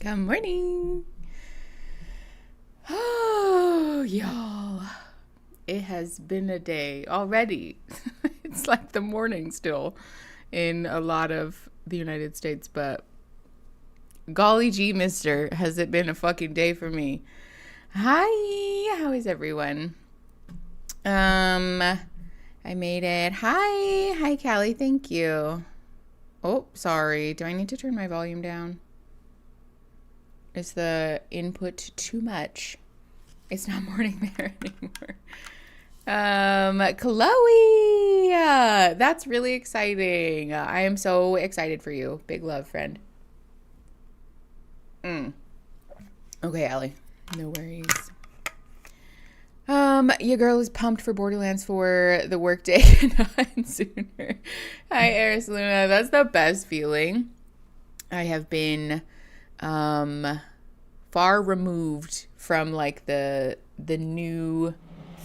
Good morning. Oh, y'all. It has been a day already. It's like the morning still in a lot of the United States, but golly gee, mister, has it been a fucking day for me. Hi, how is everyone? I made it. Hi, Callie, thank you. Oh, sorry. Do I need to turn my volume down? Is the input too much? It's not morning there anymore. Chloe, that's really exciting. I am so excited for you. Big love, friend. Okay, Allie, no worries. Your girl is pumped for Borderlands for the workday and sooner. Hi, Eris Luna. That's the best feeling. I have been far removed from like the new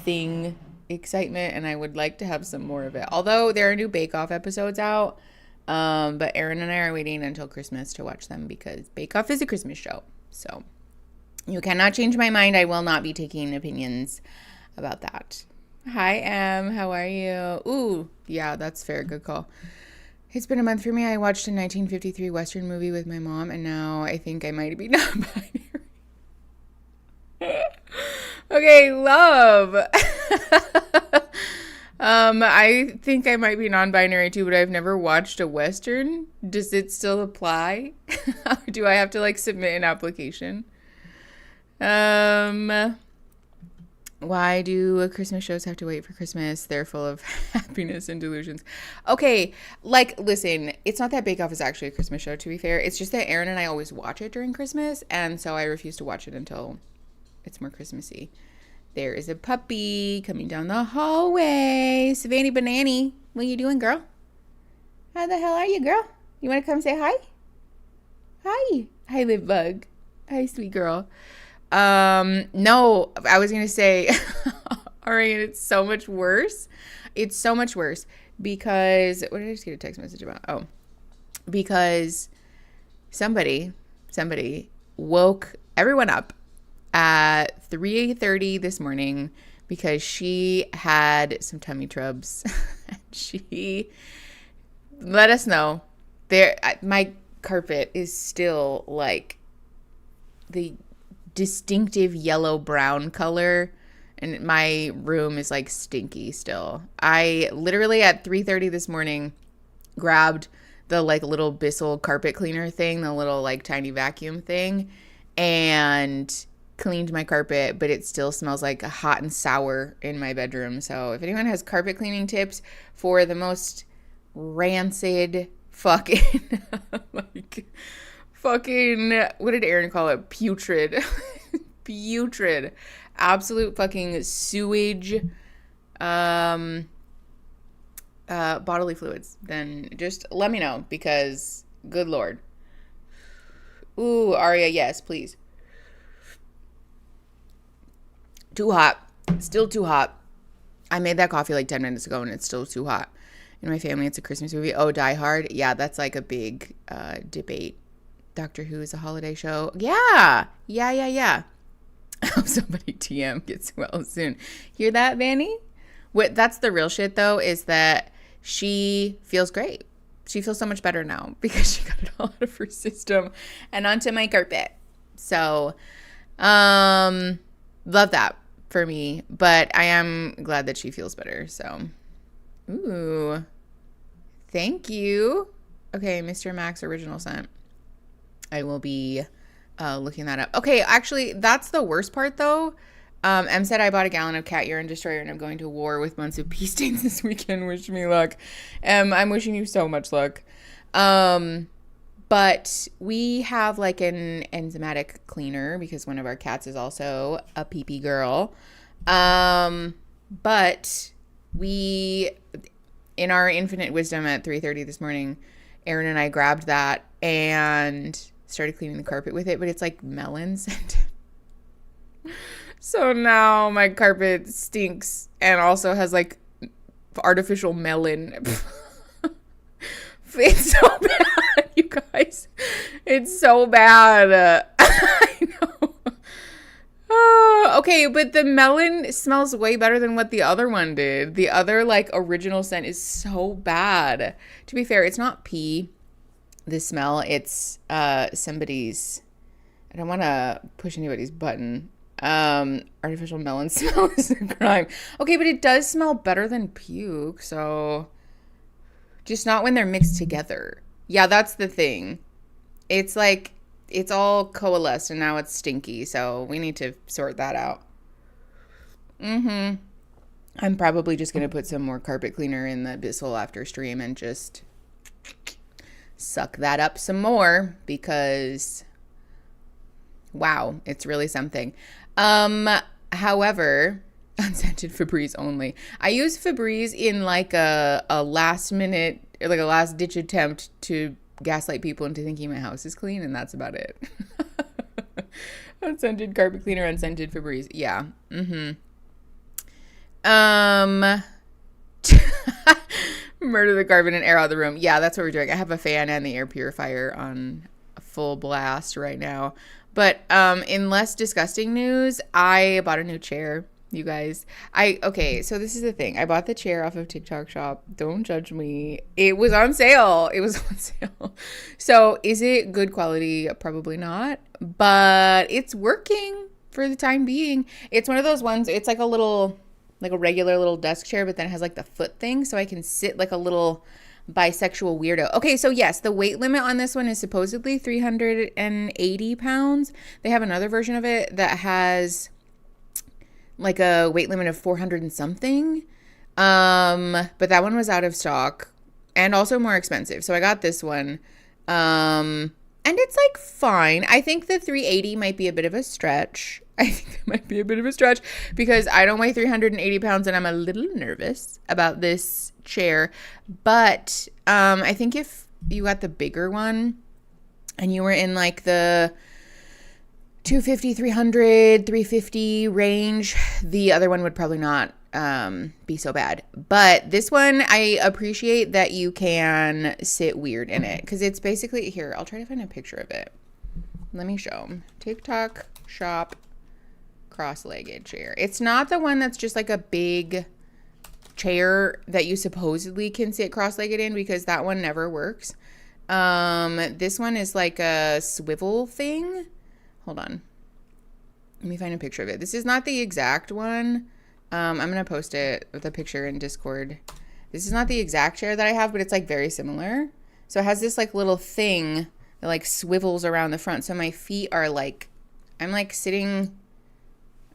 thing excitement, and I would like to have some more of it. Although there are new Bake Off episodes out, but Aaron and I are waiting until Christmas to watch them because Bake Off is a Christmas show. So you cannot change my mind. I will not be taking opinions about that. Hi, Em. How are you? Ooh, yeah, that's fair. Good call. It's been a month for me. I watched a 1953 Western movie with my mom, and now I think I might be non-binary. Okay, love. I think I might be non-binary too, but I've never watched a Western. Does it still apply? Do I have to like submit an application? Why do Christmas shows have to wait for Christmas? They're full of happiness and delusions. Okay, like, listen, it's not that Bake Off is actually a Christmas show, to be fair. It's just that Aaron and I always watch it during Christmas, and so I refuse to watch it until it's more Christmassy. There is a puppy coming down the hallway. Savannah Banani, what are you doing, girl? How the hell are you, girl? You want to come say hi? Hi. Hi, Live Bug. Hi, sweet girl. No, I was going to say, all right, it's so much worse. It's so much worse because, what did I just get a text message about? Oh, because somebody woke everyone up at 3:30 this morning because she had some tummy troubles. She let us know my carpet is still like the distinctive yellow brown color, and my room is like stinky still. I literally at 3:30 this morning grabbed the like little Bissell carpet cleaner thing, the little like tiny vacuum thing, and cleaned my carpet, but it still smells like hot and sour in my bedroom. So if anyone has carpet cleaning tips for the most rancid fucking like fucking, what did Aaron call it? Putrid. Putrid. Absolute fucking sewage bodily fluids. Then just let me know because good Lord. Ooh, Aria, yes, please. Too hot. Still too hot. I made that coffee like 10 minutes ago and it's still too hot. In my family, it's a Christmas movie. Oh, Die Hard. Yeah, that's like a big debate. Doctor Who is a holiday show. Yeah. I hope somebody TM gets well soon. Hear that, Vanny? What? That's the real shit, though, is that she feels great. She feels so much better now because she got it all out of her system and onto my carpet. So, love that for me. But I am glad that she feels better. So, ooh. Thank you. Okay, Mr. Max original scent. I will be looking that up. Okay, actually, that's the worst part, though. Em said I bought a gallon of cat urine destroyer and I'm going to war with months of pee stains this weekend. Wish me luck. I'm wishing you so much luck. But we have like an enzymatic cleaner because one of our cats is also a pee-pee girl. But we, in our infinite wisdom at 3:30 this morning, Aaron and I grabbed that and started cleaning the carpet with it, but it's like melon scented. So now my carpet stinks and also has like artificial melon. It's so bad. You guys, it's so bad. I know. Okay, but the melon smells way better than what the other one did. The other, like, original scent is so bad. To be fair, it's not pee, the smell. It's somebody's, I don't want to push anybody's button. Artificial melon smell is a crime. Okay, but it does smell better than puke, so just not when they're mixed together. Yeah, that's the thing. It's like, it's all coalesced and now it's stinky, so we need to sort that out. I'm probably just going to put some more carpet cleaner in the Bissell after stream and just suck that up some more because, wow, it's really something. However, unscented Febreze only. I use Febreze in like a last minute, like a last ditch attempt to gaslight people into thinking my house is clean, and that's about it. Unscented carpet cleaner, unscented Febreze. Yeah. Murder the carpet and air out the room. Yeah, that's what we're doing. I have a fan and the air purifier on full blast right now. But in less disgusting news, I bought a new chair. You guys, okay, so this is the thing. I bought the chair off of TikTok Shop. Don't judge me. It was on sale. So is it good quality? Probably not, but it's working for the time being. It's one of those ones, it's like a regular little desk chair, but then it has like the foot thing, so I can sit like a little bisexual weirdo. Okay, so yes, the weight limit on this one is supposedly 380 pounds. They have another version of it that has like a weight limit of 400 and something. But that one was out of stock and also more expensive. So I got this one. And it's like fine. I think the 380 might be a bit of a stretch. Because I don't weigh 380 pounds and I'm a little nervous about this chair. But I think if you got the bigger one and you were in like the 250, 300, 350 range, the other one would probably not be so bad. But this one, I appreciate that you can sit weird in it because it's basically, here, I'll try to find a picture of it. Let me show them. TikTok Shop cross-legged chair. It's not the one that's just like a big chair that you supposedly can sit cross-legged in because that one never works. This one is like a swivel thing. Hold on. Let me find a picture of it. This is not the exact one. I'm going to post it with a picture in Discord. This is not the exact chair that I have, but it's like very similar. So it has this like little thing that like swivels around the front. So my feet are like, I'm like sitting,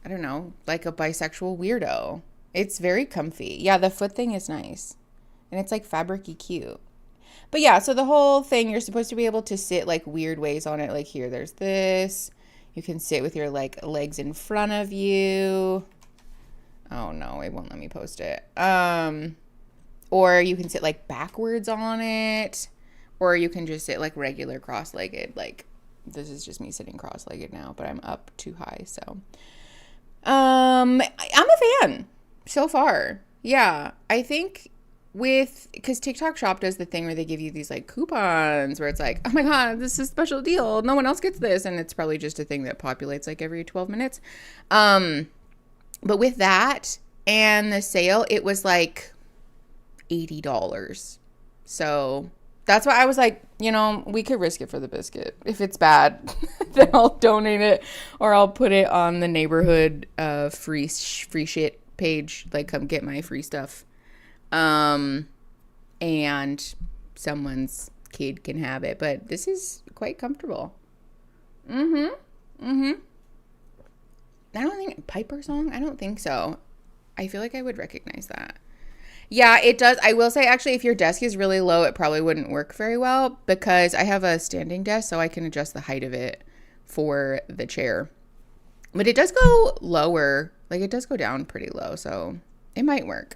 I don't know, like a bisexual weirdo. It's very comfy. Yeah, the foot thing is nice. And it's like fabric-y cute. But yeah, so the whole thing, you're supposed to be able to sit like weird ways on it. Like here, there's this. You can sit with your like legs in front of you. Oh no, it won't let me post it. Or you can sit like backwards on it. Or you can just sit like regular cross-legged. Like this is just me sitting cross-legged now, but I'm up too high. So I'm a fan so far. Yeah, I think because TikTok Shop does the thing where they give you these like coupons where it's like, oh my God, this is a special deal. No one else gets this. And it's probably just a thing that populates like every 12 minutes. But with that and the sale, it was like $80. So that's why I was like, we could risk it for the biscuit. If it's bad, then I'll donate it or I'll put it on the neighborhood free shit page. Like, come get my free stuff. And someone's kid can have it, but this is quite comfortable. I don't think Piper song. I don't think so. I feel like I would recognize that. Yeah, it does. I will say, actually, if your desk is really low, it probably wouldn't work very well because I have a standing desk, so I can adjust the height of it for the chair. But it does go lower. Like, it does go down pretty low, so it might work.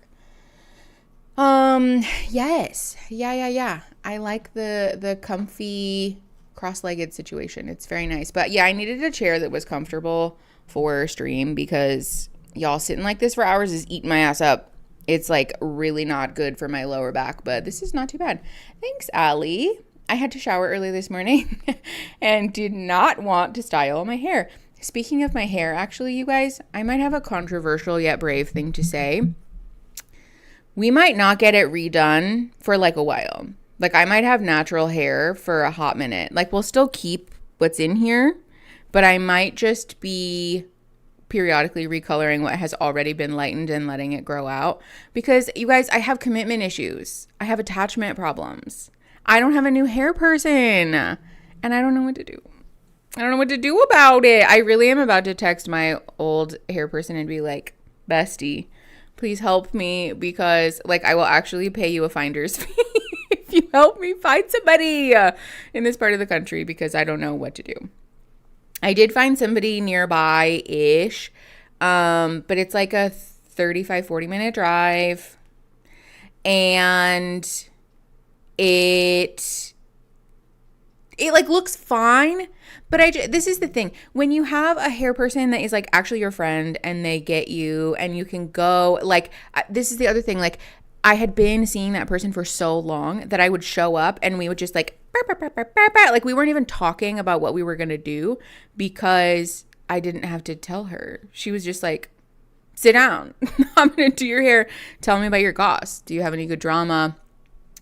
Yes. Yeah. I like the comfy cross-legged situation. It's very nice. But yeah, I needed a chair that was comfortable for stream because y'all sitting like this for hours is eating my ass up. It's like really not good for my lower back, but this is not too bad. Thanks, Allie. I had to shower early this morning and did not want to style my hair. Speaking of my hair, actually, you guys, I might have a controversial yet brave thing to say. We might not get it redone for like a while. Like I might have natural hair for a hot minute. Like we'll still keep what's in here, but I might just be periodically recoloring what has already been lightened and letting it grow out. Because you guys, I have commitment issues. I have attachment problems. I don't have a new hair person and I don't know what to do. I don't know what to do about it. I really am about to text my old hair person and be like, bestie, please help me because like I will actually pay you a finder's fee if you help me find somebody in this part of the country because I don't know what to do. I did find somebody nearby-ish, but it's like a 35-40 minute drive and it like looks fine. But this is the thing. When you have a hair person that is like actually your friend and they get you and you can go like this is the other thing. Like I had been seeing that person for so long that I would show up and we would just like like we weren't even talking about what we were going to do because I didn't have to tell her. She was just like, sit down. I'm going to do your hair. Tell me about your goss. Do you have any good drama?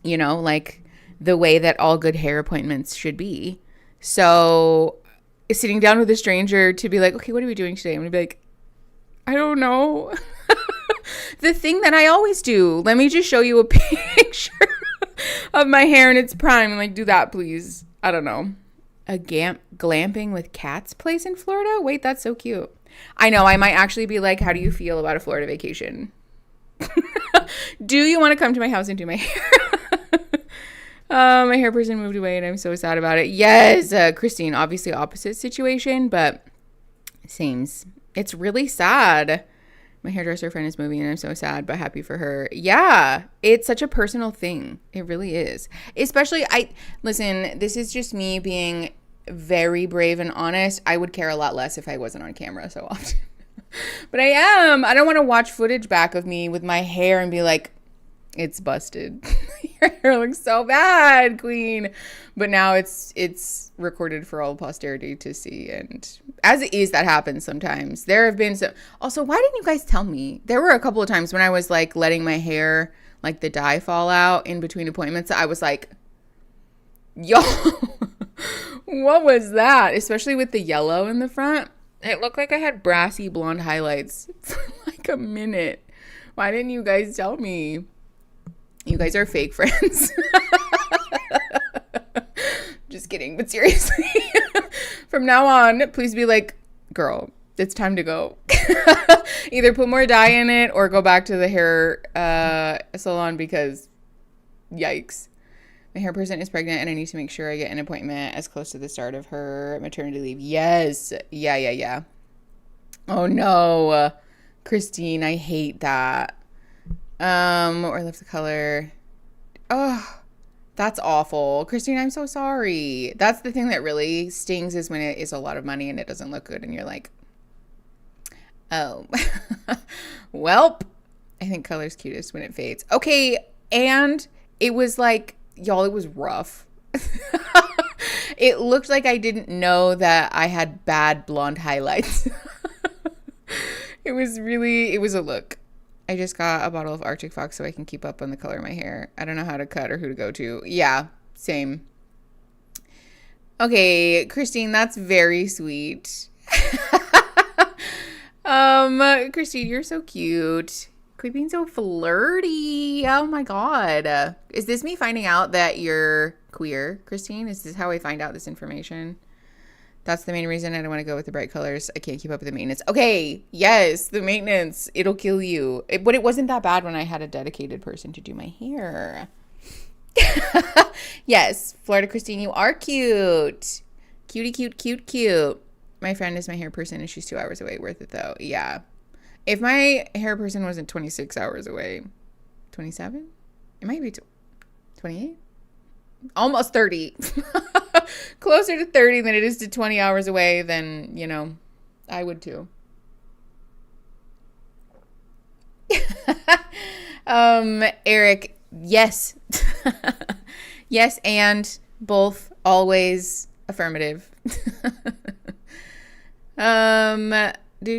You know, like the way that all good hair appointments should be. So sitting down with a stranger to be like, okay, what are we doing today? I'm going to be like, I don't know. The thing that I always do. Let me just show you a picture of my hair in its prime. And like, do that, please. I don't know. A glamping with cats place in Florida? Wait, that's so cute. I know. I might actually be like, how do you feel about a Florida vacation? Do you want to come to my house and do my hair? My hair person moved away and I'm so sad about it. Yes, Christine, obviously opposite situation, but seems it's really sad. My hairdresser friend is moving and I'm so sad, but happy for her. Yeah, it's such a personal thing. It really is. Especially, listen, this is just me being very brave and honest. I would care a lot less if I wasn't on camera so often. But I am. I don't want to watch footage back of me with my hair and be like, it's busted. Your hair looks so bad, queen. But now it's recorded for all posterity to see. And as it is, that happens sometimes. There have been some. Also, why didn't you guys tell me? There were a couple of times when I was like letting my hair, like the dye fall out in between appointments. I was like, yo, what was that? Especially with the yellow in the front. It looked like I had brassy blonde highlights for like a minute. Why didn't you guys tell me? You guys are fake friends. Just kidding. But seriously, from now on, please be like, girl, it's time to go. Either put more dye in it or go back to the hair salon because yikes. My hair person is pregnant and I need to make sure I get an appointment as close to the start of her maternity leave. Yes. Yeah. Oh no. Christine, I hate that. Or left the color. Oh, that's awful. Christine, I'm so sorry. That's the thing that really stings is when it is a lot of money and it doesn't look good and you're like, oh, welp. I think color's cutest when it fades. Okay. And it was like, y'all, it was rough. It looked like I didn't know that I had bad blonde highlights. It was a look. I just got a bottle of Arctic Fox so I can keep up on the color of my hair. I don't know how to cut or who to go to. Yeah, same. Okay, Christine, that's very sweet. Christine, you're so cute. Quit being so flirty. Oh my God. Is this me finding out that you're queer, Christine? Is this how I find out this information? That's the main reason I don't want to go with the bright colors. I can't keep up with the maintenance. Okay, yes, the maintenance. It'll kill you. But it wasn't that bad when I had a dedicated person to do my hair. Yes, Florida Christine, you are cute. Cutie, cute. My friend is my hair person and she's 2 hours away. Worth it though. Yeah. If my hair person wasn't 26 hours away, 27? It might be 28? Almost 30. Closer to 30 than it is to 20 hours away, then, you know, I would too. Eric, yes. Yes, and Both always affirmative. Doop,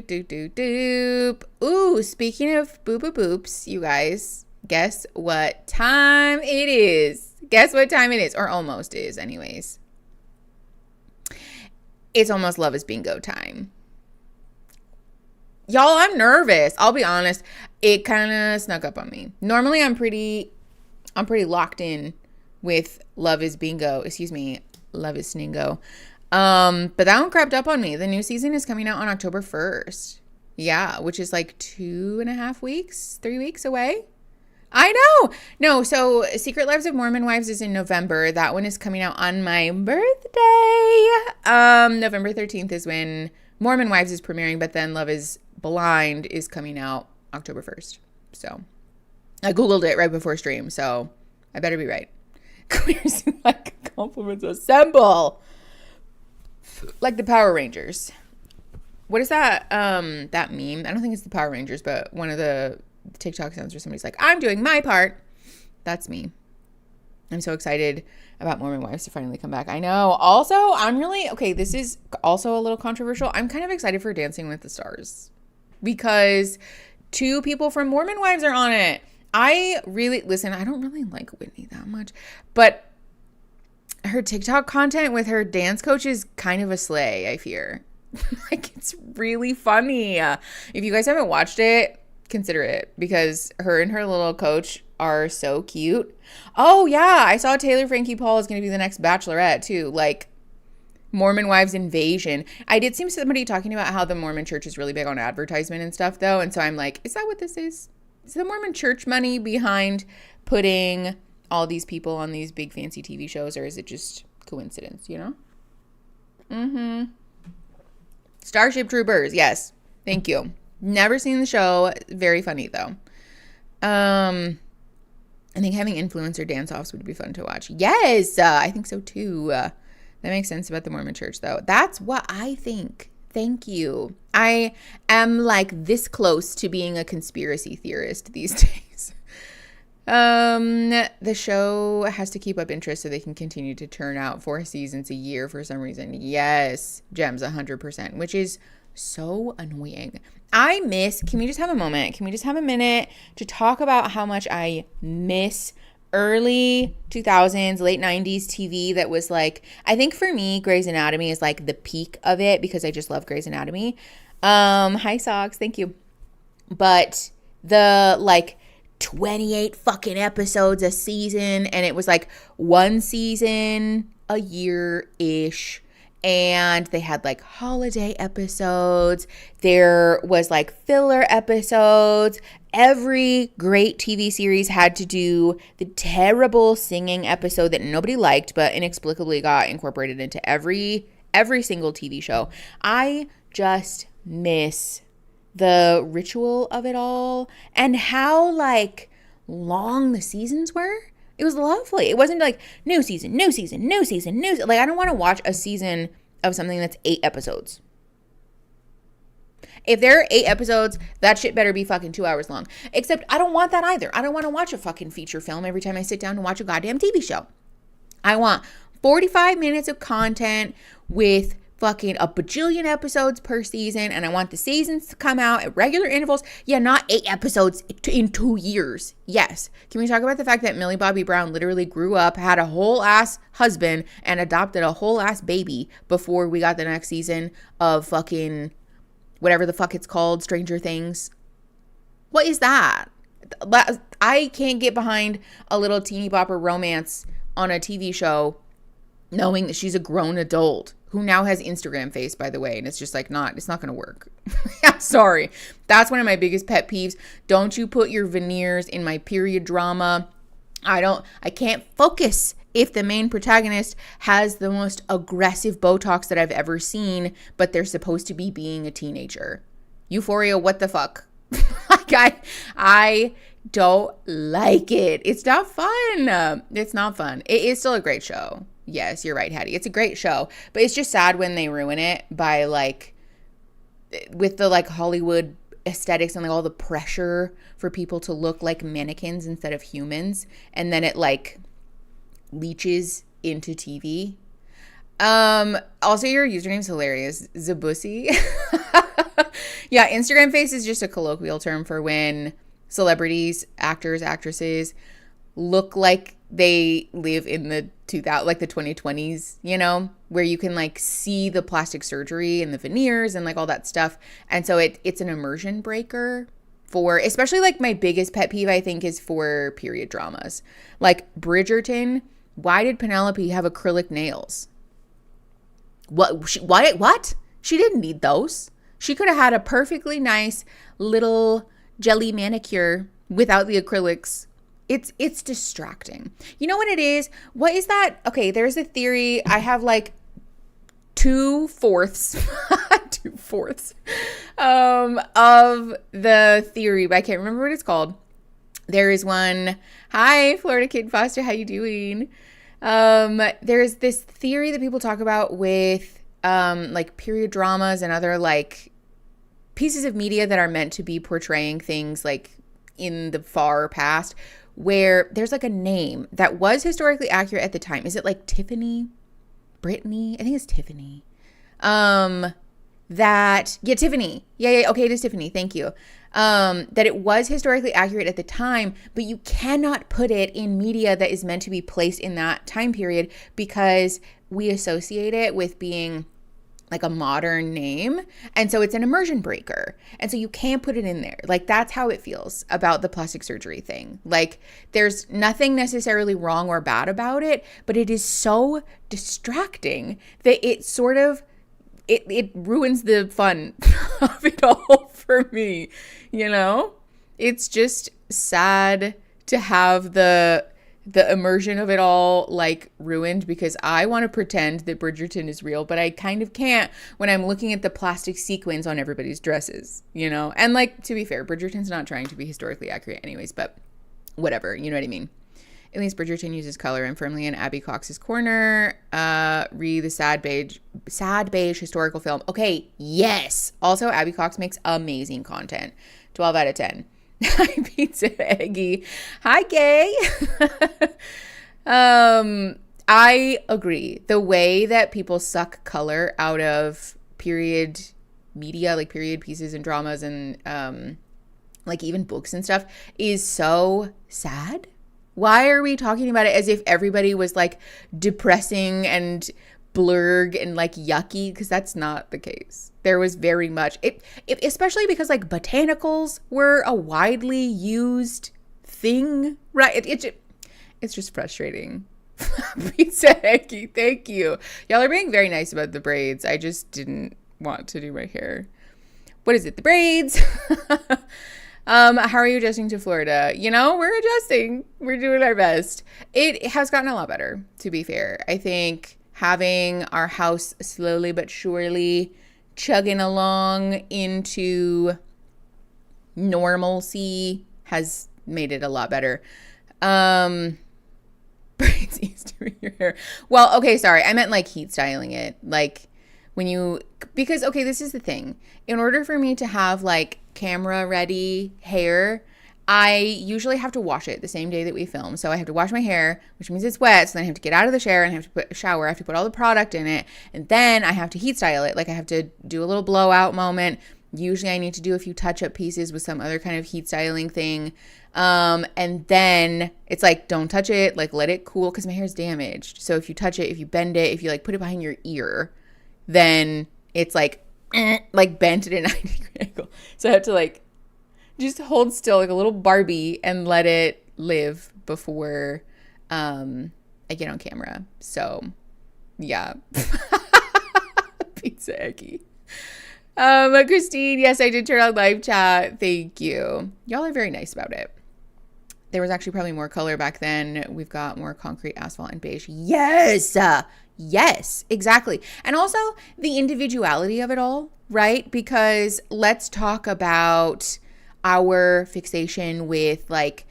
doop, doop, doop. Ooh, speaking of boop, boop, boops, you guys, guess what time it is? Guess what time it is, or almost is, anyways. It's almost Love is Bingo time. Y'all, I'm nervous. I'll be honest. It kind of snuck up on me. Normally, I'm pretty locked in with Love is Bingo. Excuse me, Love is Sningo. But that one crept up on me. The new season is coming out on October 1st. Yeah, which is like 2.5 weeks, 3 weeks away. I know. No, so Secret Lives of Mormon Wives is in November. That one is coming out on my birthday. November 13th is when Mormon Wives is premiering, but then Love is Blind is coming out October 1st. So I Googled it right before stream, so I better be right. Queers like compliments assemble. Like the Power Rangers. What is that? That meme? I don't think it's the Power Rangers, but one of the TikTok sounds where somebody's like, I'm doing my part. That's me. I'm so excited about Mormon Wives to finally come back. I know. Also, okay, this is also a little controversial. I'm kind of excited for Dancing with the Stars because 2 people from Mormon Wives are on it. I don't really like Whitney that much, but her TikTok content with her dance coach is kind of a slay, I fear. Like, it's really funny. If you guys haven't watched it, consider it because her and her little coach are so cute. Oh, yeah. I saw Taylor Frankie Paul is going to be the next Bachelorette, too. Like, Mormon Wives Invasion. I did see somebody talking about how the Mormon church is really big on advertisement and stuff, though. And so I'm like, is that what this is? Is the Mormon church money behind putting all these people on these big fancy TV shows, or is it just coincidence, you know? Starship Troopers, yes. Thank you. Never seen the show. Very funny, though. I think having influencer dance-offs would be fun to watch. Yes, I think so, too. That makes sense about the Mormon church, though. That's what I think. Thank you. I am, like, this close to being a conspiracy theorist these days. The show has to keep up interest so they can continue to turn out 4 seasons a year for some reason. Yes, Gems, 100%, which is so annoying. Can we just have a moment? Can we just have a minute to talk about how much I miss early 2000s, late 90s TV that was like, I think for me, Grey's Anatomy is like the peak of it because I just love Grey's Anatomy. Hi, Socks. Thank you. But the like 28 fucking episodes a season, and it was like 1 season a year-ish, and they had like holiday episodes. There was like filler episodes. Every great TV series had to do the terrible singing episode that nobody liked but inexplicably got incorporated into every single TV show. I just miss the ritual of it all and how like long the seasons were. It was lovely. It wasn't like new season. Like, I don't want to watch a season of something that's 8 episodes. If there are 8 episodes, that shit better be fucking 2 hours long. Except I don't want that either. I don't want to watch a fucking feature film every time I sit down to watch a goddamn TV show. I want 45 minutes of content with fucking a bajillion episodes per season, and I want the seasons to come out at regular intervals. Yeah, not 8 episodes in 2 years. Yes. Can we talk about the fact that Millie Bobby Brown literally grew up, had a whole ass husband, and adopted a whole ass baby before we got the next season of fucking whatever the fuck it's called, Stranger Things? What is that? I can't get behind a little teeny bopper romance on a TV show knowing that she's a grown adult who now has Instagram face, by the way, and it's just like it's not going to work. I'm sorry. That's one of my biggest pet peeves. Don't you put your veneers in my period drama. I can't focus if the main protagonist has the most aggressive Botox that I've ever seen, but they're supposed to be being a teenager. Euphoria, what the fuck? Like, I don't like it. It's not fun. It's not fun. It is still a great show. Yes, you're right, Hattie. It's a great show, but it's just sad when they ruin it by like, with the like Hollywood aesthetics and like all the pressure for people to look like mannequins instead of humans. And then it like leeches into TV. Also your username's hilarious. Zabussy. Yeah, Instagram face is just a colloquial term for when celebrities, actors, actresses look like they live in the 2020s, you know, where you can like see the plastic surgery and the veneers and like all that stuff. And so it's an immersion breaker for, especially like my biggest pet peeve, I think, is for period dramas. Like Bridgerton, why did Penelope have acrylic nails? What? She didn't need those. She could have had a perfectly nice little jelly manicure without the acrylics. It's distracting. You know what it is? What is that? Okay, there's a theory. I have like 2/4 of the theory, but I can't remember what it's called. There is one. Hi, Florida Kid Foster. How you doing? There's this theory that people talk about with like period dramas and other like pieces of media that are meant to be portraying things like in the far past, where there's like a name that was historically accurate at the time. Is it like Tiffany? Brittany? I think it's Tiffany. Tiffany. Yeah, okay, it is Tiffany. Thank you. That it was historically accurate at the time, but you cannot put it in media that is meant to be placed in that time period because we associate it with being like a modern name. And so it's an immersion breaker. And so you can't put it in there. Like that's how it feels about the plastic surgery thing. Like there's nothing necessarily wrong or bad about it, but it is so distracting that it sort of it ruins the fun of it all for me, you know? It's just sad to have the immersion of it all like ruined because I want to pretend that Bridgerton is real, but I kind of can't when I'm looking at the plastic sequins on everybody's dresses, you know? And like, to be fair, Bridgerton's not trying to be historically accurate anyways, but whatever, you know what I mean? At least Bridgerton uses color and firmly in Abby Cox's corner. Read the sad beige historical film. Okay, yes. Also, Abby Cox makes amazing content. 12 out of 10. Hi, Pizza Eggy. Hi, gay. I agree. The way that people suck color out of period media, like period pieces and dramas and like even books and stuff is so sad. Why are we talking about it as if everybody was like depressing and blurg and like yucky? Because that's not the case. There was very much it especially because like botanicals were a widely used thing, right? It's just frustrating. Pizza Eggy, thank you. Y'all are being very nice about the braids. I just didn't want to do my hair. What is it? The braids. How are you adjusting to Florida? You know, we're adjusting. We're doing our best. It has gotten a lot better, to be fair. I think having our house slowly but surely chugging along into normalcy has made it a lot better. Braids ease doing your hair. Well, okay, sorry. I meant like heat styling it. Like because okay, this is the thing. In order for me to have like camera ready hair, I usually have to wash it the same day that we film. So I have to wash my hair, which means it's wet. So then I have to get out of the shower and I have to put all the product in it. And then I have to heat style it. Like I have to do a little blowout moment. Usually I need to do a few touch-up pieces with some other kind of heat styling thing. And then it's like, don't touch it. Like let it cool because my hair's damaged. So if you touch it, if you bend it, if you like put it behind your ear, then it's like bent at a 90-degree angle. So I have to like just hold still like a little Barbie and let it live before I get on camera. So yeah. Pizza Eggy. Christine, yes, I did turn on live chat. Thank you. Y'all are very nice about it. There was actually probably more color back then. We've got more concrete, asphalt, and beige. Yes. Yes, exactly. And also the individuality of it all, right? Because let's talk about our fixation with like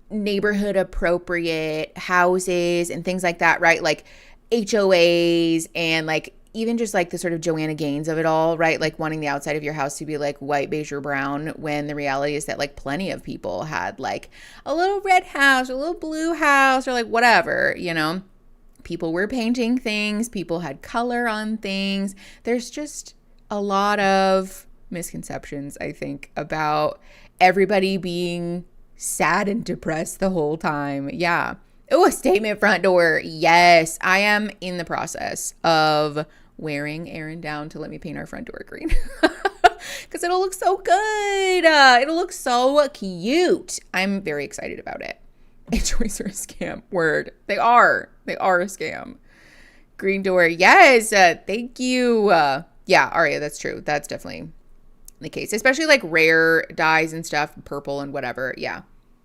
neighborhood appropriate houses and things like that, right? Like HOAs and like even just like the sort of Joanna Gaines of it all, right? Like wanting the outside of your house to be like white, beige, or brown, when the reality is that like plenty of people had like a little red house, a little blue house, or like whatever, you know? People were painting things. People had color on things. There's just a lot of misconceptions, I think, about everybody being sad and depressed the whole time. Yeah. Oh, a statement front door. Yes, I am in the process of wearing Erin down to let me paint our front door green. Because it'll look so good. It'll look so cute. I'm very excited about it. HOAs are a scam. Word. They are. They are a scam. Green door. Yes. Thank you. Yeah, Aria, that's true. That's definitely the case. Especially like rare dyes and stuff. Purple and whatever. Yeah.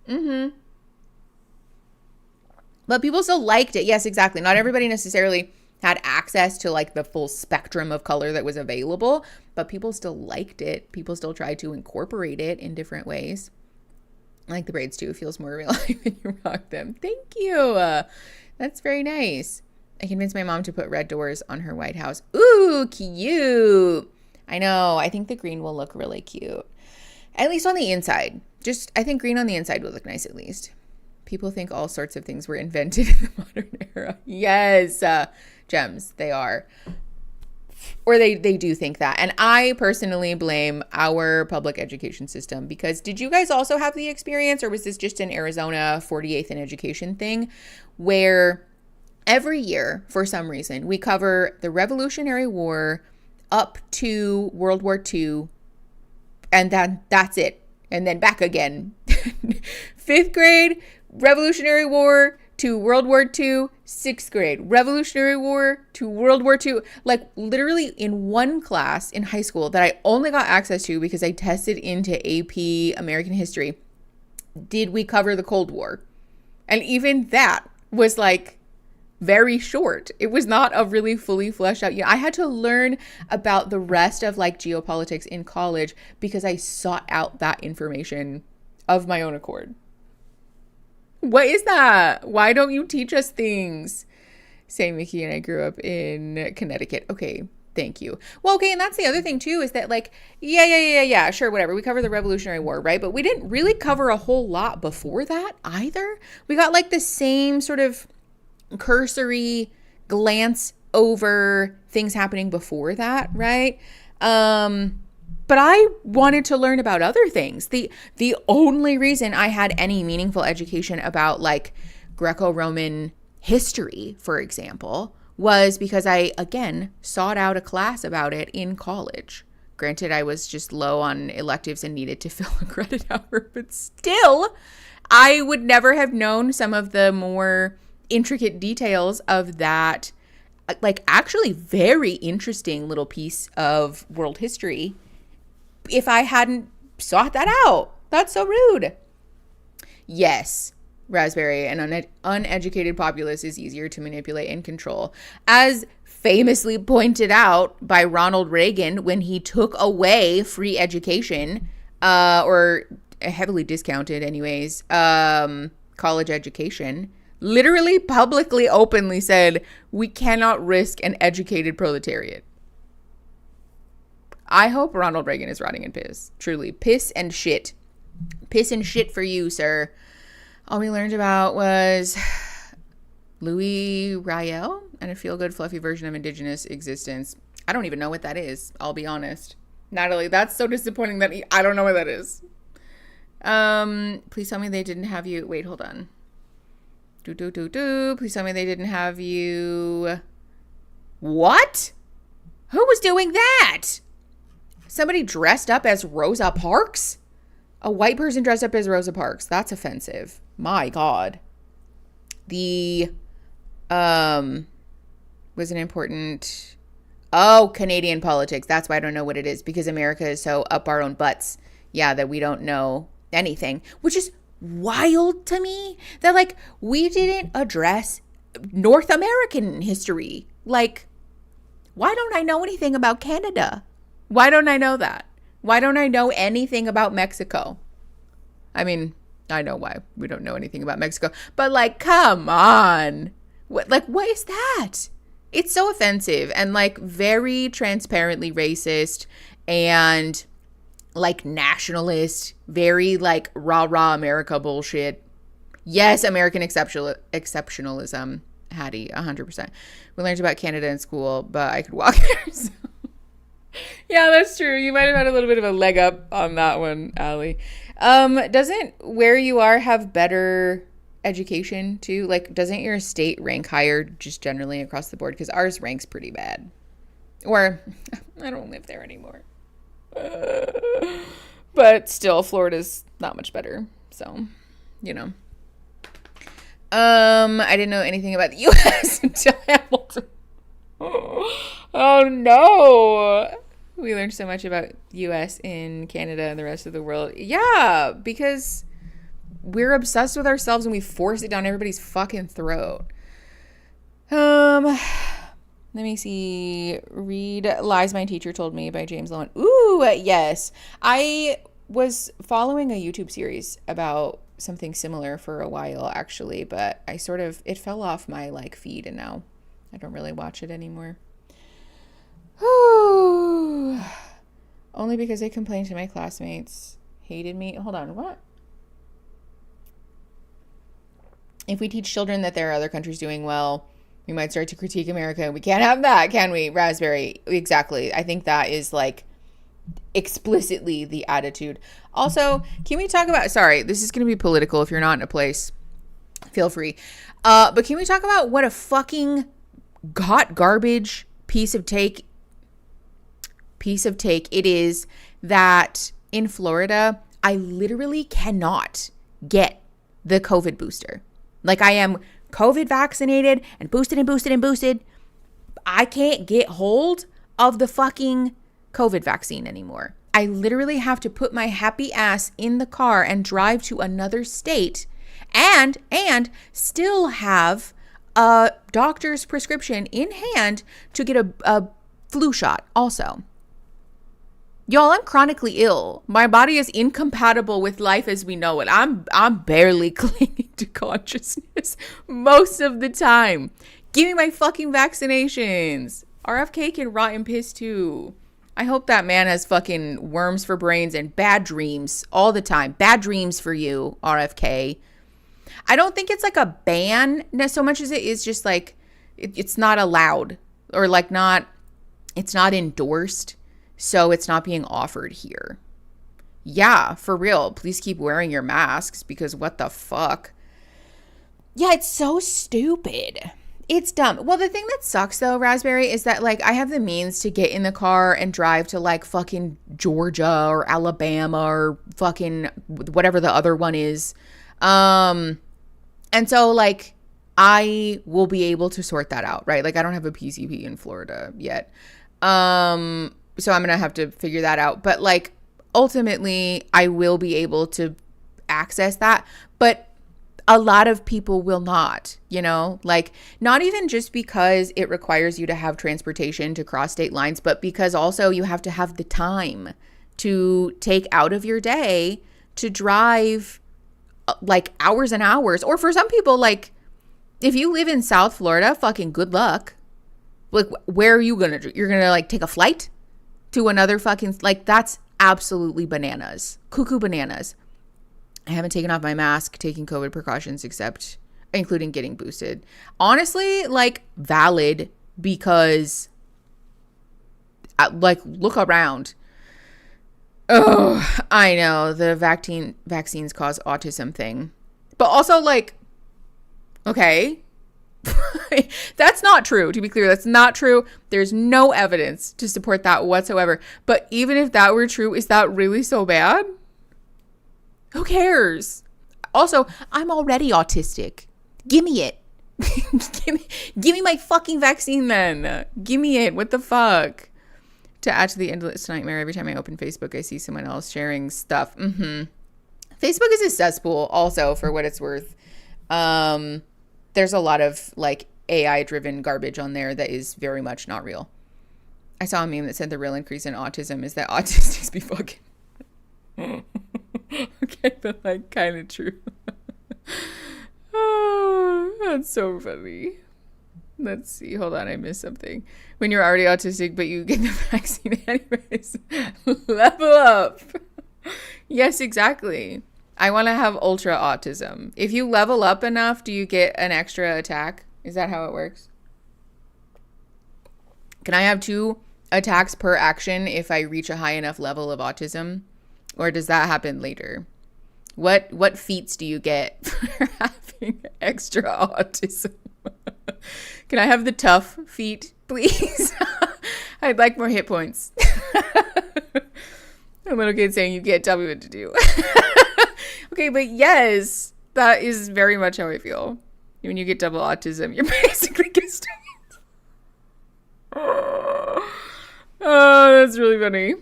Mm-hmm. But people still liked it. Yes, exactly. Not everybody necessarily had access to like the full spectrum of color that was available, but people still liked it. People still tried to incorporate it in different ways. I like the braids too. It feels more real life when you rock them. Thank you. That's very nice. I convinced my mom to put red doors on her White House. Ooh, cute. I know. I think the green will look really cute. At least on the inside. I think green on the inside will look nice at least. People think all sorts of things were invented in the modern era. Yes, gems, they are. Or they do think that. And I personally blame our public education system because did you guys also have the experience, or was this just an Arizona 48th in education thing where every year, for some reason, we cover the Revolutionary War up to World War II, and then that's it. And then back again. 5th grade, Revolutionary War to World War II, 6th grade, Revolutionary War to World War II. Like literally in one class in high school that I only got access to because I tested into AP American history, did we cover the Cold War. And even that was like very short. It was not a really fully fleshed out. I had to learn about the rest of like geopolitics in college because I sought out that information of my own accord. What is that? Why don't you teach us things? Say Mickey and I grew up in Connecticut. Okay, thank you. Well, okay, and that's the other thing too is that like, yeah, sure, whatever. We cover the Revolutionary War, right? But we didn't really cover a whole lot before that either. We got like the same sort of cursory glance over things happening before that, right? But I wanted to learn about other things. The only reason I had any meaningful education about like Greco-Roman history, for example, was because I, again, sought out a class about it in college. Granted, I was just low on electives and needed to fill a credit hour, but still, I would never have known some of the more intricate details of that, like actually very interesting little piece of world history if I hadn't sought that out. That's so rude. Yes, Raspberry, an uneducated populace is easier to manipulate and control. As famously pointed out by Ronald Reagan when he took away free education, or heavily discounted anyways, college education, literally publicly, openly said, we cannot risk an educated proletariat. I hope Ronald Reagan is rotting in piss. Truly. Piss and shit. Piss and shit for you, sir. All we learned about was Louis Riel and a feel-good, fluffy version of indigenous existence. I don't even know what that is. I'll be honest. Natalie, that's so disappointing that I don't know what that is. Please tell me they didn't have you. Wait, hold on. Please tell me they didn't have you. What? Who was doing that? Somebody dressed up as Rosa Parks? A white person dressed up as Rosa Parks. That's offensive. My God. The, was an important, Canadian politics. That's why I don't know what it is, because America is so up our own butts. Yeah, that we don't know anything, which is wild to me that like we didn't address North American history. Like, why don't I know anything about Canada? Why don't I know that? Why don't I know anything about Mexico? I mean, I know why we don't know anything about Mexico, but like, come on. What is that? It's so offensive and like very transparently racist and like nationalist, very like rah America bullshit. Yes, American exceptionalism Hattie, 100%. We learned about Canada in school, but I could walk there. So. Yeah, that's true. You might have had a little bit of a leg up on that one, Allie. Doesn't where you are have better education too? Like, doesn't your state rank higher just generally across the board? Because ours ranks pretty bad. Or, I don't live there anymore. But still, Florida's not much better. So, you know. I didn't know anything about the U.S. until Hamilton. Oh, no. We learned so much about U.S. in Canada and the rest of the world. Yeah, because we're obsessed with ourselves and we force it down everybody's fucking throat. Let me see. Read Lies My Teacher Told Me by James Lowen. Ooh, yes. I was following a YouTube series about something similar for a while, actually, but it fell off my feed and now I don't really watch it anymore. Only because I complained to my classmates, hated me. Hold on, what? If we teach children that there are other countries doing well, we might start to critique America. We can't have that, can we? Raspberry. Exactly. I think that is explicitly the attitude. Also, can we talk about, sorry, this is going to be political. If you're not in a place, feel free. But can we talk about what a fucking hot garbage piece of take it is that in Florida, I literally cannot get the COVID booster. I am COVID vaccinated and boosted and boosted and boosted. I can't get hold of the fucking COVID vaccine anymore. I literally have to put my happy ass in the car and drive to another state and still have a doctor's prescription in hand to get a flu shot also. Y'all, I'm chronically ill. My body is incompatible with life as we know it. I'm barely clinging to consciousness most of the time. Give me my fucking vaccinations. RFK can rot in piss too. I hope that man has fucking worms for brains and bad dreams all the time. Bad dreams for you, RFK. I don't think it's a ban so much as it is just it's not allowed or it's not endorsed. So it's not being offered here. Yeah, for real. Please keep wearing your masks because what the fuck? Yeah, it's so stupid. It's dumb. Well, the thing that sucks though, Raspberry, is that I have the means to get in the car and drive to fucking Georgia or Alabama or fucking whatever the other one is. And so I will be able to sort that out, right? I don't have a PCP in Florida yet. So I'm going to have to figure that out. But ultimately, I will be able to access that. But a lot of people will not, not even just because it requires you to have transportation to cross state lines, but because also you have to have the time to take out of your day to drive hours and hours. Or for some people, if you live in South Florida, fucking good luck. Where are you going to do? You're going to take a flight to another fucking, that's absolutely bananas. Cuckoo bananas. I haven't taken off my mask, taking COVID precautions, including getting boosted. Honestly, valid because, look around. Oh, I know the vaccines cause autism thing. But also, okay. That's not true, to be clear. That's not true. There's no evidence to support that whatsoever. But even if that were true, is that really so bad? Who cares? Also, I'm already autistic. Give me it. give me my fucking vaccine then. Give me it. What the fuck? To add to the endless nightmare, every time I open Facebook, I see someone else sharing stuff. Facebook is a cesspool also, for what it's worth. There's a lot of AI driven garbage on there that is very much not real. I saw a meme that said the real increase in autism is that autistics be fucking. Okay, but kind of true. Oh, that's so funny. Let's see. Hold on. I missed something. When you're already autistic, but you get the vaccine anyways, level up. Yes, exactly. I want to have ultra autism. If you level up enough, do you get an extra attack? Is that how it works? Can I have 2 attacks per action if I reach a high enough level of autism? Or does that happen later? What feats do you get for having extra autism? Can I have the tough feat, please? I'd like more hit points. A little kid saying you can't tell me what to do. Okay, but yes, that is very much how I feel. When you get double autism, you're basically just... Oh, that's really funny.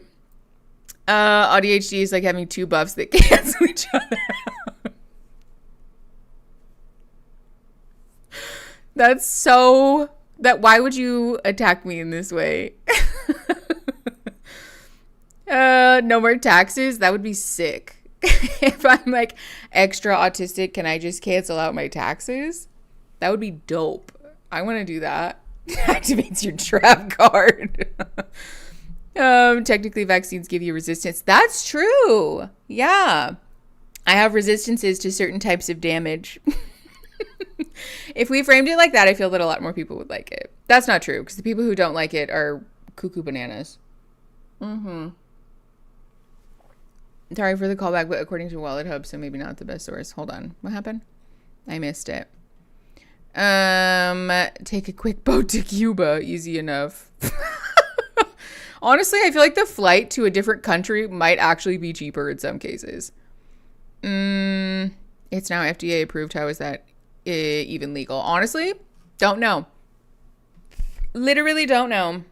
ADHD is like having 2 buffs that cancel each other out. That's so... Why would you attack me in this way? No more taxes? That would be sick. If I'm like extra autistic, can I just cancel out my taxes? That would be dope. I want to do that. Activates your trap card. Technically vaccines give you resistance. That's true. Yeah. I have resistances to certain types of damage. If we framed it like that, I feel that a lot more people would like it. That's not true, because the people who don't like it are cuckoo bananas. Sorry for the callback, but according to Wallet Hub, so maybe not the best source. Hold on. What happened? I missed it. Take a quick boat to Cuba. Easy enough. Honestly, I feel like the flight to a different country might actually be cheaper in some cases. It's now FDA approved. How is that even legal? Honestly, don't know. Literally don't know.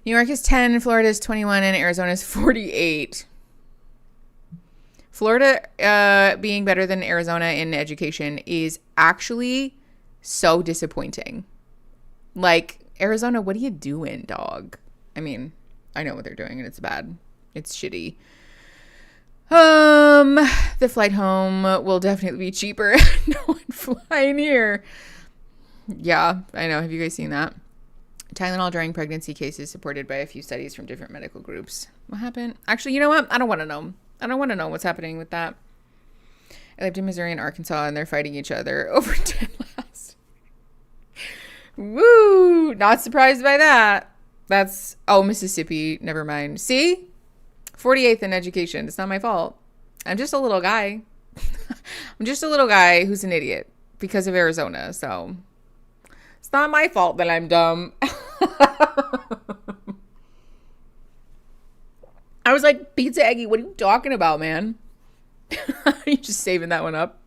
New York is 10, Florida is 21, and Arizona is 48. Florida being better than Arizona in education is actually so disappointing. Like, Arizona, what are you doing, dog? I mean, I know what they're doing, and it's bad. It's shitty. The flight home will definitely be cheaper. No one flying here. Yeah, I know. Have you guys seen that? Tylenol during pregnancy cases supported by a few studies from different medical groups. What happened? Actually, you know what? I don't want to know. I don't want to know what's happening with that. I lived in Missouri and Arkansas, and they're fighting each other over 10 last. Woo! Not surprised by that. That's, Mississippi. Never mind. See? 48th in education. It's not my fault. I'm just a little guy. I'm just a little guy who's an idiot because of Arizona. So it's not my fault that I'm dumb. I was like, Pizza Eggy, what are you talking about, man? You're just saving that one up.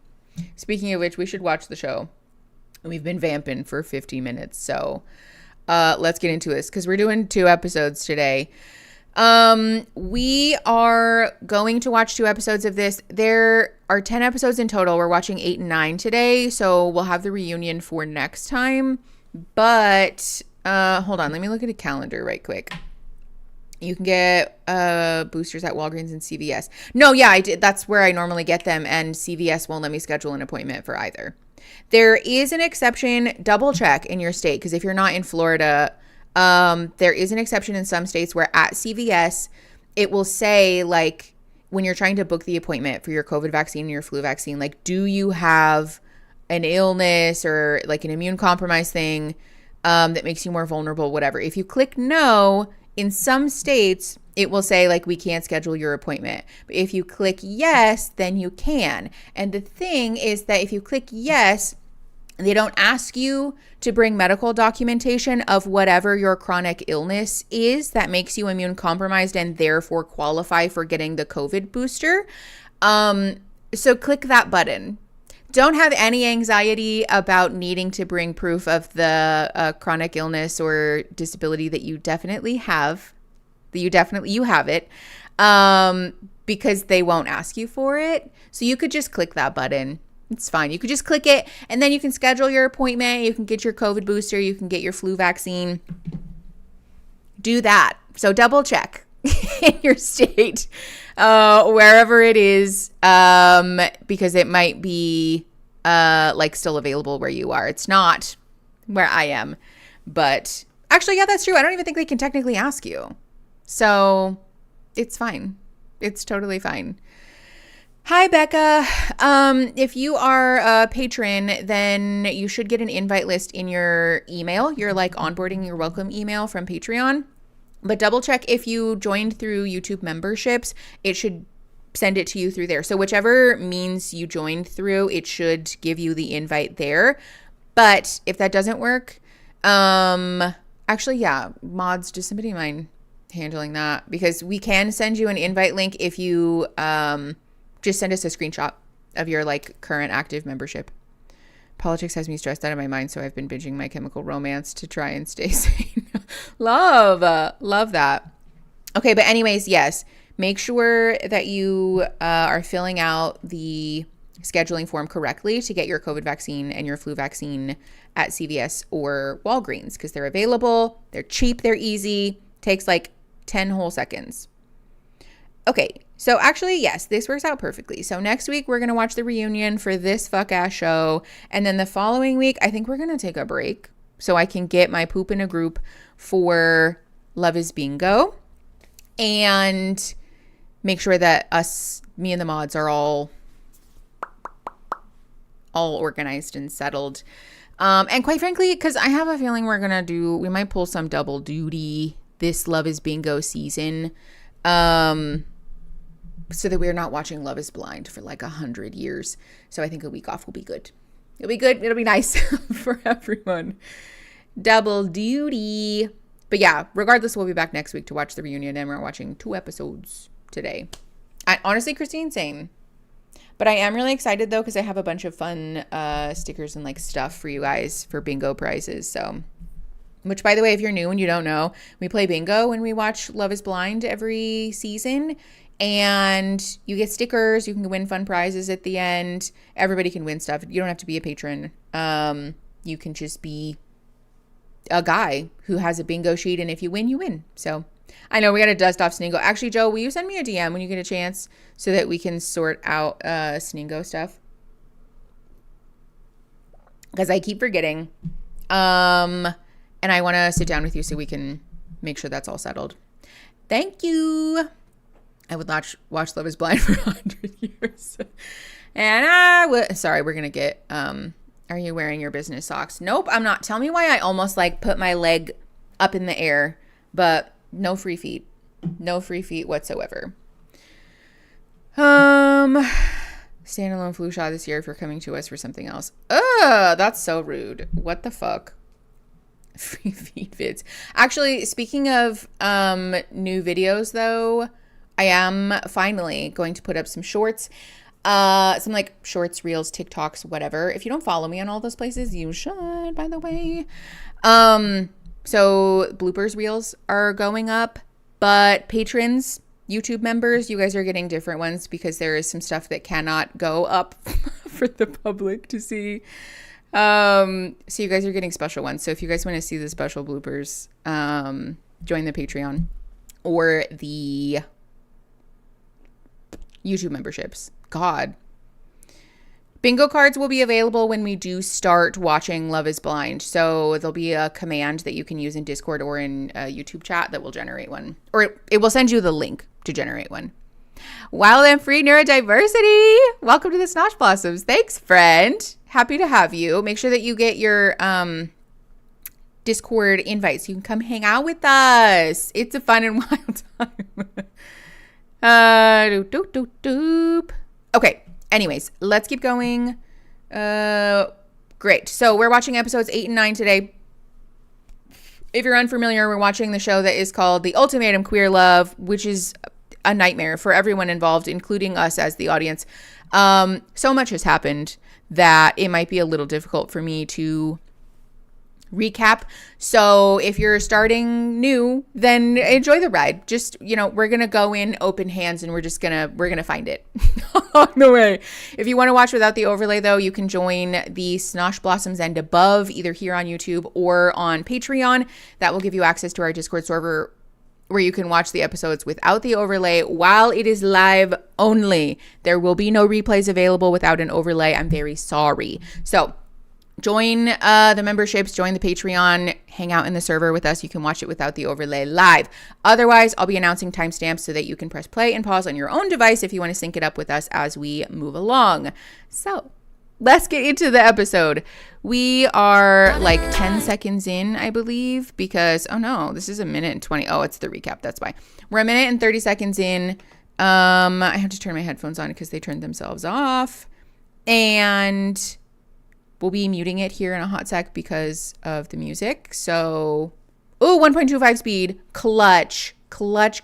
Speaking of which, we should watch the show. We've been vamping for 50 minutes. So let's get into this because we're doing 2 episodes today. We are going to watch 2 episodes of this. There are 10 episodes in total. We're watching 8 and 9 today. So we'll have the reunion for next time. But hold on. Let me look at a calendar right quick. You can get boosters at Walgreens and CVS. No, yeah, I did. That's where I normally get them. And CVS won't let me schedule an appointment for either. There is an exception. Double check in your state. Because if you're not in Florida, there is an exception in some states where at CVS, it will say, like, when you're trying to book the appointment for your COVID vaccine and your flu vaccine, like, do you have an illness or like an immune compromised thing that makes you more vulnerable, whatever. If you click no, in some states, it will say, like, we can't schedule your appointment. But if you click yes, then you can. And the thing is that if you click yes, they don't ask you to bring medical documentation of whatever your chronic illness is that makes you immune compromised and therefore qualify for getting the COVID booster. So click that button. Don't have any anxiety about needing to bring proof of the chronic illness or disability that you definitely have. You have it, because they won't ask you for it. So you could just click that button. It's fine. You could just click it and then you can schedule your appointment. You can get your COVID booster. You can get your flu vaccine. Do that. So double check in your state, wherever it is, because it might be like still available where you are. It's not where I am, but actually, yeah, that's true. I don't even think they can technically ask you. So it's fine. It's totally fine. Hi, Becca. If you are a patron, then you should get an invite list in your email, your like onboarding, your welcome email from Patreon. But double check if you joined through YouTube memberships, it should send it to you through there. So whichever means you joined through, it should give you the invite there. But if that doesn't work, actually, yeah, mods, does somebody mind handling that? Because we can send you an invite link if you, just send us a screenshot of your like current active membership. Politics has me stressed out of my mind, so I've been binging My Chemical Romance to try and stay sane. Love that. Okay, but anyways, yes, make sure that you are filling out the scheduling form correctly to get your COVID vaccine and your flu vaccine at CVS or Walgreens, because they're available, they're cheap, they're easy, takes like 10 whole seconds. Okay, so actually, yes, this works out perfectly. So next week, we're going to watch the reunion for this fuck-ass show. And then the following week, I think we're going to take a break so I can get my poop in a group for Love is Bingo. And make sure that me and the mods are all organized and settled. And quite frankly, because I have a feeling we might pull some double duty this Love is Bingo season. So that we're not watching Love is Blind for like 100 years. So I think a week off will be good. It'll be good. It'll be nice for everyone. Double duty. But yeah, regardless, we'll be back next week to watch the reunion, and we're watching 2 episodes today. Honestly, Christine's same. But I am really excited though, because I have a bunch of fun stickers and like stuff for you guys for bingo prizes. So, which by the way, if you're new and you don't know, we play bingo when we watch Love is Blind every season. And you get stickers. You can win fun prizes at the end. Everybody can win stuff. You don't have to be a patron. You can just be a guy who has a bingo sheet. And if you win, you win. So I know we got to dust off Sningo. Actually, Joe, will you send me a DM when you get a chance so that we can sort out Sningo stuff? Because I keep forgetting. And I want to sit down with you so we can make sure that's all settled. Thank you. I would watch Love is Blind for 100 years. And sorry, we're going to get, are you wearing your business socks? Nope, I'm not. Tell me why I almost like put my leg up in the air, but no free feet. No free feet whatsoever. Standalone flu shot this year if you're coming to us for something else. Ugh, that's so rude. What the fuck? Free feet vids. Actually, speaking of new videos though, I am finally going to put up some shorts, some like shorts, reels, TikToks, whatever. If you don't follow me on all those places, you should, by the way. So bloopers reels are going up, but patrons, YouTube members, you guys are getting different ones because there is some stuff that cannot go up for the public to see. So you guys are getting special ones. So if you guys want to see the special bloopers, join the Patreon or the YouTube memberships. God. Bingo cards will be available when we do start watching Love is Blind. So there'll be a command that you can use in Discord or in YouTube chat that will generate one. Or it will send you the link to generate one. Wild and free neurodiversity. Welcome to the Snosh Blossoms. Thanks, friend. Happy to have you. Make sure that you get your Discord invite so you can come hang out with us. It's a fun and wild time. Okay, anyways, let's keep going. Great. So we're watching episodes 8 and 9 today. If you're unfamiliar, we're watching the show that is called The Ultimatum Queer Love, which is a nightmare for everyone involved, including us as the audience. So much has happened that it might be a little difficult for me to recap. So if you're starting new, then enjoy the ride. Just, we're going to go in open hands and we're going to find it on the way. If you want to watch without the overlay though, you can join the Snosh Blossoms and above either here on YouTube or on Patreon. That will give you access to our Discord server where you can watch the episodes without the overlay while it is live only. There will be no replays available without an overlay. I'm very sorry. So Join the memberships, join the Patreon, hang out in the server with us. You can watch it without the overlay live. Otherwise, I'll be announcing timestamps so that you can press play and pause on your own device if you want to sync it up with us as we move along. So let's get into the episode. We are like 10 seconds in, I believe, because, oh no, this is a minute and 20. Oh, it's the recap. That's why. We're a minute and 30 seconds in. I have to turn my headphones on because they turned themselves off. And we'll be muting it here in a hot sec because of the music. So, 1.25 speed, clutch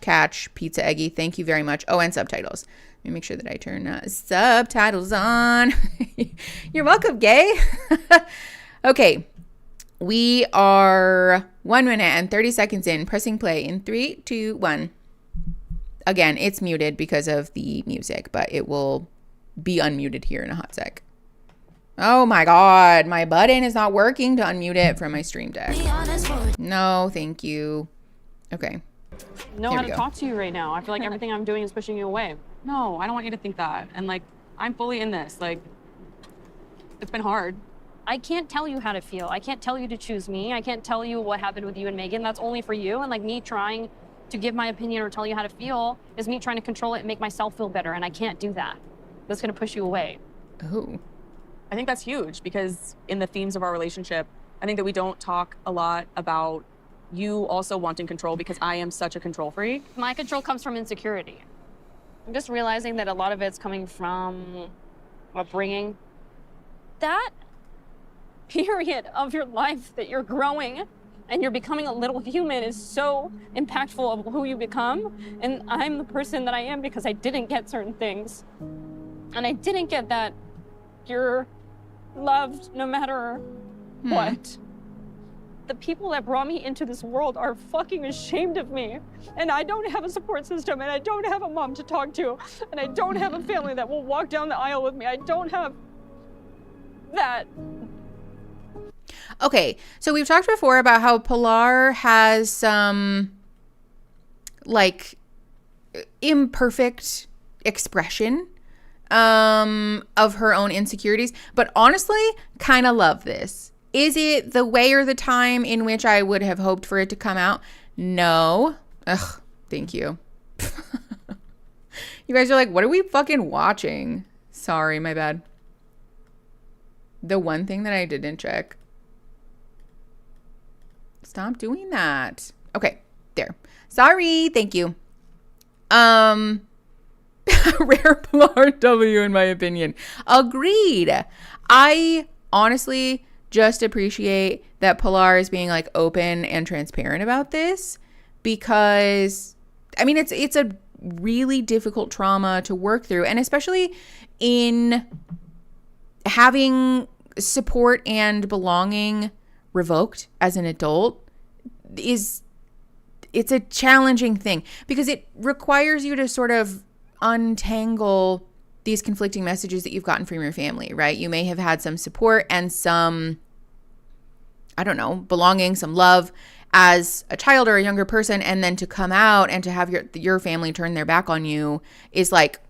catch, pizza eggy. Thank you very much. Oh, and subtitles. Let me make sure that I turn subtitles on. You're welcome, gay. Okay, we are 1 minute and 30 seconds in, pressing play in 3, 2, 1. Again, it's muted because of the music, but it will be unmuted here in a hot sec. Oh my God, my button is not working to unmute it from my Stream Deck. No, thank you. Okay. Know how to talk to you right now. I feel like everything I'm doing is pushing you away. No, I don't want you to think that. And like, I'm fully in this. Like, it's been hard. I can't tell you how to feel. I can't tell you to choose me. I can't tell you what happened with you and Megan. That's only for you. And like me trying to give my opinion or tell you how to feel is me trying to control it and make myself feel better. And I can't do that. That's going to push you away. Oh. I think that's huge because in the themes of our relationship, I think that we don't talk a lot about you also wanting control because I am such a control freak. My control comes from insecurity. I'm just realizing that a lot of it's coming from upbringing. That period of your life that you're growing and you're becoming a little human is so impactful of who you become. And I'm the person that I am because I didn't get certain things. And I didn't get that you're loved no matter what. The people that brought me into this world are fucking ashamed of me. And I don't have a support system, and I don't have a mom to talk to, and I don't have a family that will walk down the aisle with me. I don't have that. Okay, so we've talked before about how Pilar has some like imperfect expression of her own insecurities, but honestly, kind of love this. Is it the way or the time in which I would have hoped for it to come out? No. Ugh, thank you. You guys are like, what are we fucking watching? Sorry, my bad. The one thing that I didn't check. Stop doing that. Okay, there. Sorry, thank you. Rare Pilar W in my opinion. Agreed. I honestly just appreciate that Pilar is being like open and transparent about this because I mean it's a really difficult trauma to work through, and especially in having support and belonging revoked as an adult it's a challenging thing because it requires you to sort of untangle these conflicting messages that you've gotten from your family, right? You may have had some support and some, I don't know, belonging, some love as a child or a younger person, and then to come out and to have your family turn their back on you is like,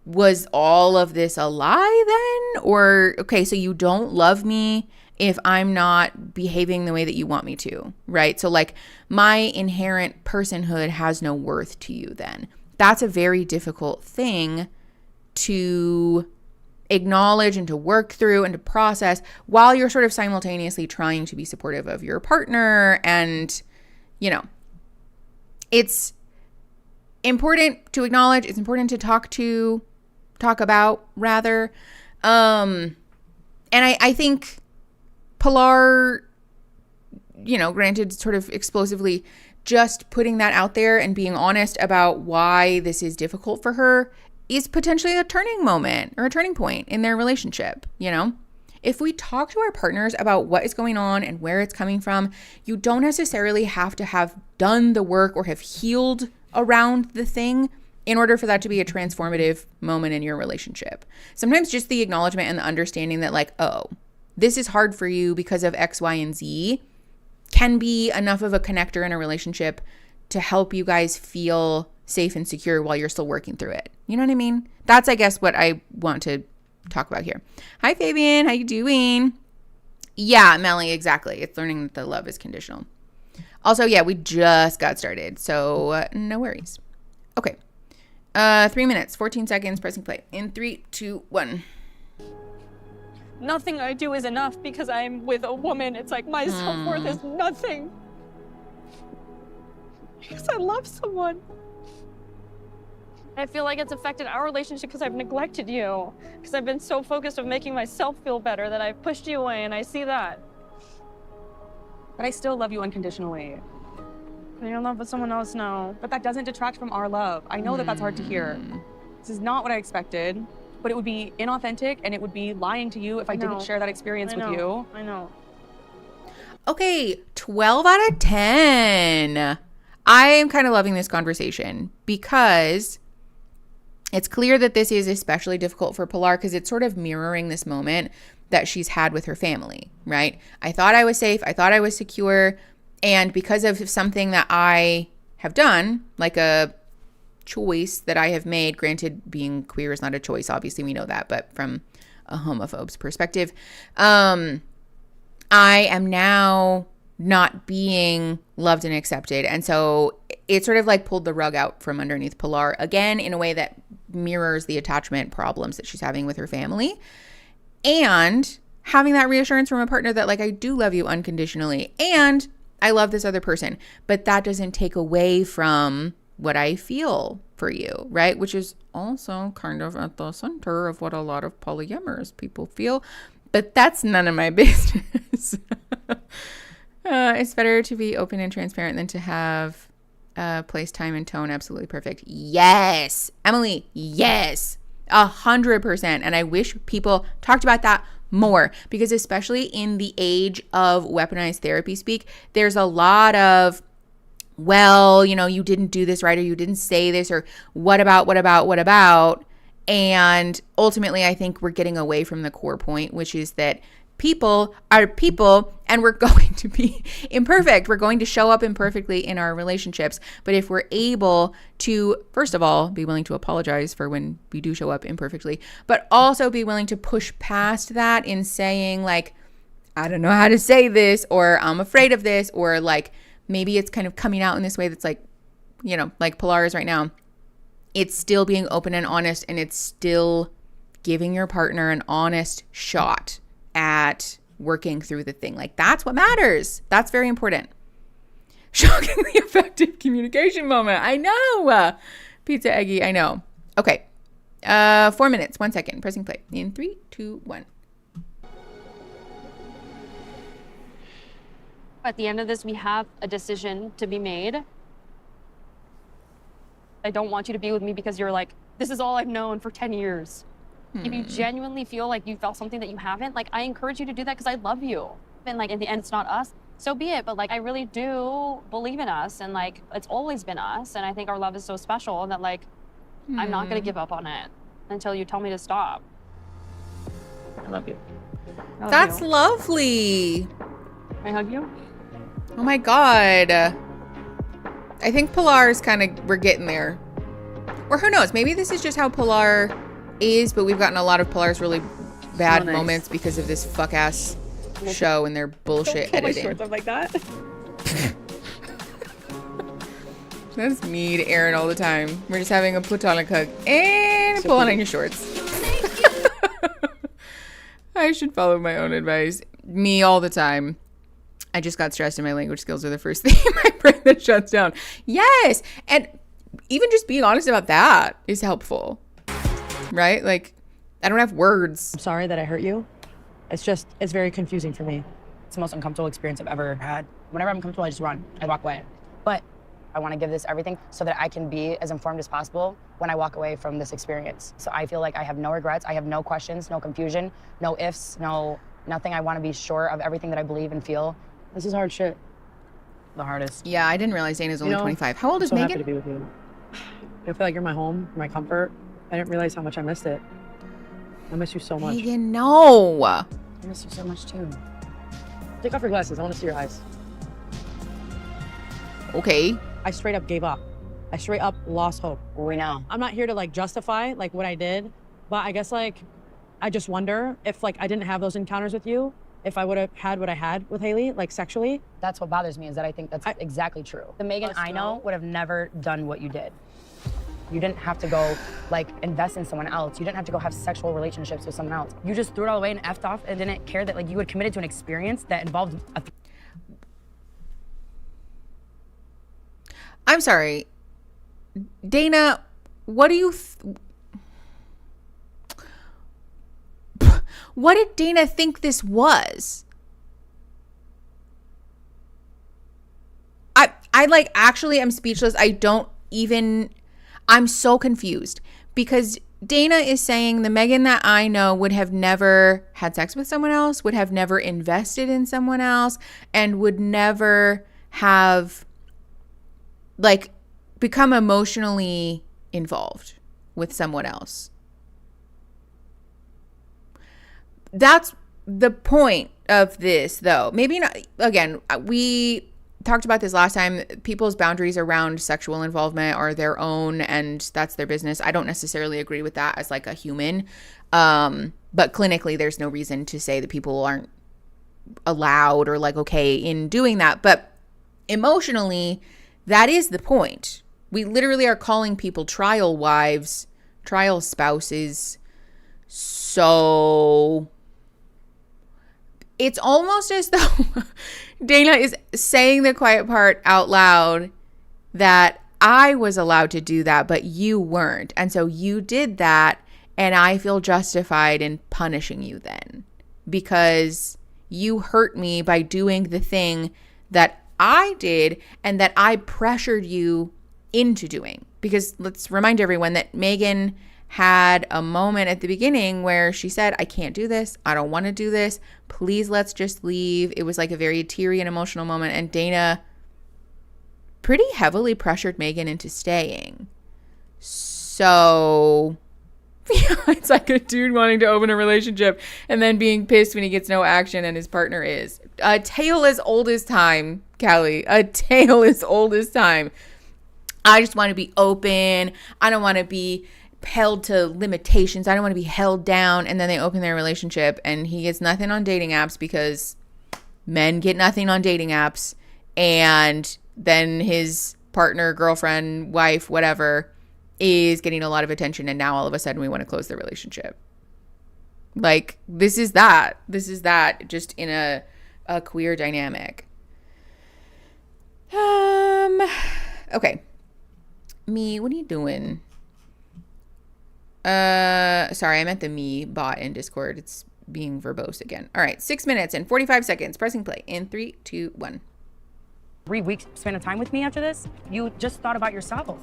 was all of this a lie then? Or, okay, so you don't love me if I'm not behaving the way that you want me to, right? So like my inherent personhood has no worth to you then. That's a very difficult thing to acknowledge and to work through and to process while you're sort of simultaneously trying to be supportive of your partner. And, you know, it's important to acknowledge. It's important to talk about rather. And I think Pilar, you know, granted sort of explosively, just putting that out there and being honest about why this is difficult for her is potentially a turning moment or a turning point in their relationship, you know? If we talk to our partners about what is going on and where it's coming from, you don't necessarily have to have done the work or have healed around the thing in order for that to be a transformative moment in your relationship. Sometimes just the acknowledgement and the understanding that like, oh, this is hard for you because of X, Y, and Z can be enough of a connector in a relationship to help you guys feel safe and secure while you're still working through it. You know what I mean? That's, I guess, what I want to talk about here. Hi, Fabian. How you doing? Yeah, Melly, exactly. It's learning that the love is conditional. Also, yeah, we just got started, so no worries. Okay. 3 minutes, 14 seconds, pressing play. In 3, 2, 1. Nothing I do is enough because I'm with a woman. It's like my self-worth is nothing. Because I love someone. I feel like it's affected our relationship because I've neglected you. Because I've been so focused on making myself feel better that I've pushed you away, and I see that. But I still love you unconditionally. You're in love with someone else now. But that doesn't detract from our love. I know that that's hard to hear. This is not what I expected, but it would be inauthentic and it would be lying to you if I didn't share that experience with you. I know. Okay, 12 out of 10. I am kind of loving this conversation because it's clear that this is especially difficult for Pilar because it's sort of mirroring this moment that she's had with her family, right? I thought I was safe. I thought I was secure. And because of something that I have done, like a choice that I have made, granted being queer is not a choice, obviously we know that, but from a homophobe's perspective, I am now not being loved and accepted. And so it sort of like pulled the rug out from underneath Pilar again in a way that mirrors the attachment problems that she's having with her family. And having that reassurance from a partner that like, I do love you unconditionally and I love this other person, but that doesn't take away from what I feel for you, right? Which is also kind of at the center of what a lot of polyamorous people feel, but that's none of my business. It's better to be open and transparent than to have place, time, and tone absolutely perfect. Yes, Emily, yes, 100%. And I wish people talked about that more because especially in the age of weaponized therapy speak, there's a lot of, well, you know, you didn't do this right or you didn't say this or what about? And ultimately, I think we're getting away from the core point, which is that people are people and we're going to be imperfect. We're going to show up imperfectly in our relationships. But if we're able to, first of all, be willing to apologize for when we do show up imperfectly, but also be willing to push past that in saying like, I don't know how to say this, or I'm afraid of this, or like maybe it's kind of coming out in this way that's like, you know, like Pilar is right now. It's still being open and honest, and it's still giving your partner an honest shot at working through the thing. Like that's what matters. That's very important. Shockingly effective communication moment. I know. Pizza Eggy. I know. Okay. 4 minutes. 1 second. Pressing play. In 3, 2, 1. At the end of this, we have a decision to be made. I don't want you to be with me because you're like, this is all I've known for 10 years. If you genuinely feel like you felt something that you haven't, like I encourage you to do that because I love you. And like in the end, it's not us, so be it. But like I really do believe in us, and like it's always been us. And I think our love is so special that like I'm not gonna give up on it until you tell me to stop. I love you. That's lovely. Can I hug you? Oh my God. I think Pilar is kind of, we're getting there. Or who knows, maybe this is just how Pilar is, but we've gotten a lot of Pilar's really bad moments because of this fuck ass show and their bullshit editing. Shorts up like that. That's me to Aaron all the time. We're just having a platonic hug and pull on your shorts. I should follow my own advice. Me all the time. I just got stressed and my language skills are the first thing in my brain that shuts down. Yes. And even just being honest about that is helpful. Right? Like, I don't have words. I'm sorry that I hurt you. It's very confusing for me. It's the most uncomfortable experience I've ever had. Whenever I'm comfortable, I just run. I walk away. But I want to give this everything so that I can be as informed as possible when I walk away from this experience. So I feel like I have no regrets. I have no questions, no confusion, no ifs, nothing. I want to be sure of everything that I believe and feel. This is hard shit. The hardest. Yeah, I didn't realize Dana's only 25. How old is I'm so Megan? happy to be with you. I feel like you're my home, my comfort. I didn't realize how much I missed it. I miss you so much. Megan, no. I miss you so much too. Take off your glasses. I want to see your eyes. Okay. I straight up gave up. I straight up lost hope. We know. I'm not here to like justify like what I did, but I guess like I just wonder if like I didn't have those encounters with you, if I would have had what I had with Haley, like sexually. That's what bothers me, is that I think that's exactly true. The Megan I know would have never done what you did. You didn't have to go like invest in someone else. You didn't have to go have sexual relationships with someone else. You just threw it all away and effed off and didn't care that like you had committed to an experience that involved a I'm sorry. Dana, what do you... what did Dana think this was? I like actually am speechless. I'm so confused because Dana is saying the Megan that I know would have never had sex with someone else, would have never invested in someone else, and would never have like become emotionally involved with someone else. That's the point of this, though. Maybe not. Again, we talked about this last time. People's boundaries around sexual involvement are their own, and that's their business. I don't necessarily agree with that as like a human. But clinically, there's no reason to say that people aren't allowed or like okay in doing that. But emotionally, that is the point. We literally are calling people trial wives, trial spouses. So it's almost as though Dana is saying the quiet part out loud that I was allowed to do that, but you weren't. And so you did that, and I feel justified in punishing you then because you hurt me by doing the thing that I did and that I pressured you into doing. Because let's remind everyone that Megan had a moment at the beginning where she said, I can't do this. I don't want to do this. Please, let's just leave. It was like a very teary and emotional moment. And Dana pretty heavily pressured Megan into staying. So yeah, it's like a dude wanting to open a relationship and then being pissed when he gets no action and his partner is. A tale as old as time, Callie. A tale as old as time. I just want to be open. I don't want to be held to limitations. I don't want to be held down. And then they open their relationship and he gets nothing on dating apps because men get nothing on dating apps. And then his partner, girlfriend, wife, whatever, is getting a lot of attention. And now all of a sudden we want to close the relationship. Like, this is that. This is that just in a queer dynamic. Okay. Me, what are you doing? Sorry, I meant the me bot in Discord. It's being verbose again. All right, 6 minutes and 45 seconds. Pressing play in 3, 2, 1. 3 weeks span of time with me after this. You just thought about yourself.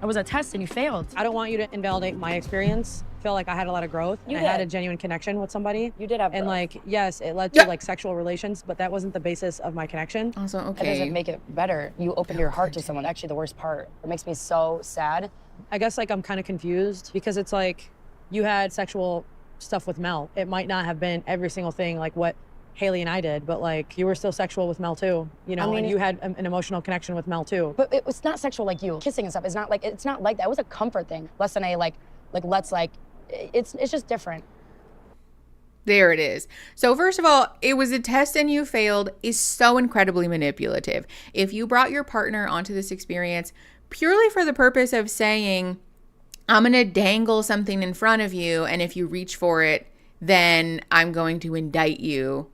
It was a test and you failed. I don't want you to invalidate my experience. I feel like I had a lot of growth. I had a genuine connection with somebody. You did have and growth. like, yes, it led to like sexual relations, but that wasn't the basis of my connection. Also, okay. That doesn't make it better. You opened your heart to someone. Actually, the worst part. It makes me so sad. I guess like I'm kind of confused because it's like you had sexual stuff with Mel. It might not have been every single thing like what Haley and I did, but like you were still sexual with Mel too, you know, and you had an emotional connection with Mel too. But it was not sexual like you. Kissing and stuff is not like, it's not like that. It was a comfort thing. Less than a it's just different. There it is. So first of all, it was a test and you failed is so incredibly manipulative. If you brought your partner onto this experience purely for the purpose of saying, I'm going to dangle something in front of you, and if you reach for it, then I'm going to indict you,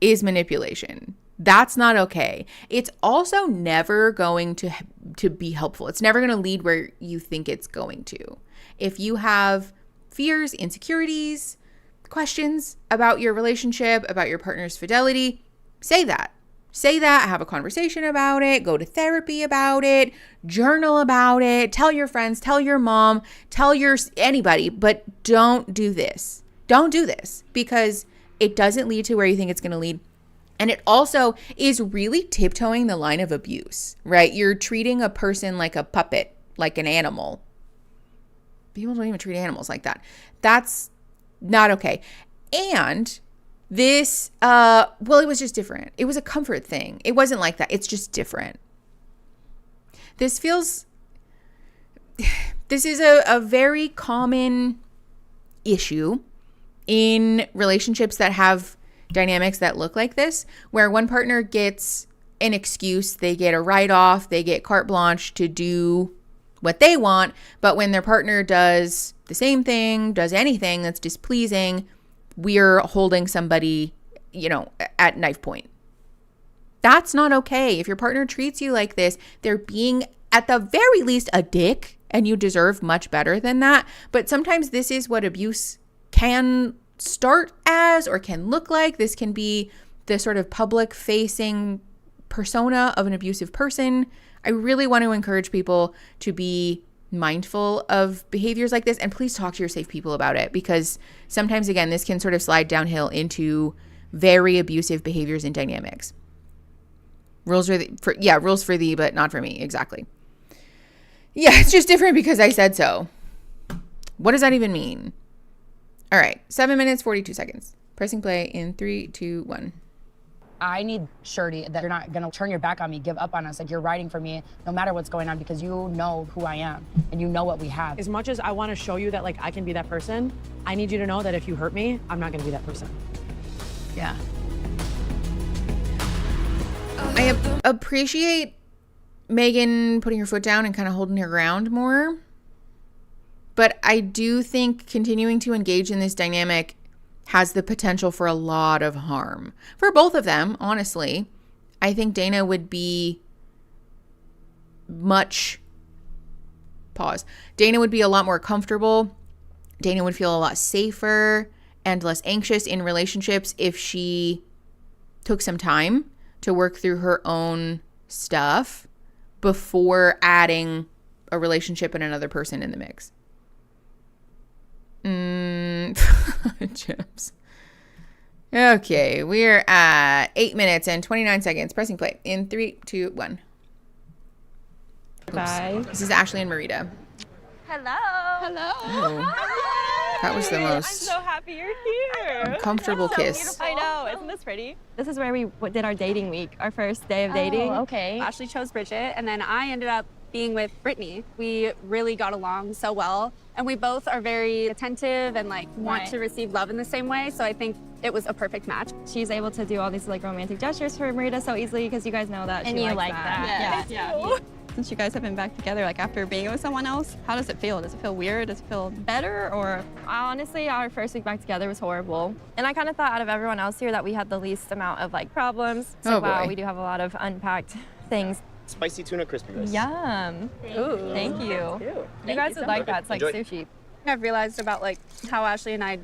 is manipulation. That's not okay. It's also never going to be helpful. It's never going to lead where you think it's going to. If you have fears, insecurities, questions about your relationship, about your partner's fidelity, say that. Say that, have a conversation about it, go to therapy about it, journal about it, tell your friends, tell your mom, tell anybody, but don't do this. Don't do this because it doesn't lead to where you think it's going to lead. And it also is really tiptoeing the line of abuse, right? You're treating a person like a puppet, like an animal. People don't even treat animals like that. That's not okay. And this, well, it was just different. It was a comfort thing. It wasn't like that. It's just different. This is a very common issue in relationships that have dynamics that look like this, where one partner gets an excuse, they get a write-off, they get carte blanche to do what they want, but when their partner does the same thing, does anything that's displeasing, we're holding somebody, at knife point. That's not okay. If your partner treats you like this, they're being at the very least a dick, and you deserve much better than that. But sometimes this is what abuse can start as or can look like. This can be the sort of public facing persona of an abusive person. I really want to encourage people to be mindful of behaviors like this, and please talk to your safe people about it, because sometimes, again, this can sort of slide downhill into very abusive behaviors and dynamics. Rules for thee, but not for me. Exactly. Yeah, it's just different because I said so. What does that even mean? All right, 7 minutes, 42 seconds. Pressing play in 3, 2, 1. I need surety that you're not gonna turn your back on me, give up on us. Like, you're riding for me no matter what's going on, because you know who I am and you know what we have. As much as I want to show you that, like, I can be that person, I need you to know that if you hurt me, I'm not gonna be that person. Yeah. I appreciate Megan putting her foot down and kind of holding her ground more. But I do think continuing to engage in this dynamic has the potential for a lot of harm. For both of them, honestly. I think Dana would be Dana would be a lot more comfortable. Dana would feel a lot safer and less anxious in relationships if she took some time to work through her own stuff before adding a relationship and another person in the mix. Chips. Okay, we're at 8 minutes and 29 seconds. Pressing play in 3, 2, 1. Bye. This is Ashley and Marita. Hello. Oh, that was the most I'm so happy you're here. comfortable kiss. I know. Isn't this pretty? This is where we did our dating week, our first day of dating. Oh, okay. Ashley chose Bridget, and then I ended up being with Brittany. We really got along so well, and we both are very attentive and want to receive love in the same way. So I think it was a perfect match. She's able to do all these romantic gestures for Marita so easily because you guys know that. And she you likes like that. Yeah. Since you guys have been back together, after being with someone else, how does it feel? Does it feel weird? Does it feel better? Or honestly, our first week back together was horrible. And I kind of thought out of everyone else here that we had the least amount of problems. So wow, we do have a lot of unpacked things. Spicy tuna crispy rice. Yum. Ooh. Thank you. You guys would like that. It's like Enjoy. sushi. I've realized about how Ashley and I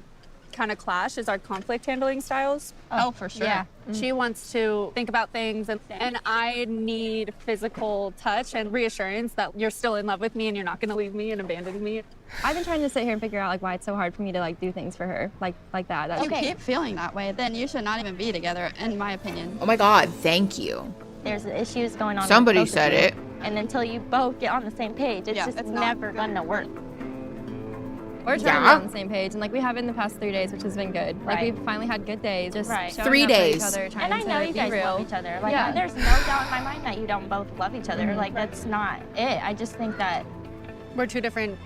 kind of clash is our conflict handling styles. Oh, for sure. Yeah. She wants to think about things and I need physical touch and reassurance that you're still in love with me and you're not going to leave me and abandon me. I've been trying to sit here and figure out why it's so hard for me to do things for her like that. If you keep feeling that way, then you should not even be together, in my opinion. Oh my God, thank you. There's issues going on. Somebody with both said of you. it. And until you both get on the same page, it's it's never gonna work. We're trying to be on the same page, and we have in the past 3 days, which has been good. Right. We've finally had good days. Just Right. showing 3 up for days. each other, trying And I know to you be guys real. love each other. Yeah. There's no doubt in my mind that you don't both love each other. That's not it. I just think that We're two different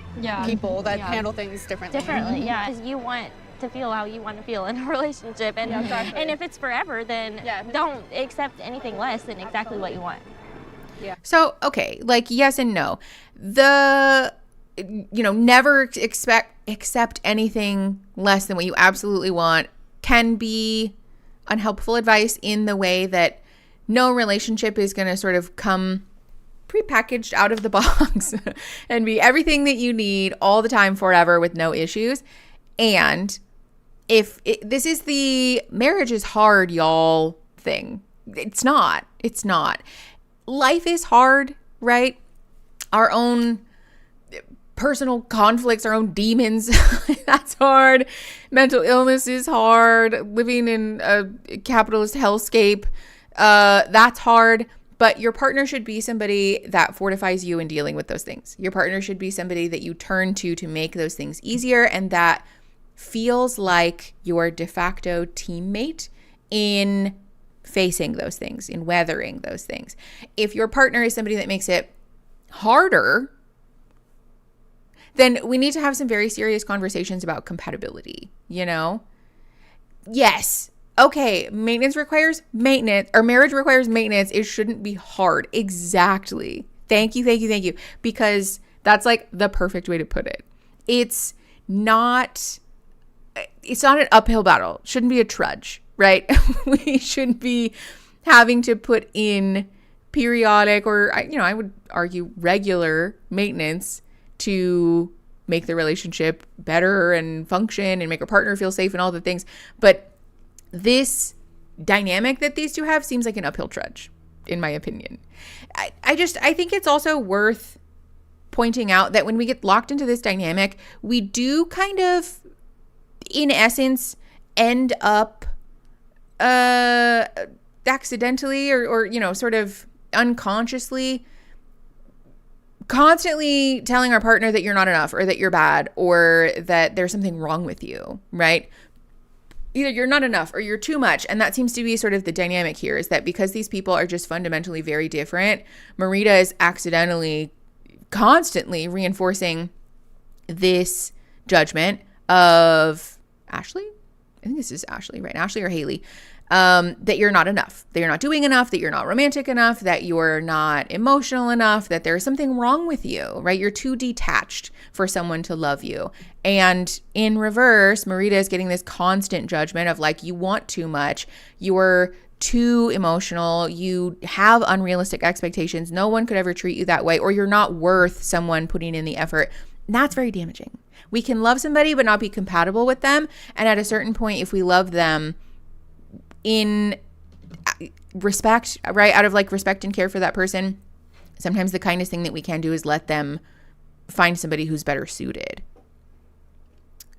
people that handle things differently. differently, because you want to feel how you want to feel in a relationship, and and if it's forever, then don't accept anything less than exactly what you want. So, okay, yes and no. Never accept anything less than what you absolutely want can be unhelpful advice, in the way that no relationship is going to sort of come prepackaged out of the box and be everything that you need all the time forever with no issues. And this is the marriage is hard, y'all thing. It's not. Life is hard, right? Our own personal conflicts, our own demons, that's hard. Mental illness is hard. Living in a capitalist hellscape, that's hard. But your partner should be somebody that fortifies you in dealing with those things. Your partner should be somebody that you turn to make those things easier, and that feels like your de facto teammate in facing those things, in weathering those things. If your partner is somebody that makes it harder, then we need to have some very serious conversations about compatibility, you know? Yes. Okay, maintenance requires maintenance, or marriage requires maintenance. It shouldn't be hard. Exactly. Thank you. Because that's like the perfect way to put it. It's not an uphill battle. It shouldn't be a trudge, right? We shouldn't be having to put in periodic or, I would argue regular maintenance to make the relationship better and function and make our partner feel safe and all the things. But this dynamic that these two have seems like an uphill trudge, in my opinion. I think it's also worth pointing out that when we get locked into this dynamic, we do kind of, in essence, end up accidentally or sort of unconsciously constantly telling our partner that you're not enough or that you're bad or that there's something wrong with you, right? Either you're not enough or you're too much. And that seems to be sort of the dynamic here, is that because these people are just fundamentally very different, Marita is accidentally constantly reinforcing this judgment of Ashley. I think this is Ashley, right? Ashley or Haley. That you're not enough, that you're not doing enough, that you're not romantic enough, that you're not emotional enough, that there's something wrong with you, right? You're too detached for someone to love you. And in reverse, Marita is getting this constant judgment of like, you want too much, you're too emotional, you have unrealistic expectations, no one could ever treat you that way, or you're not worth someone putting in the effort. And that's very damaging. We can love somebody but not be compatible with them. And at a certain point, if we love them in respect, right, out of like respect and care for that person, sometimes the kindest thing that we can do is let them find somebody who's better suited.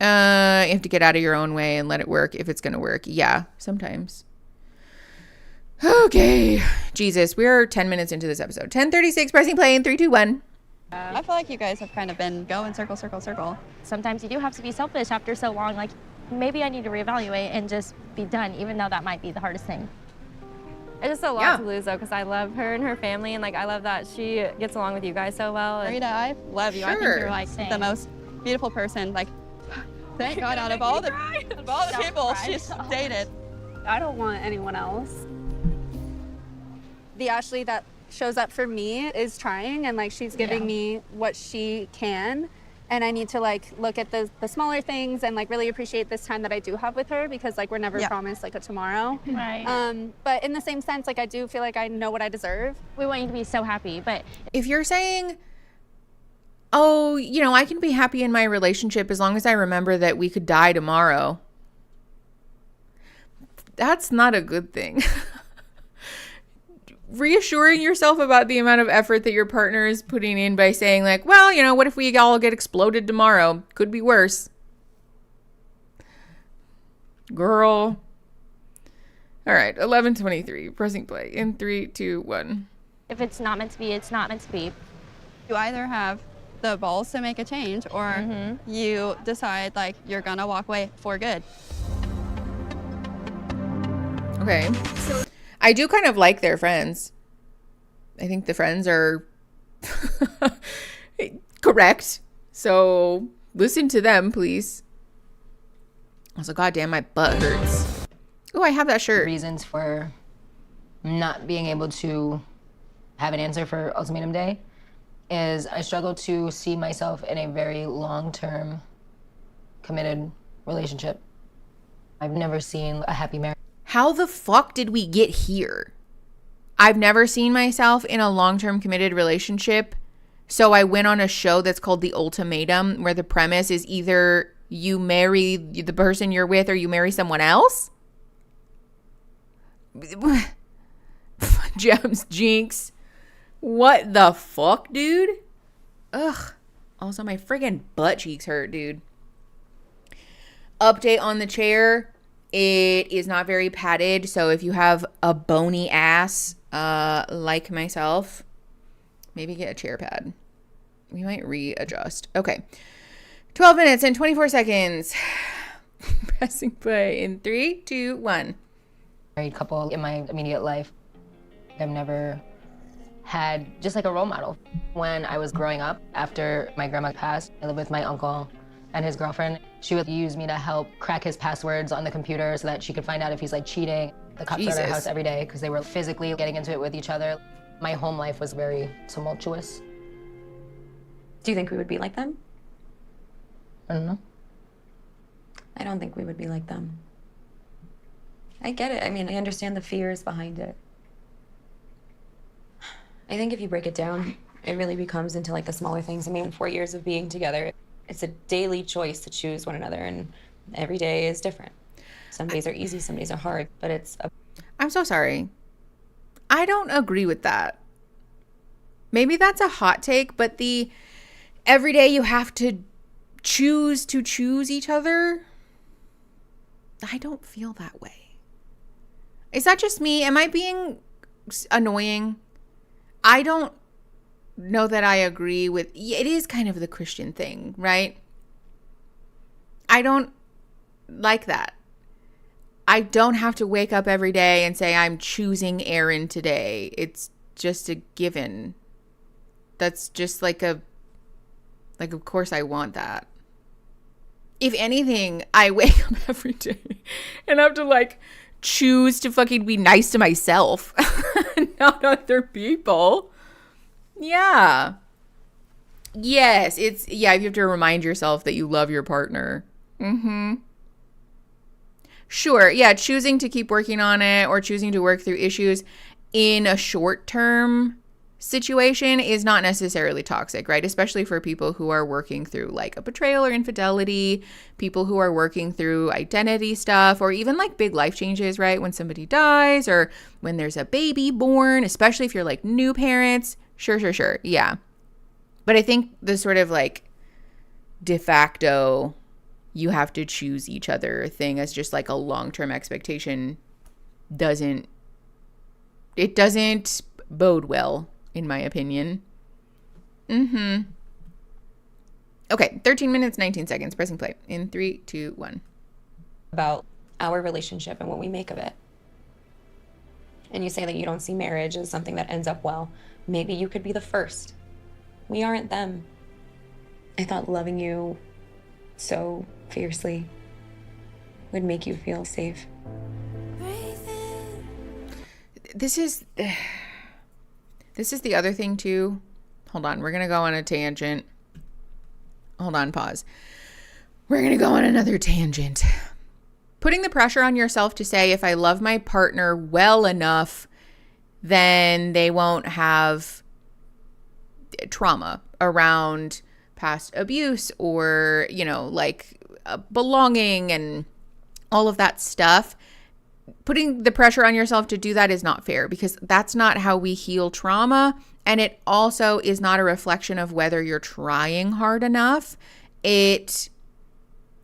You have to get out of your own way and let it work if it's going to work. Yeah, sometimes. Okay. Jesus, we're 10 minutes into this episode. 10:36, pressing play in 3, 2, 1. I feel like you guys have kind of been going circle. Sometimes you do have to be selfish after so long. Like, maybe I need to reevaluate and just be done, even though that might be the hardest thing. It's just a lot to lose, though, because I love her and her family, and, like, I love that she gets along with you guys so well. Rita, I love you. I think you're, like, the most beautiful person. Like, thank God, out of all the people she's dated. I don't want anyone else. The Ashley that shows up for me is trying, and, like, she's giving me what she can. And I need to, like, look at the smaller things and, like, really appreciate this time that I do have with her, because, like, we're never promised, like, a tomorrow. Right. But in the same sense, like, I do feel like I know what I deserve. We want you to be so happy, but if you're saying, oh, I can be happy in my relationship as long as I remember that we could die tomorrow, that's not a good thing. Reassuring yourself about the amount of effort that your partner is putting in by saying like, well, what if we all get exploded tomorrow? Could be worse. Girl. All right, 11:23, pressing play in 3, 2, 1. if it's not meant to be, it's not meant to be. You either have the balls to make a change, or you decide like you're gonna walk away for good. Okay. I do kind of like their friends. I think the friends are correct. So listen to them, please. Also, goddamn, my butt hurts. Oh, I have that shirt. Reasons for not being able to have an answer for Ultimatum Day is I struggle to see myself in a very long-term committed relationship. I've never seen a happy marriage. How the fuck did we get here? I've never seen myself in a long-term committed relationship. So I went on a show that's called The Ultimatum, where the premise is either you marry the person you're with or you marry someone else. Gems, Jinx. What the fuck, dude? Ugh. Also, my friggin' butt cheeks hurt, dude. Update on the chair. It is not very padded, so if you have a bony ass like myself, maybe get a chair pad. We might readjust. Okay. 12 minutes and 24 seconds. Pressing play in 3, 2, 1. Married couple in my immediate life. I've never had just like a role model. When I was growing up, after my grandma passed, I lived with my uncle and his girlfriend. She would use me to help crack his passwords on the computer so that she could find out if he's like cheating. The cops were at our house every day because they were physically getting into it with each other. My home life was very tumultuous. Do you think we would be like them? I don't know. I don't think we would be like them. I get it. I mean, I understand the fears behind it. I think if you break it down, it really becomes into like the smaller things. I mean, 4 years of being together, it's a daily choice to choose one another, and every day is different. Some days are easy, some days are hard, but I'm so sorry. I don't agree with that. Maybe that's a hot take, but the every day you have to choose each other, I don't feel that way. Is that just me? Am I being annoying? I don't know that I agree with, it is kind of the Christian thing, right? I don't like that. I don't have to wake up every day and say I'm choosing Aaron today. It's just a given. That's just like of course I want that. If anything, I wake up every day and have to like choose to fucking be nice to myself, not other people. Yeah. Yes, you have to remind yourself that you love your partner. Sure, yeah, choosing to keep working on it or choosing to work through issues in a short-term situation is not necessarily toxic, right? Especially for people who are working through like a betrayal or infidelity, people who are working through identity stuff, or even like big life changes, right? When somebody dies or when there's a baby born, especially if you're like new parents. Sure. Yeah. But I think the sort of like de facto, you have to choose each other thing as just like a long-term expectation doesn't bode well, in my opinion. Okay, 13 minutes, 19 seconds. Pressing play in 3, 2, 1. About our relationship and what we make of it. And you say that you don't see marriage as something that ends up well. Maybe you could be the first. We aren't them. I thought loving you so fiercely would make you feel safe. This is the other thing too. Hold on, we're gonna go on a tangent. Hold on, pause. We're gonna go on another tangent. Putting the pressure on yourself to say, if I love my partner well enough, then they won't have trauma around past abuse or, like belonging and all of that stuff. Putting the pressure on yourself to do that is not fair, because that's not how we heal trauma. And it also is not a reflection of whether you're trying hard enough. It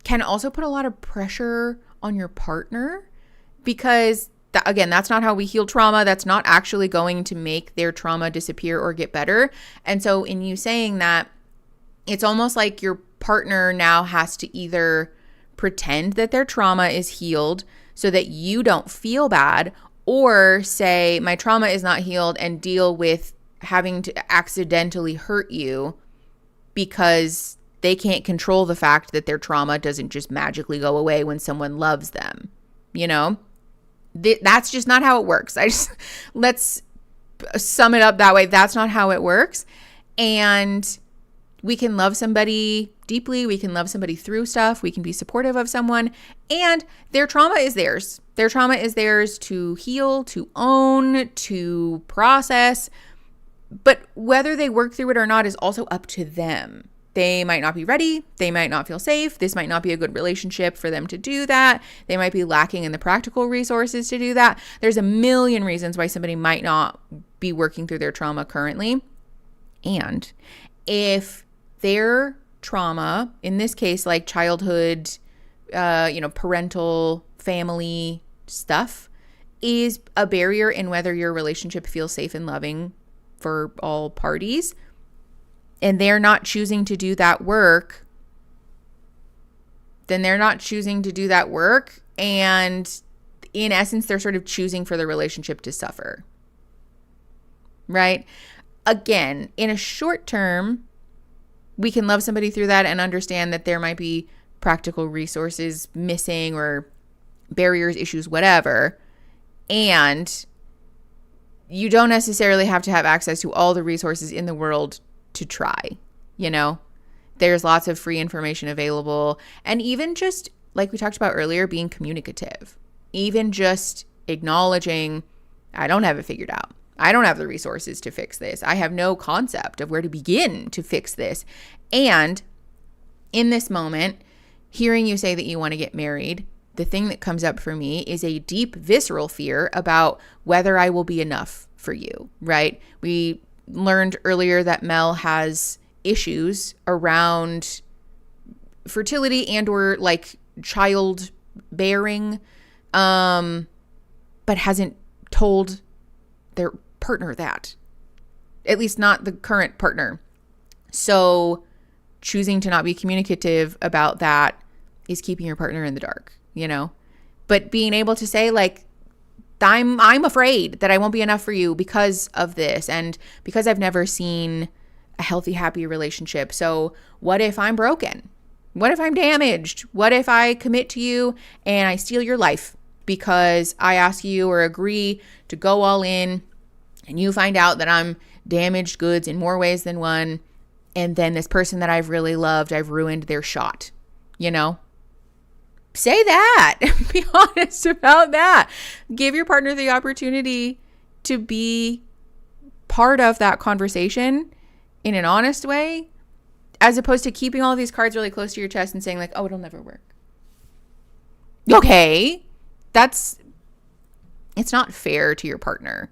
can also put a lot of pressure on your partner, because again, that's not how we heal trauma. That's not actually going to make their trauma disappear or get better. And so in you saying that, it's almost like your partner now has to either pretend that their trauma is healed so that you don't feel bad, or say my trauma is not healed and deal with having to accidentally hurt you because they can't control the fact that their trauma doesn't just magically go away when someone loves them. That's just not how it works. Let's sum it up that way. That's not how it works. And we can love somebody deeply. We can love somebody through stuff. We can be supportive of someone, and their trauma is theirs. Their trauma is theirs to heal, to own, to process. But whether they work through it or not is also up to them. They might not be ready. They might not feel safe. This might not be a good relationship for them to do that. They might be lacking in the practical resources to do that. There's a million reasons why somebody might not be working through their trauma currently. And if their trauma, in this case, like childhood, parental, family stuff, is a barrier in whether your relationship feels safe and loving for all parties, and they're not choosing to do that work, then they're not choosing to do that work. And in essence, they're sort of choosing for the relationship to suffer. right? Again, in a short term, we can love somebody through that and understand that there might be practical resources missing or barriers, issues, whatever. And you don't necessarily have to have access to all the resources in the world to try, you know? There's lots of free information available. And even just, like we talked about earlier, being communicative. Even just acknowledging, I don't have it figured out. I don't have the resources to fix this. I have no concept of where to begin to fix this. And in this moment, hearing you say that you want to get married, the thing that comes up for me is a deep visceral fear about whether I will be enough for you, right? We learned earlier that Mel has issues around fertility and or like childbearing, but hasn't told their partner that, at least not the current partner. So choosing to not be communicative about that is keeping your partner in the dark, you know? But being able to say like, I'm afraid that I won't be enough for you because of this and because I've never seen a healthy, happy relationship. So what if I'm broken? What if I'm damaged? What if I commit to you and I steal your life because I ask you or agree to go all in and you find out that I'm damaged goods in more ways than one, and then this person that I've really loved, I've ruined their shot, you know? Say that. Be honest about that. Give your partner the opportunity to be part of that conversation in an honest way, as opposed to keeping all these cards really close to your chest and saying like, oh, it'll never work. Okay. It's not fair to your partner.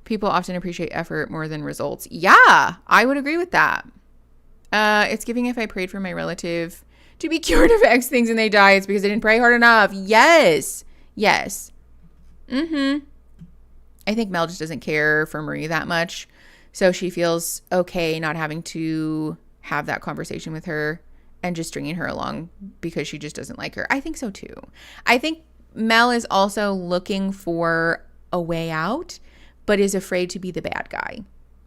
People often appreciate effort more than results. Yeah, I would agree with that. It's giving if I prayed for my relative to be cured of X things and they die, it's because I didn't pray hard enough. Yes. Yes. I think Mel just doesn't care for Marie that much. So she feels okay not having to have that conversation with her and just stringing her along because she just doesn't like her. I think so too. I think Mel is also looking for a way out, but is afraid to be the bad guy.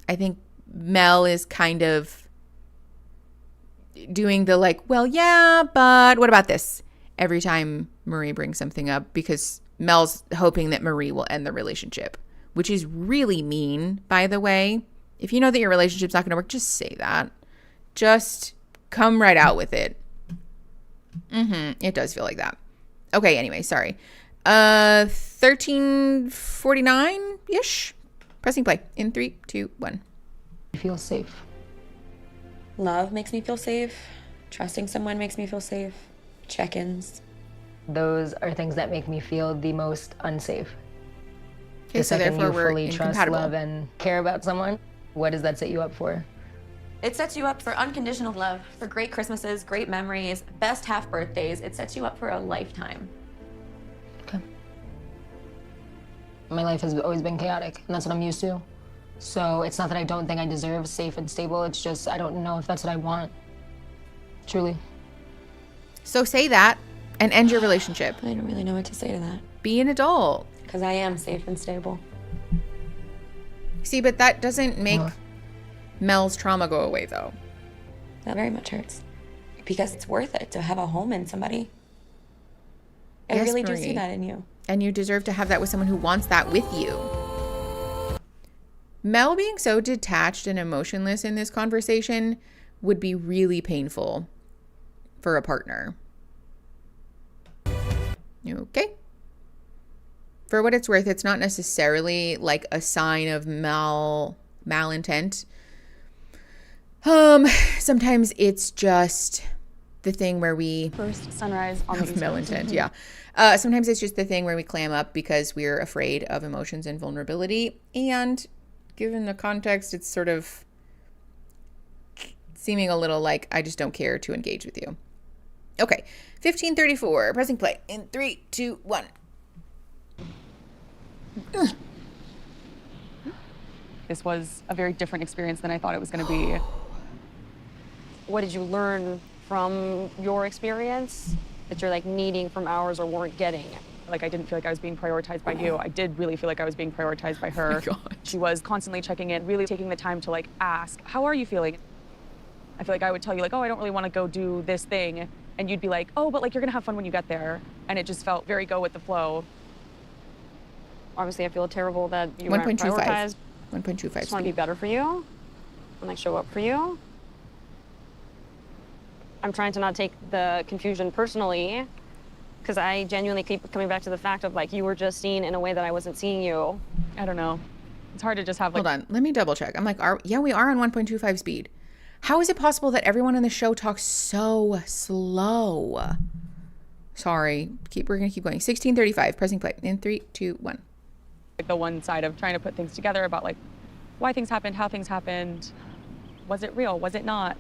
I think Mel is kind of doing the like, well, yeah, but what about this? Every time Marie brings something up, because Mel's hoping that Marie will end the relationship, which is really mean, by the way. If you know that your relationship's not going to work, just say that. Just come right out with it. It does feel like that. Okay, anyway, sorry. 1349-ish. Pressing play in 3, 2, 1. I feel safe. Love makes me feel safe. Trusting someone makes me feel safe. Check-ins. Those are things that make me feel the most unsafe. Okay, so therefore we're fully trust, love, and care about someone, what does that set you up for? It sets you up for unconditional love, for great Christmases, great memories, best half birthdays. It sets you up for a lifetime. Okay. My life has always been chaotic, and that's what I'm used to. So it's not that I don't think I deserve safe and stable, it's just I don't know if that's what I want. Truly. So say that and end your relationship. I don't really know what to say to that. Be an adult. Because I am safe and stable. See, but that doesn't make Mel's trauma go away, though. That very much hurts. Because it's worth it to have a home in somebody. I really do see that in you. And you deserve to have that with someone who wants that with you. Mel being so detached and emotionless in this conversation would be really painful for a partner. Okay. For what it's worth, it's not necessarily like a sign of malintent. Sometimes it's just the thing where we first sunrise on the malintent, yeah. Sometimes it's just the thing where we clam up because we're afraid of emotions and vulnerability. And given the context, it's sort of seeming a little like I just don't care to engage with you. Okay, 1534, pressing play in 3, 2, 1. This was a very different experience than I thought it was going to be. What did you learn from your experience that you're like needing from ours or weren't getting? Like, I didn't feel like I was being prioritized by you. I did really feel like I was being prioritized by her. Oh my God. She was constantly checking in, really taking the time to like ask, how are you feeling? I feel like I would tell you like, oh, I don't really want to go do this thing. And you'd be like, oh, but like, you're gonna have fun when you get there. And it just felt very go with the flow. Obviously, I feel terrible that you 1.25. weren't prioritized. 1.25. I just want to be better for you and like show up for you. I'm trying to not take the confusion personally, because I genuinely keep coming back to the fact of like you were just seen in a way that I wasn't seeing you. I don't know. It's hard to just have like. Hold on, let me double check. I'm like, we are on 1.25 speed. How is it possible that everyone on the show talks so slow? Sorry, we're gonna keep going. 16:35, pressing play in 3, 2, 1. Like the one side of trying to put things together about like why things happened, how things happened. Was it real? Was it not?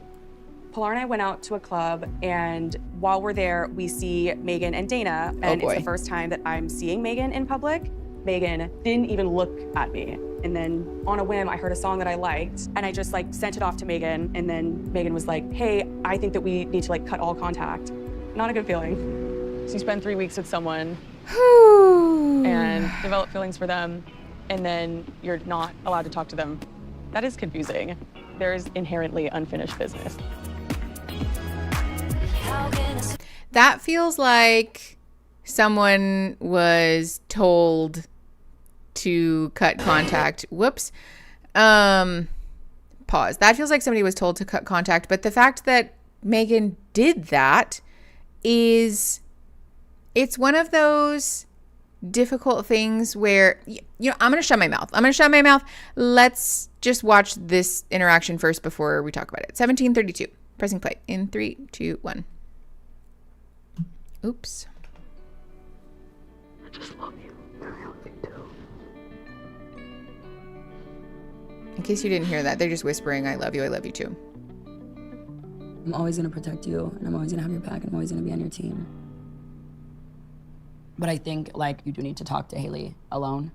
Pilar and I went out to a club, and while we're there, we see Megan and Dana, and it's the first time that I'm seeing Megan in public. Megan didn't even look at me. And then on a whim, I heard a song that I liked, and I just like sent it off to Megan, and then Megan was like, hey, I think that we need to like cut all contact. Not a good feeling. So you spend 3 weeks with someone and develop feelings for them, and then you're not allowed to talk to them. That is confusing. There's inherently unfinished business. That feels like someone was told to cut contact. Whoops. Pause. That feels like somebody was told to cut contact, but the fact that Megan did that it's one of those difficult things where, I'm going to shut my mouth. Let's just watch this interaction first before we talk about it. 17:32. Pressing play in 3, 2, 1. Oops. I just love you. I love you too. In case you didn't hear that, they're just whispering, I love you too. I'm always gonna protect you, and I'm always gonna have your back, and I'm always gonna be on your team. But I think like you do need to talk to Haley alone.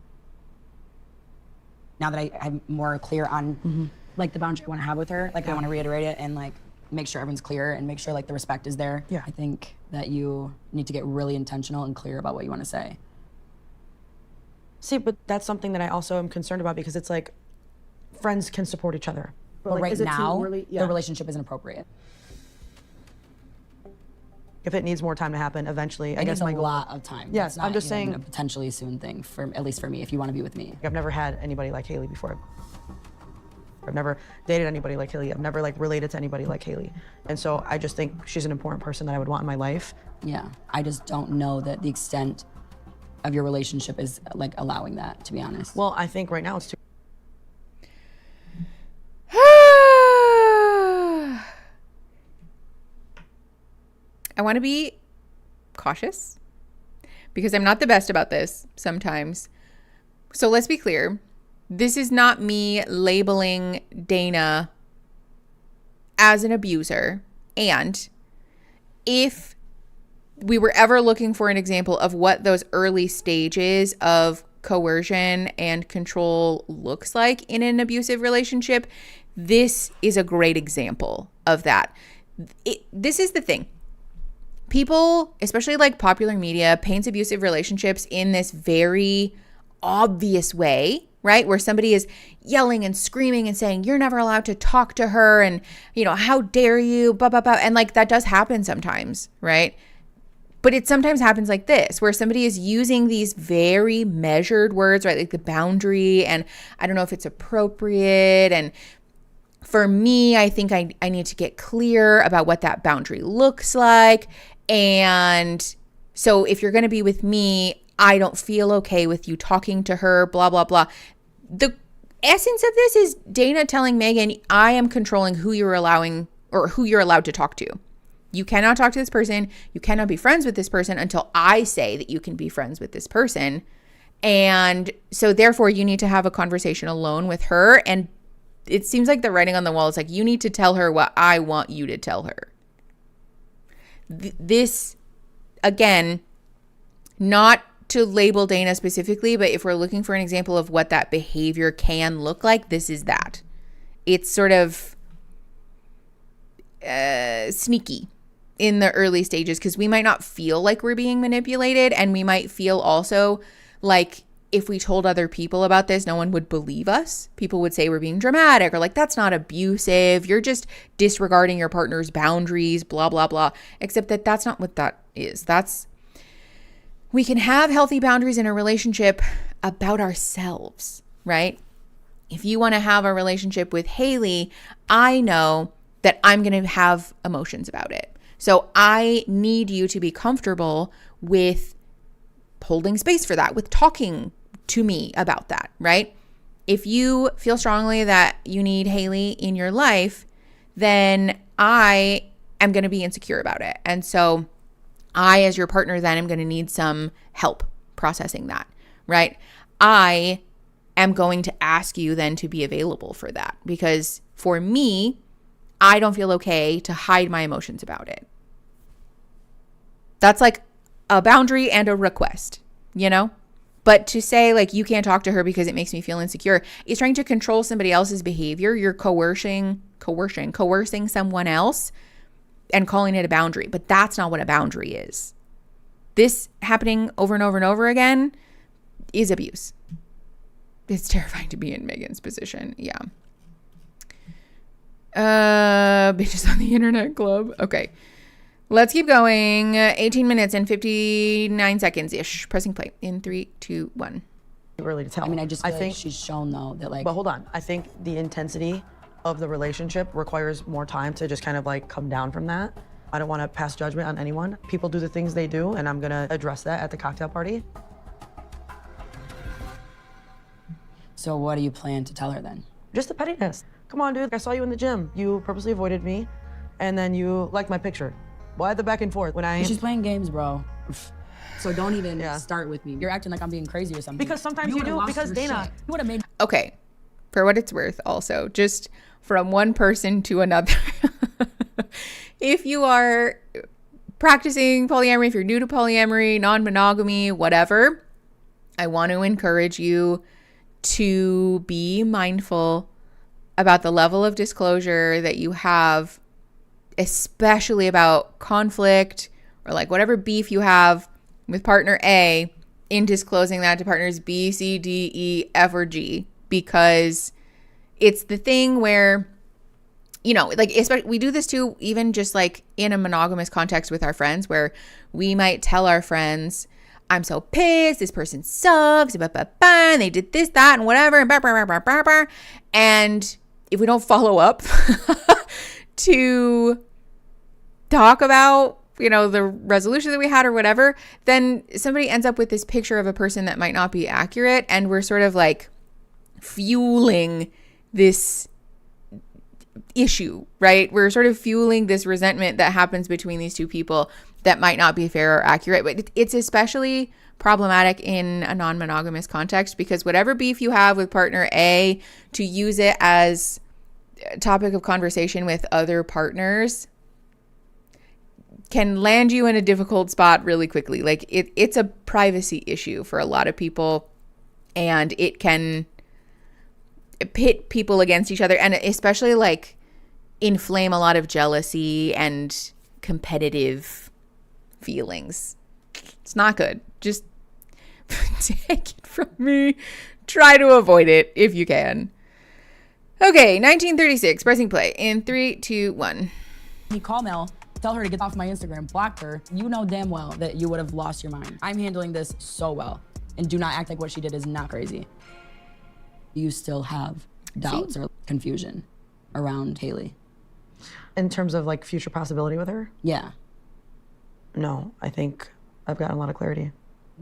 Now that I'm more clear on like the boundary I want to have with her, like I want to reiterate it and like make sure everyone's clear and make sure like the respect is there. Yeah. I think that you need to get really intentional and clear about what you want to say. See, but that's something that I also am concerned about, because it's like friends can support each other. But like, right now, Yeah. the relationship isn't appropriate. If it needs more time to happen, eventually, I guess a lot of time. Yes, It's not I'm just even saying a potentially soon thing, at least for me, if you want to be with me. I've never had anybody like Haley before. I've never dated anybody like Haley. I've never like related to anybody like Haley. And so I just think she's an important person that I would want in my life. Yeah, I just don't know that the extent of your relationship is like allowing that, to be honest. Well, I think right now it's too. I want to be cautious because I'm not the best about this sometimes. So let's be clear. This is not me labeling Dana as an abuser. And if we were ever looking for an example of what those early stages of coercion and control looks like in an abusive relationship, this is a great example of that. This is the thing. People, especially like popular media, paints abusive relationships in this very obvious way, right? Where somebody is yelling and screaming and saying, you're never allowed to talk to her. And, how dare you, blah, blah, blah. And like that does happen sometimes, right? But it sometimes happens like this, where somebody is using these very measured words, right? Like the boundary, and I don't know if it's appropriate. And for me, I think I need to get clear about what that boundary looks like. And so if you're going to be with me, I don't feel okay with you talking to her, blah, blah, blah. The essence of this is Dana telling Megan, I am controlling who you're allowing or who you're allowed to talk to. You cannot talk to this person. You cannot be friends with this person until I say that you can be friends with this person. And so therefore you need to have a conversation alone with her. And it seems like the writing on the wall is like, you need to tell her what I want you to tell her. This, again, not to label Dana specifically, but if we're looking for an example of what that behavior can look like, this is that. It's sort of sneaky, in the early stages, because we might not feel like we're being manipulated, and we might feel also like if we told other people about this, no one would believe us. People would say we're being dramatic, or like, that's not abusive, you're just disregarding your partner's boundaries, blah, blah, blah. Except that that's not what that is. We can have healthy boundaries in a relationship about ourselves, right? If you want to have a relationship with Haley, I know that I'm going to have emotions about it. So I need you to be comfortable with holding space for that, with talking to me about that, right? If you feel strongly that you need Haley in your life, then I am going to be insecure about it. And so I, as your partner, then am going to need some help processing that, right? I am going to ask you then to be available for that, because for me, I don't feel okay to hide my emotions about it. That's like a boundary and a request, you know? But to say like, you can't talk to her because it makes me feel insecure is trying to control somebody else's behavior. You're coercing someone else and calling it a boundary. But that's not what a boundary is. This happening over and over and over again is abuse. It's terrifying to be in Megan's position. Yeah. Bitches on the internet club. Okay. Let's keep going. 18 minutes and 59 seconds-ish. Pressing play in 3, 2, 1. Really to tell. I mean, I think like she's shown though that like. But hold on. I think the intensity of the relationship requires more time to just kind of like come down from that. I don't want to pass judgment on anyone. People do the things they do, and I'm gonna address that at the cocktail party. So what do you plan to tell her then? Just the pettiness. Come on, dude. I saw you in the gym. You purposely avoided me, and then you liked my picture. Why the back and forth when She's playing games, bro. So don't even start with me. You're acting like I'm being crazy or something. Because sometimes you do. Because Dana, you would have made. Okay, for what it's worth, also just from one person to another. If you are practicing polyamory, if you're new to polyamory, non-monogamy, whatever, I want to encourage you to be mindful about the level of disclosure that you have, especially about conflict or like whatever beef you have with partner A, in disclosing that to partners B, C, D, E, F, or G, because it's the thing where, you know, like, especially we do this too, even just like in a monogamous context with our friends, where we might tell our friends, I'm so pissed, this person sucks, and they did this, that, and whatever, and if we don't follow up to talk about, you know, the resolution that we had or whatever, then somebody ends up with this picture of a person that might not be accurate, and we're sort of like fueling this issue, right? We're sort of fueling this resentment that happens between these two people that might not be fair or accurate. But it's especially problematic in a non-monogamous context, because whatever beef you have with partner A, to use it as a topic of conversation with other partners can land you in a difficult spot really quickly. Like it's a privacy issue for a lot of people, and it can pit people against each other, and especially like inflame a lot of jealousy and competitive feelings. It's not good. Just take it from me. Try to avoid it if you can. Okay, 1936, pressing play in 3, 2, 1. You call Mel, tell her to get off my Instagram, block her. You know damn well that you would have lost your mind. I'm handling this so well, and do not act like what she did is not crazy. You still have doubts or confusion around Haley? In terms of like future possibility with her? Yeah. No, I think I've gotten a lot of clarity.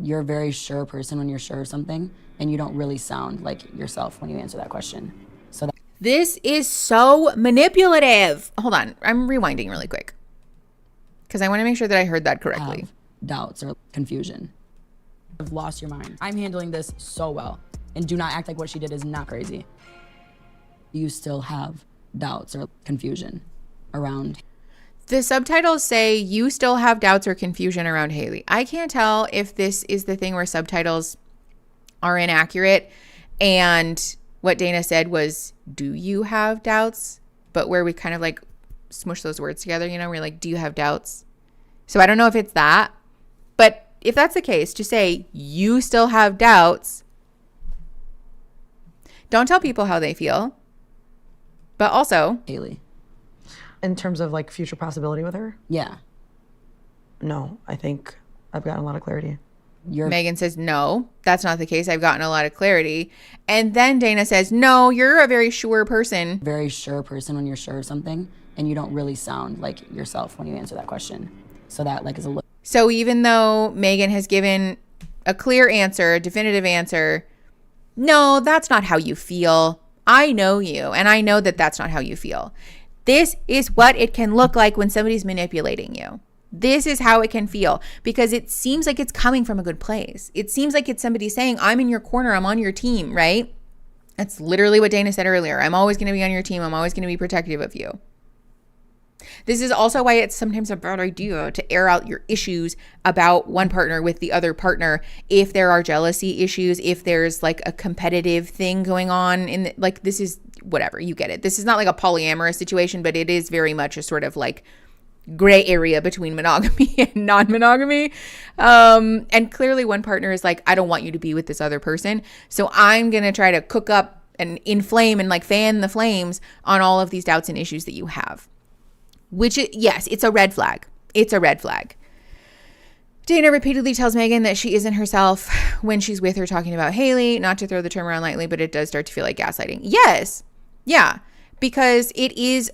You're a very sure person when you're sure of something, and you don't really sound like yourself when you answer that question. So this is so manipulative. Hold on, I'm rewinding really quick, because I want to make sure that I heard that correctly. Have doubts or confusion. I've lost your mind. I'm handling this so well, and do not act like what she did is not crazy. You still have doubts or confusion around. The subtitles say you still have doubts or confusion around Haley. I can't tell if this is the thing where subtitles are inaccurate, and what Dana said was, do you have doubts? But where we kind of like smush those words together, you know, where you're like, do you have doubts? So I don't know if it's that, but if that's the case, to say you still have doubts, don't tell people how they feel. But also, Haley. In terms of like future possibility with her? Yeah. No, I think I've gotten a lot of clarity. Megan says, no, that's not the case. I've gotten a lot of clarity. And then Dana says, no, you're a very sure person. Very sure person when you're sure of something, and you don't really sound like yourself when you answer that question. So that like is a little. So even though Megan has given a clear answer, a definitive answer, no, that's not how you feel. I know you, and I know that that's not how you feel. This is what it can look like when somebody's manipulating you. This is how it can feel, because it seems like it's coming from a good place. It seems like it's somebody saying, I'm in your corner, I'm on your team, right? That's literally what Dana said earlier. I'm always going to be on your team. I'm always going to be protective of you. This is also why it's sometimes a bad idea to air out your issues about one partner with the other partner if there are jealousy issues, if there's like a competitive thing going on in like, this is whatever, you get it. This is not like a polyamorous situation, but it is very much a sort of like gray area between monogamy and non-monogamy. And clearly one partner is like, I don't want you to be with this other person. So I'm going to try to cook up and inflame and like fan the flames on all of these doubts and issues that you have. Which, yes, it's a red flag. It's a red flag. Dana repeatedly tells Megan that she isn't herself when she's with her talking about Haley. Not to throw the term around lightly, but it does start to feel like gaslighting. Yes. Yeah. Because it is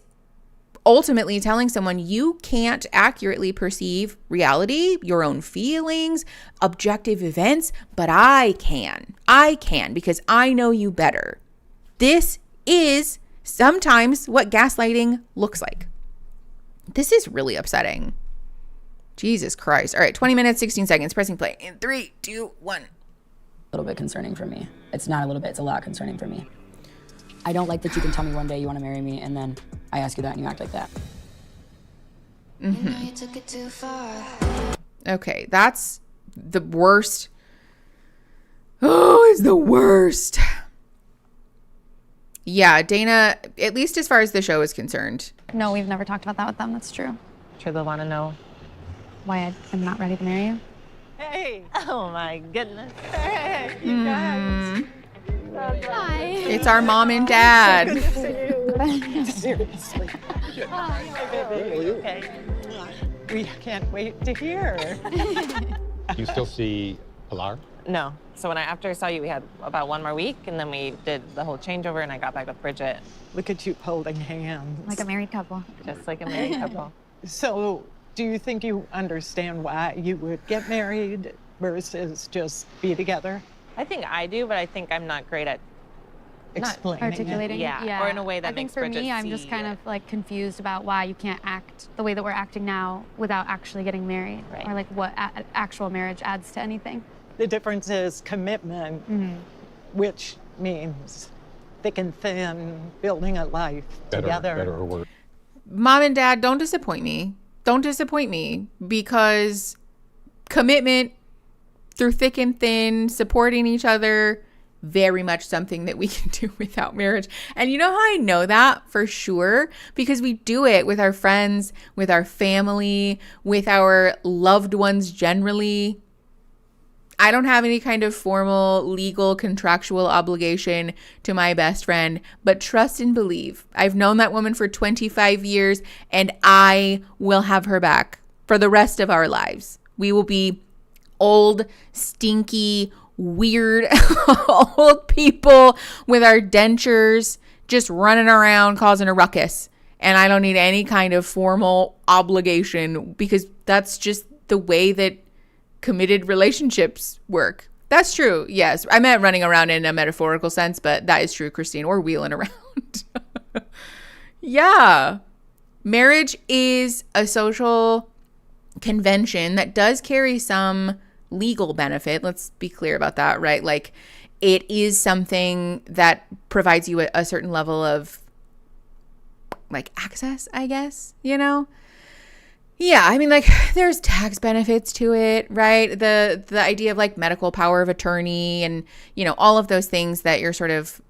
ultimately telling someone you can't accurately perceive reality, your own feelings, objective events, but I can. I can because I know you better. This is sometimes what gaslighting looks like. This is really upsetting. Jesus Christ. All right, 20 minutes, 16 seconds. Pressing play in 3, 2, 1. A little bit concerning for me. It's not a little bit, it's a lot concerning for me. I don't like that you can tell me one day you want to marry me and then I ask you that and you act like that. Mm-hmm. You took it too far. Okay, that's the worst. Oh, it's the worst. Yeah, Dana, at least as far as the show is concerned. No, we've never talked about that with them. That's true. Sure they'll want to know why I'm not ready to marry you. Hey! Oh my goodness. Hey, you guys. Hi. It's our mom and dad. So good to see you. Seriously. Hi, baby. Okay. We can't wait to hear. You still see Pilar? No. So after I saw you, we had about 1 more week, and then we did the whole changeover, and I got back with Bridget. Look at you holding hands. Like a married couple. Just like a married couple. So, do you think you understand why you would get married versus just be together? I think I do, but I think I'm not great at explaining articulating. Yeah, or in a way that makes Bridget I think for me, I'm just kind of like confused about why you can't act the way that we're acting now without actually getting married, or like what actual marriage adds to anything. The difference is commitment, which means thick and thin, building a life together. Better or worse. Mom and dad, don't disappoint me. Don't disappoint me, because commitment through thick and thin, supporting each other, very much something that we can do without marriage. And you know how I know that for sure? Because we do it with our friends, with our family, with our loved ones generally. I don't have any kind of formal, legal, contractual obligation to my best friend, but trust and believe. I've known that woman for 25 years, and I will have her back for the rest of our lives. We will be old, stinky, weird old people with our dentures just running around causing a ruckus. And I don't need any kind of formal obligation, because that's just the way that committed relationships work. That's true. Yes. I meant running around in a metaphorical sense, but that is true, Christine, or wheeling around. Yeah. Marriage is a social convention that does carry some legal benefit. Let's be clear about that, right? Like, it is something that provides you a certain level of like access, I guess, you know? Yeah, I mean, like, there's tax benefits to it, right? The idea of like medical power of attorney and, you know, all of those things that you're sort of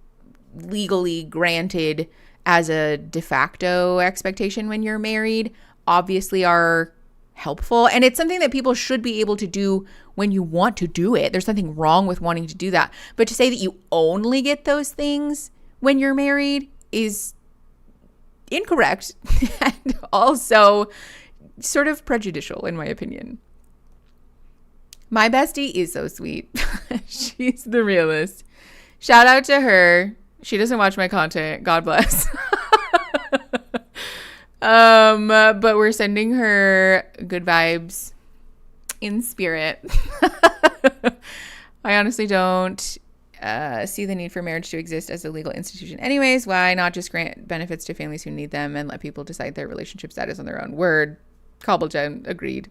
legally granted as a de facto expectation when you're married obviously are helpful. And it's something that people should be able to do when you want to do it. There's nothing wrong with wanting to do that. But to say that you only get those things when you're married is incorrect and also sort of prejudicial, in my opinion. My bestie is so sweet. She's the realest. Shout out to her. She doesn't watch my content. God bless. But we're sending her good vibes in spirit. I honestly don't see the need for marriage to exist as a legal institution anyways. Why not just grant benefits to families who need them and let people decide their relationship status on their own? Word. Cobblejen, agreed.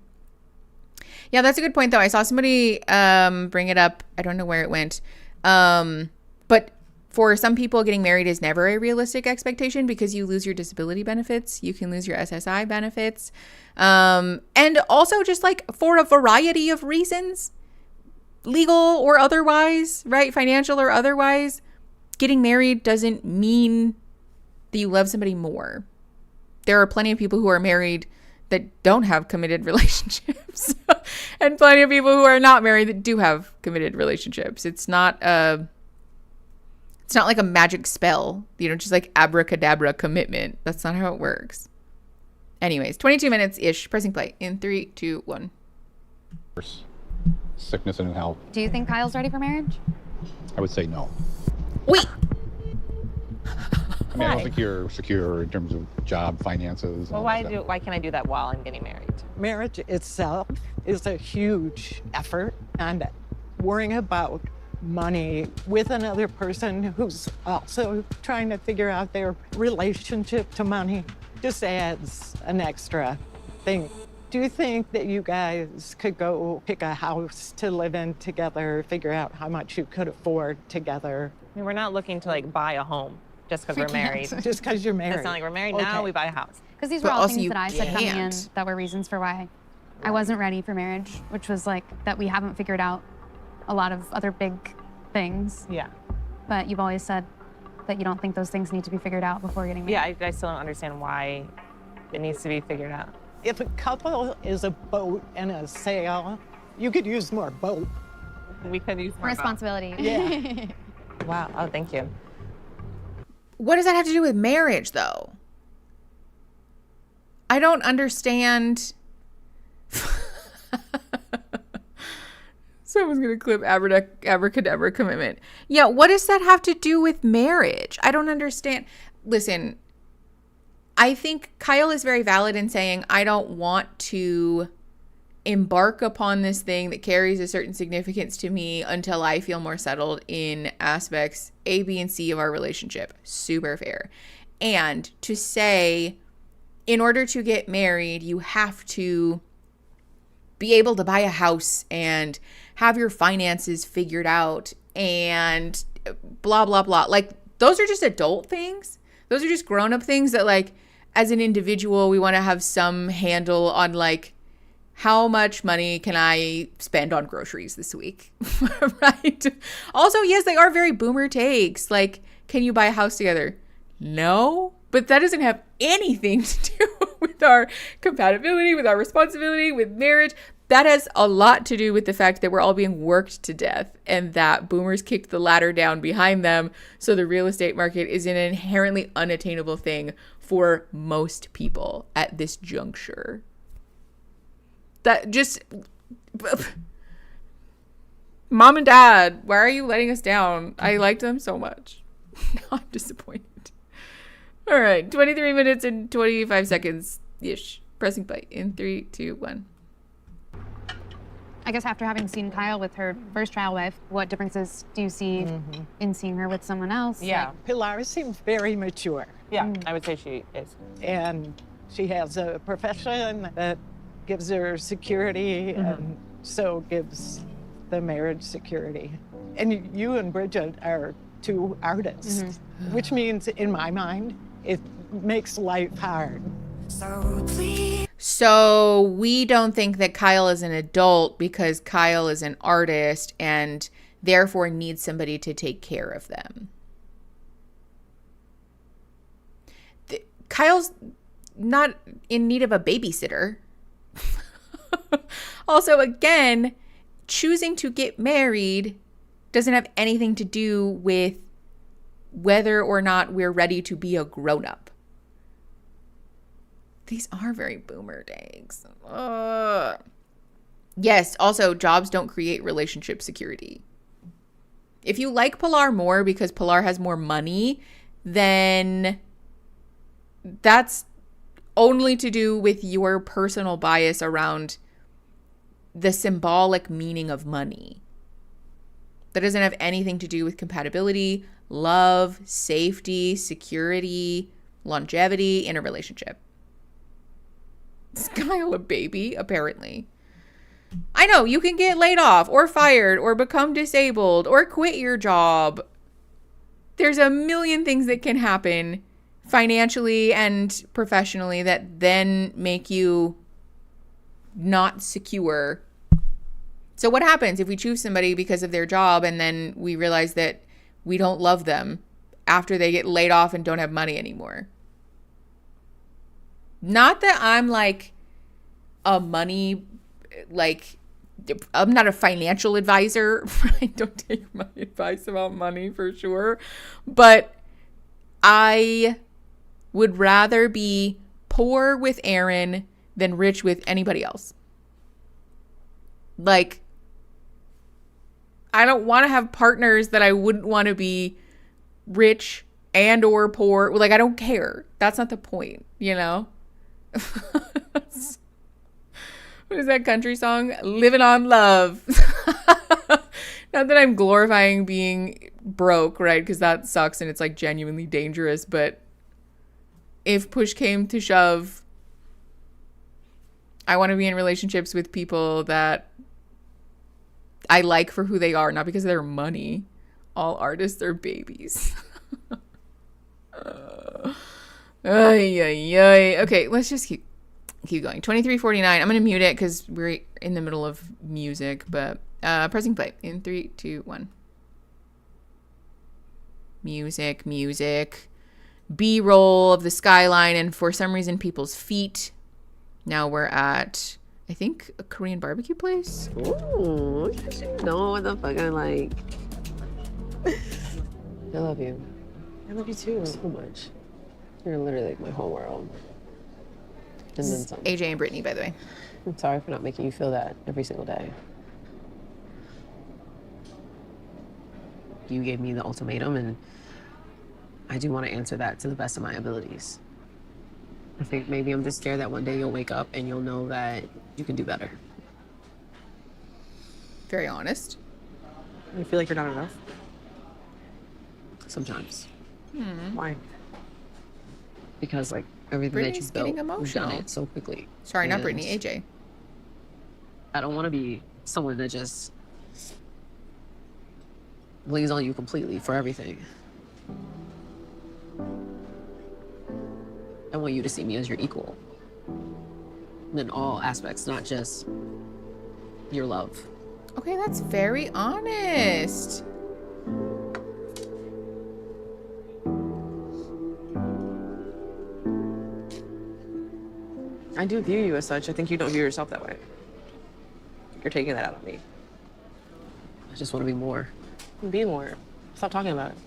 Yeah, that's a good point, though. I saw somebody bring it up. I don't know where it went. But for some people, getting married is never a realistic expectation because you lose your disability benefits. You can lose your SSI benefits. And also just like for a variety of reasons, legal or otherwise, right? Financial or otherwise, getting married doesn't mean that you love somebody more. There are plenty of people who are married that don't have committed relationships and plenty of people who are not married that do have committed relationships. It's not like a magic spell, just like abracadabra commitment. That's not how it works. Anyways, 22 minutes-ish. Pressing play in 3, 2, 1. Sickness and health. Do you think Kyle's ready for marriage? I would say no. Wait. I don't think you're secure in terms of job, finances. Well, why can't I do that while I'm getting married? Marriage itself is a huge effort, and worrying about money with another person who's also trying to figure out their relationship to money just adds an extra thing. Do you think that you guys could go pick a house to live in together, figure out how much you could afford together? I mean, we're not looking to buy a home just because we're married. Just because you're married. It's not like we're married now, we buy a house. Because these were all things that I said coming in that were reasons for why I wasn't ready for marriage, which was that we haven't figured out a lot of other big things. Yeah. But you've always said that you don't think those things need to be figured out before getting married. Yeah, I still don't understand why it needs to be figured out. If a couple is a boat and a sail, you could use more boat. We could use more responsibility. Boat. Yeah. Wow. Oh, thank you. What does that have to do with marriage, though? I don't understand. Someone's going to clip abracadabra commitment. Yeah, what does that have to do with marriage? I don't understand. Listen, I think Kyle is very valid in saying, I don't want to embark upon this thing that carries a certain significance to me until I feel more settled in aspects A, B, and C of our relationship. Super fair. And to say, in order to get married, you have to be able to buy a house and have your finances figured out and blah, blah, blah. Those are just adult things. Those are just grown-up things that, as an individual, we want to have some handle on, how much money can I spend on groceries this week, right? Also, yes, they are very boomer takes. Can you buy a house together? No, but that doesn't have anything to do with our compatibility, with our responsibility, with marriage. That has a lot to do with the fact that we're all being worked to death and that boomers kicked the ladder down behind them. So the real estate market is an inherently unattainable thing for most people at this juncture. That just, Mom and Dad, why are you letting us down? I liked them so much. Now I'm disappointed. All right, 23 minutes and 25 seconds-ish. Pressing play in 3, 2, 1. I guess after having seen Kyle with her first trial wife, what differences do you see in seeing her with someone else? Yeah, Pilar seems very mature. Yeah, I would say she is. And she has a profession that gives her security and so gives the marriage security. And you and Bridget are two artists, which means, in my mind, it makes life hard. So we don't think that Kyle is an adult because Kyle is an artist and therefore needs somebody to take care of them. Kyle's not in need of a babysitter. Also, again, choosing to get married doesn't have anything to do with whether or not we're ready to be a grown-up. These are very boomer takes. Yes, also, jobs don't create relationship security. If you like Pilar more because Pilar has more money, then that's only to do with your personal bias around the symbolic meaning of money. That doesn't have anything to do with compatibility, love, safety, security, longevity in a relationship. Is Kyle a baby? Apparently. I know, you can get laid off or fired or become disabled or quit your job. There's a million things that can happen financially and professionally that then make you not secure. So what happens if we choose somebody because of their job and then we realize that we don't love them after they get laid off and don't have money anymore? Not that I'm like a money, like, I'm not a financial advisor. I don't take my advice about money for sure. But I would rather be poor with Aaron than rich with anybody else. Like, I don't want to have partners that I wouldn't want to be rich and or poor. Like, I don't care. That's not the point, you know? What is that country song? Living on Love. Not that I'm glorifying being broke, right? Because that sucks and it's like genuinely dangerous. But if push came to shove, I want to be in relationships with people that I like for who they are, not because of their money. All artists are babies. Okay, let's just keep going. 2349. I'm going to mute it because we're in the middle of music, but pressing play in 3, 2, 1. Music. B-roll of the skyline and for some reason people's feet. Now we're at, I think, a Korean barbecue place. Ooh, you should know what the fuck I like. I love you. I love you too. So much. You're literally like my whole world. And then some. AJ and Brittany, by the way. I'm sorry for not making you feel that every single day. You gave me the ultimatum, and I do want to answer that to the best of my abilities. I think maybe I'm just scared that one day you'll wake up and you'll know that you can do better. Very honest. You feel like you're not enough? Sometimes. Why? Because like everything Brittany's that you've getting built, you've done emotional. it so quickly. Sorry, not And Brittany, AJ. I don't want to be someone that just leans on you completely for everything. I want you to see me as your equal in all aspects, not just your love. Okay, that's very honest. I do view you as such. I think you don't view yourself that way. You're taking that out of me. I just want to be more. Be more. Stop talking about it.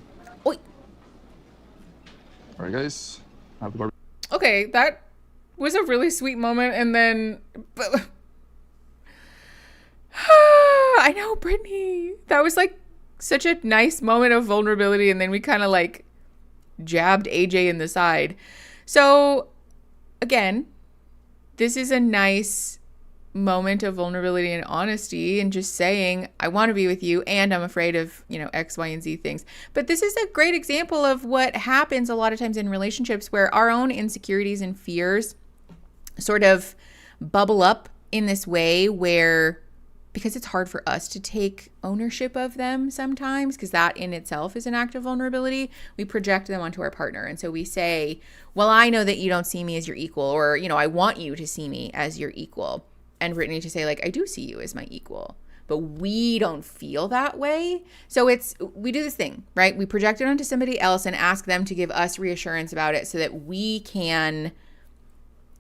Oi. All right, guys. Have the barbecue. Okay, that was a really sweet moment, and then I know, Brittany. That was like such a nice moment of vulnerability, and then we kind of like jabbed AJ in the side. So again, this is a nice moment of vulnerability and honesty and just saying, I want to be with you and I'm afraid of, you know, X, Y, and Z things. But this is a great example of what happens a lot of times in relationships where our own insecurities and fears sort of bubble up in this way where, because it's hard for us to take ownership of them sometimes, because that in itself is an act of vulnerability, we project them onto our partner. And so we say, well, I know that you don't see me as your equal, or, you know, I want you to see me as your equal. and Brittany to say, like, I do see you as my equal, but we don't feel that way. So we do this thing, right? We project it onto somebody else and ask them to give us reassurance about it so that we can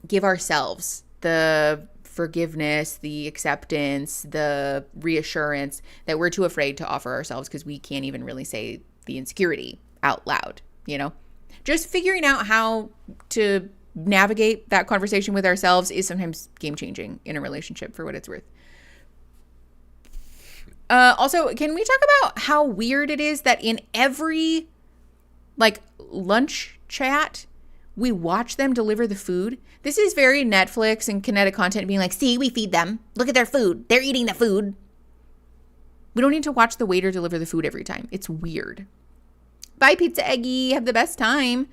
give ourselves the forgiveness, the acceptance, the reassurance that we're too afraid to offer ourselves because we can't even really say the insecurity out loud, you know? Just figuring out how to navigate that conversation with ourselves is sometimes game-changing in a relationship, for what it's worth. Also, can we talk about how weird it is that in every, like, lunch chat, we watch them deliver the food? This is very Netflix and kinetic content being like, see, we feed them. Look at their food. They're eating the food. We don't need to watch the waiter deliver the food every time. It's weird. Bye, Pizza Eggy. Have the best time.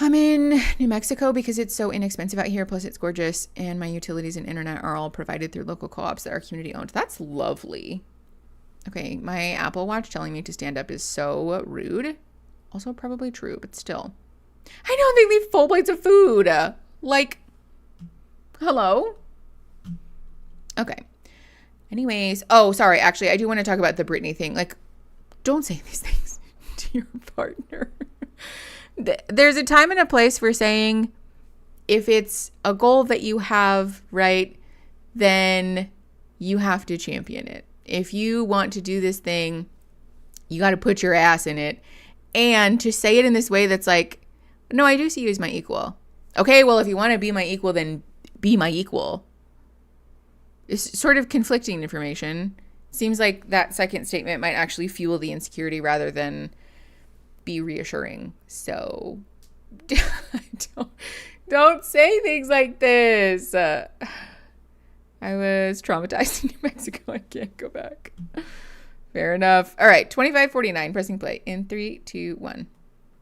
I'm in New Mexico because it's so inexpensive out here. Plus, it's gorgeous. And my utilities and internet are all provided through local co-ops that are community owned. That's lovely. Okay, my Apple Watch telling me to stand up is so rude. Also probably true, but still. I know they leave full plates of food. Like, hello? Okay. Anyways. Oh, sorry. Actually, I do want to talk about the Brittany thing. Like, don't say these things to your partner. There's a time and a place for saying if it's a goal that you have, right, then you have to champion it. If you want to do this thing, you got to put your ass in it. And to say it in this way that's like, no, I do see you as my equal. Okay, well, if you want to be my equal, then be my equal. It's sort of conflicting information. Seems like that second statement might actually fuel the insecurity rather than be reassuring. So don't say things like this. I was traumatized in New Mexico. I can't go back. Fair enough. All right, 25:49, pressing play in 3, 2, 1.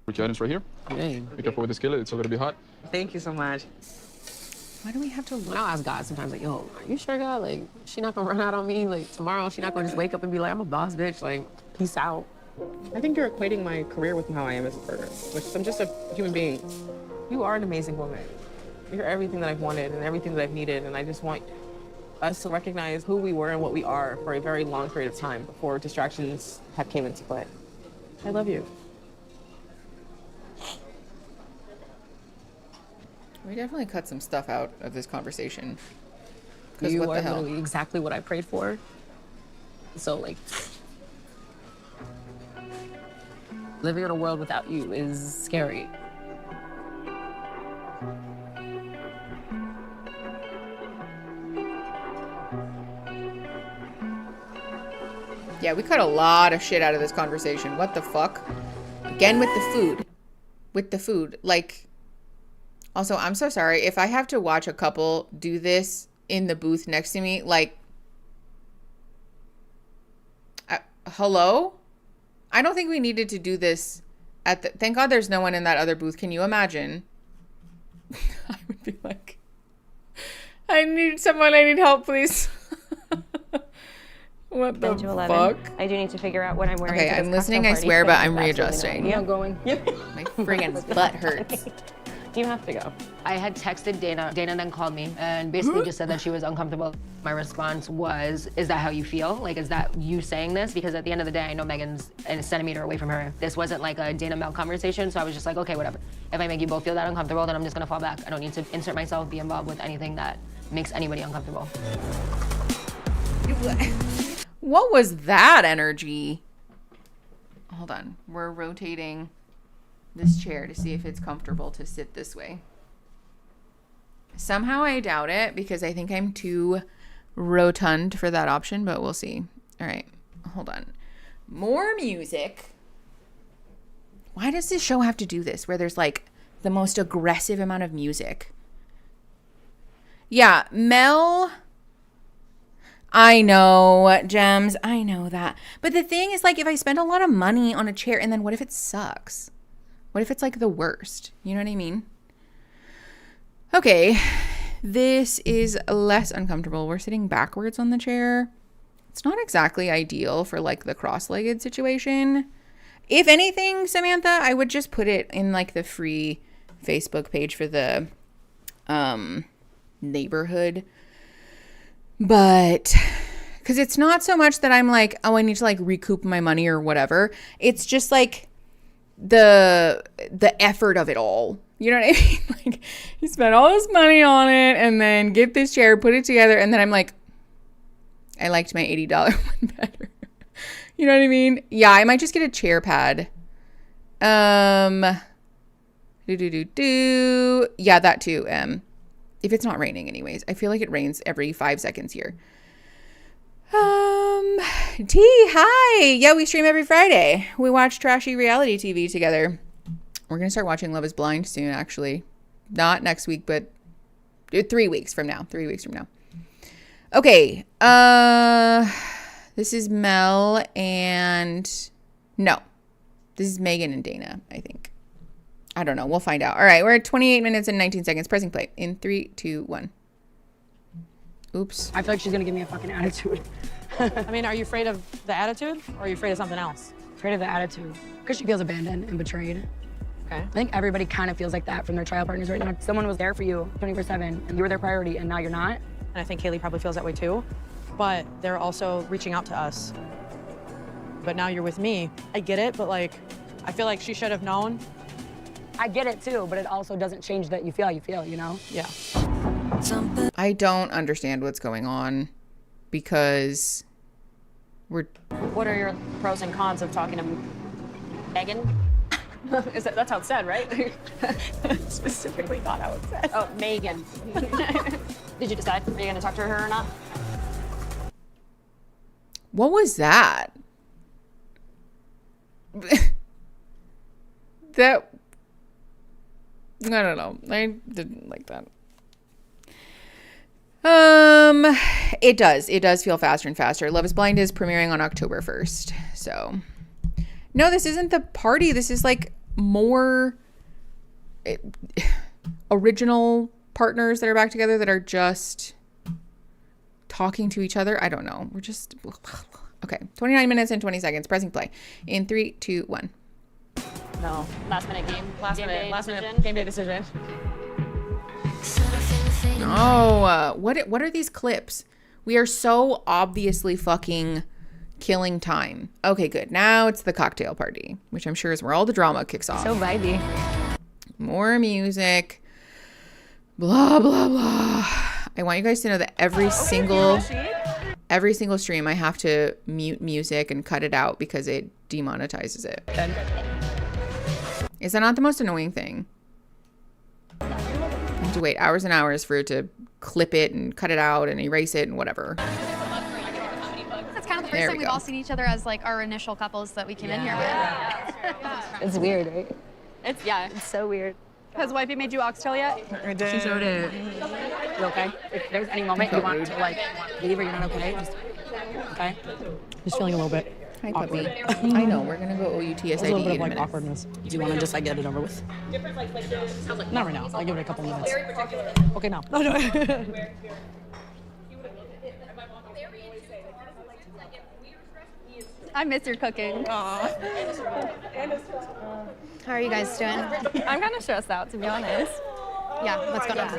Put your items right here. Yay. Be careful with the skillet. It's still gonna be hot. Thank you so much. Why do we have to look? I'll ask God sometimes, like, yo, are you sure, God? Like, she not gonna run out on me? Like, tomorrow, she not gonna just wake up and be like, I'm a boss bitch. Like, peace out. I think you're equating my career with how I am as a person, which I'm just a human being. You are an amazing woman. You're everything that I've wanted and everything that I've needed, and I just want us to recognize who we were and what we are for a very long period of time before distractions have came into play. I love you. We definitely cut some stuff out of this conversation. You what are the hell? literally exactly what I prayed for. So, like, living in a world without you is scary. Yeah, we cut a lot of shit out of this conversation. What the fuck? Again with the food. With the food. Like, also, I'm so sorry. If I have to watch a couple do this in the booth next to me, like, hello? I don't think we needed to do this at the... Thank God there's no one in that other booth. Can you imagine? I would be like, I need someone. I need help, please. What the fuck? I do need to figure out what I'm wearing. Okay, I'm listening, I swear, but I'm readjusting. Yeah, going. My friggin' butt hurts. You have to go. I had texted Dana. Dana then called me and basically just said that she was uncomfortable. My response was, is that how you feel? Like, is that you saying this? Because at the end of the day, I know Megan's a centimeter away from her. This wasn't like a Dana Mel conversation, so I was just like, okay, whatever. If I make you both feel that uncomfortable, then I'm just gonna fall back. I don't need to insert myself, be involved with anything that makes anybody uncomfortable. What was that energy? Hold on. We're rotating this chair to see if it's comfortable to sit this way. Somehow I doubt it because I think I'm too rotund for that option, but we'll see. All right. Hold on. More music. Why does this show have to do this where there's like the most aggressive amount of music? Yeah, Mel... I know, Gems. I know that. But the thing is, like, if I spend a lot of money on a chair and then what if it sucks? What if it's like the worst? You know what I mean? Okay. This is less uncomfortable. We're sitting backwards on the chair. It's not exactly ideal for like the cross-legged situation. If anything, Samantha, I would just put it in like the free Facebook page for the neighborhood But because it's not so much that I'm like, oh, I need to like recoup my money or whatever. It's just like the effort of it all. You know what I mean? Like, you spend all this money on it and then get this chair, put it together, and then I'm like, I liked my $80 one better. You know what I mean? Yeah, I might just get a chair pad. Yeah, that too. If it's not raining anyways. I feel like it rains every 5 seconds here. T, hi. Yeah, we stream every Friday. We watch trashy reality TV together. We're going to start watching Love is Blind soon, actually. Not next week, but 3 weeks from now. 3 weeks from now. Okay. This is Mel and... No. This is Megan and Dana, I think. I don't know. We'll find out. All right. We're at 28 minutes and 19 seconds. Pressing play. In 3, 2, 1. Oops. I feel like she's going to give me a fucking attitude. I mean, are you afraid of the attitude or are you afraid of something else? Afraid of the attitude. Because she feels abandoned and betrayed. Okay. I think everybody kind of feels like that from their trial partners right now. Someone was there for you 24/7 and you were their priority and now you're not. And I think Kaylee probably feels that way too. But they're also reaching out to us. But now you're with me. I get it, but like, I feel like she should have known. I get it too, but it also doesn't change that you feel, you know? Yeah. I don't understand what's going on because What are your pros and cons of talking to Megan? That's how it's said, right? Specifically not how it's said. Oh, Megan. Did you decide? Are you going to talk to her or not? What was that? That... I don't know. I didn't like that. It does feel faster and faster. Love is Blind is premiering on October 1st. So, no, this isn't the party. This is like more original partners that are back together that are just talking to each other. I don't know. We're just okay. 29 minutes and 20 seconds. Pressing play in 3, 2, 1. No. Last minute game day decision. No. What are these clips? We are so obviously fucking killing time. Okay, good. Now it's the cocktail party, which I'm sure is where all the drama kicks off. So vibey. More music. Blah, blah, blah. I want you guys to know that every single stream I have to mute music and cut it out because it demonetizes it. Is that not the most annoying thing? I have to wait hours and hours for it to clip it and cut it out and erase it and whatever. That's kind of the first time we've all seen each other as like our initial couples that we came in here with. It's weird, right? It's so weird. Has wifey made you oxtail yet? She's already. You okay? If there's any moment you want to like leave or you're not okay, just okay. Just feeling a little bit. Hi, puppy. I know, we're gonna go OUTSID a little bit of in a like minute. awkwardness. Do you want to just like get it over with? Not right now. I'll give it a couple minutes. Okay, now. Oh, no. I miss your cooking. How are you guys doing? I'm kind of stressed out, to be honest. Yeah, what's going on?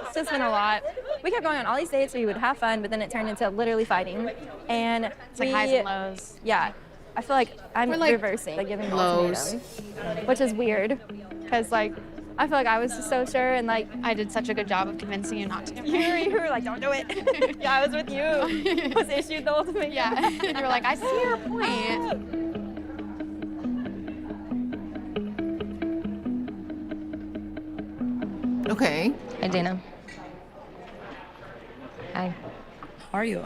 It's just been a lot. We kept going on all these dates where we would have fun, but then it turned into literally fighting. And it's like highs and lows. Yeah. I feel like I'm reversing, like giving lows, which is weird. Because, like, I feel like I was just so sure, and, like, I did such a good job of convincing you not to. You were like, don't do it. Yeah, I was with you. I was issued the ultimate. Yeah. You were like, I see your point. Okay. Hi, Dana. Hi. How are you?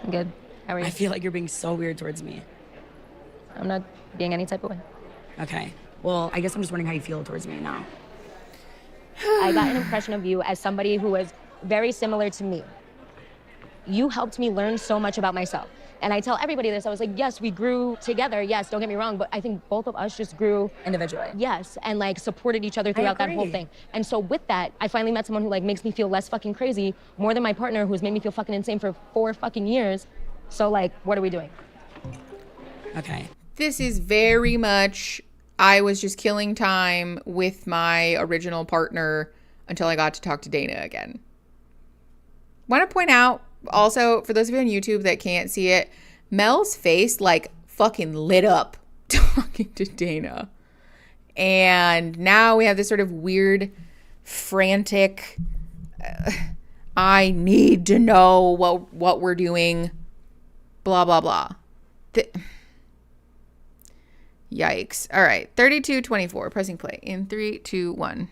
I'm good. How are you? I feel like you're being so weird towards me. I'm not being any type of way. Okay. Well, I guess I'm just wondering how you feel towards me now. I got an impression of you as somebody who was very similar to me. You helped me learn so much about myself. And I tell everybody this, I was like, yes, we grew together. Yes, don't get me wrong, but I think both of us just grew individually. Yes, and like supported each other throughout that whole thing. And so with that, I finally met someone who like makes me feel less fucking crazy, more than my partner who's made me feel fucking insane for 4 fucking years. So like, what are we doing? Okay. This is very much, I was just killing time with my original partner until I got to talk to Dana again. Want to point out Also, for those of you on YouTube that can't see it, Mel's face like fucking lit up talking to Dana. And now we have this sort of weird, frantic, I need to know what we're doing, blah, blah, blah. Yikes. All right, 32-24, pressing play in 3, 2, 1.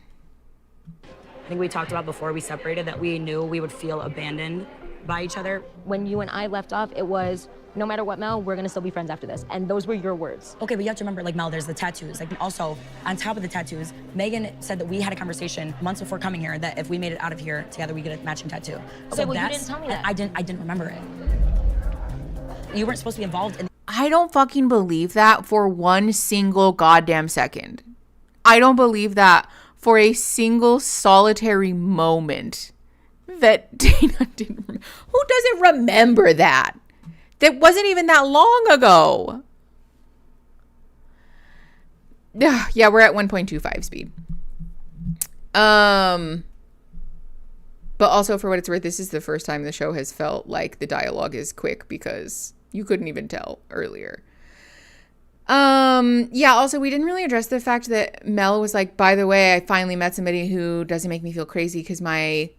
I think we talked about before we separated that we knew we would feel abandoned by each other. When you and I left off, it was, no matter what, Mel, we're gonna still be friends after this. And those were your words. Okay, but you have to remember, like, Mel, there's the tattoos. Like, also, on top of the tattoos, Megan said that we had a conversation months before coming here that if we made it out of here together, we get a matching tattoo. Okay, well, you didn't tell me that. I didn't remember it. You weren't supposed to be involved in. I don't fucking believe that for one single goddamn second. I don't believe that for a single solitary moment that Dana didn't remember. Who doesn't remember that? That wasn't even that long ago. Yeah, we're at 1.25 speed. But also, for what it's worth, this is the first time the show has felt like the dialogue is quick because you couldn't even tell earlier. Yeah, also, we didn't really address the fact that Mel was like, by the way, I finally met somebody who doesn't make me feel crazy because my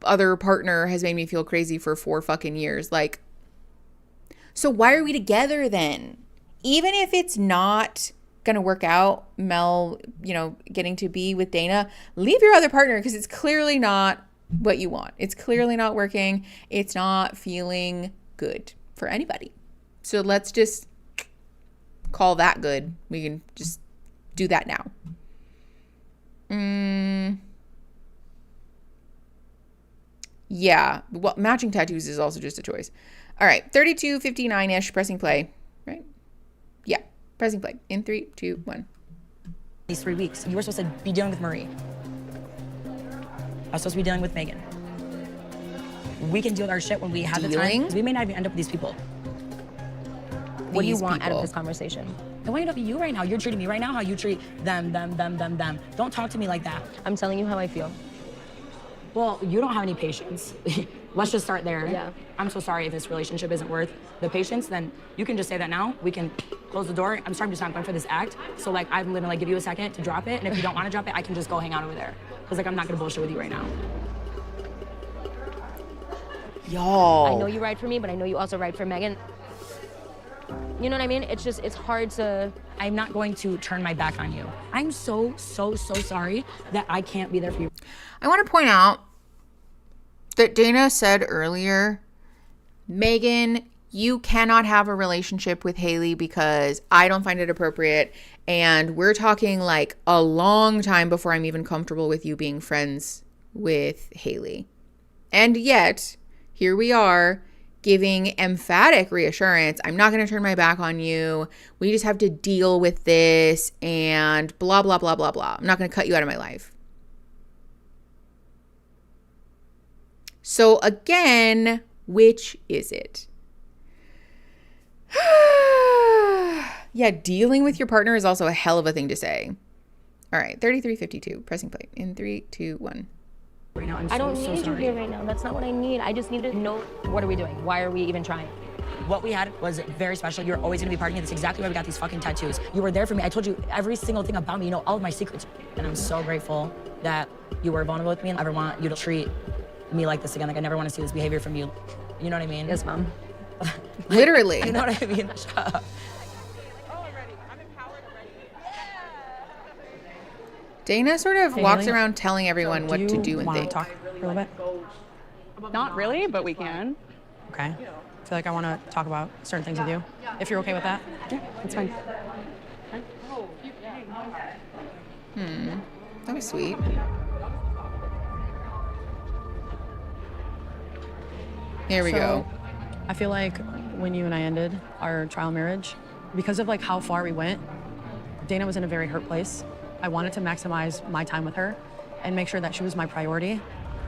other partner has made me feel crazy for 4 fucking years. Like, so why are we together then? Even if it's not gonna work out, Mel, you know, getting to be with Dana, leave your other partner because it's clearly not what you want. It's clearly not working. It's not feeling good for anybody. So let's just call that good. We can just do that now. Yeah, well, matching tattoos is also just a choice. All right, 32:59-ish, pressing play, right? Yeah, pressing play in 3, 2, 1. These 3 weeks, you were supposed to be dealing with Marie. I was supposed to be dealing with Megan. We can deal with our shit when we have the time. We may not even end up with these people. What do you want out of this conversation? I want you to be you right now. You're treating me right now how you treat them. Don't talk to me like that. I'm telling you how I feel. Well, you don't have any patience. Let's just start there. Yeah. I'm so sorry if this relationship isn't worth the patience, then you can just say that now. We can close the door. I'm sorry, I'm just not going for this act. So, like, I'm gonna, like, give you a second to drop it. And if you don't want to drop it, I can just go hang out over there. Because, like, I'm not gonna bullshit with you right now. Y'all. I know you ride for me, but I know you also ride for Megan. You know what I mean? It's just, it's hard to... I'm not going to turn my back on you. I'm so sorry that I can't be there for you. I want to point out that Dana said earlier, Megan, you cannot have a relationship with Haley because I don't find it appropriate. And we're talking like a long time before I'm even comfortable with you being friends with Haley. And yet, here we are giving emphatic reassurance. I'm not going to turn my back on you. We just have to deal with this and blah, blah, blah, blah, blah. I'm not going to cut you out of my life. So again, which is it? Yeah, dealing with your partner is also a hell of a thing to say. All right, 33:52, pressing play in 3, 2, 1. Right now, I don't need you here right now. That's not what I need. I just need to know, what are we doing? Why are we even trying? What we had was very special. You're always gonna be part of me. That's exactly why we got these fucking tattoos. You were there for me. I told you every single thing about me. You know all of my secrets. And I'm so grateful that you were vulnerable with me, and I never want you to treat me like this again. Like, I never want to see this behavior from you. You know what I mean? Yes, Mom. Literally. You know what I mean? Shut up. Dana sort of walks around telling everyone what to do and think. Talk for a little bit? Not really, but we can. Okay. I feel like I want to talk about certain things with you. If you're okay with that? Yeah, that's fine. That was sweet. Here we go. I feel like when you and I ended our trial marriage, because of like how far we went, Dana was in a very hurt place. I wanted to maximize my time with her and make sure that she was my priority.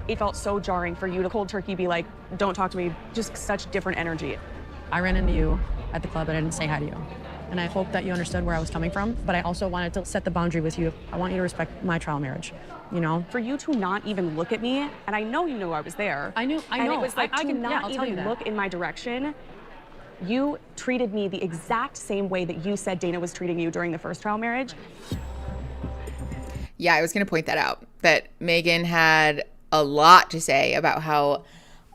It felt so jarring for you to cold turkey be like, don't talk to me, just such different energy. I ran into you at the club and I didn't say hi to you. and I hope that you understood where I was coming from, but I also wanted to set the boundary with you. I want you to respect my trial marriage, you know? For you to not even look at me, and I know you knew I was there. I know. And it was like I to can, not I'll tell you even that. look in my direction. You treated me the exact same way that you said Dana was treating you during the first trial marriage. Yeah, I was going to point that out, that Megan had a lot to say about how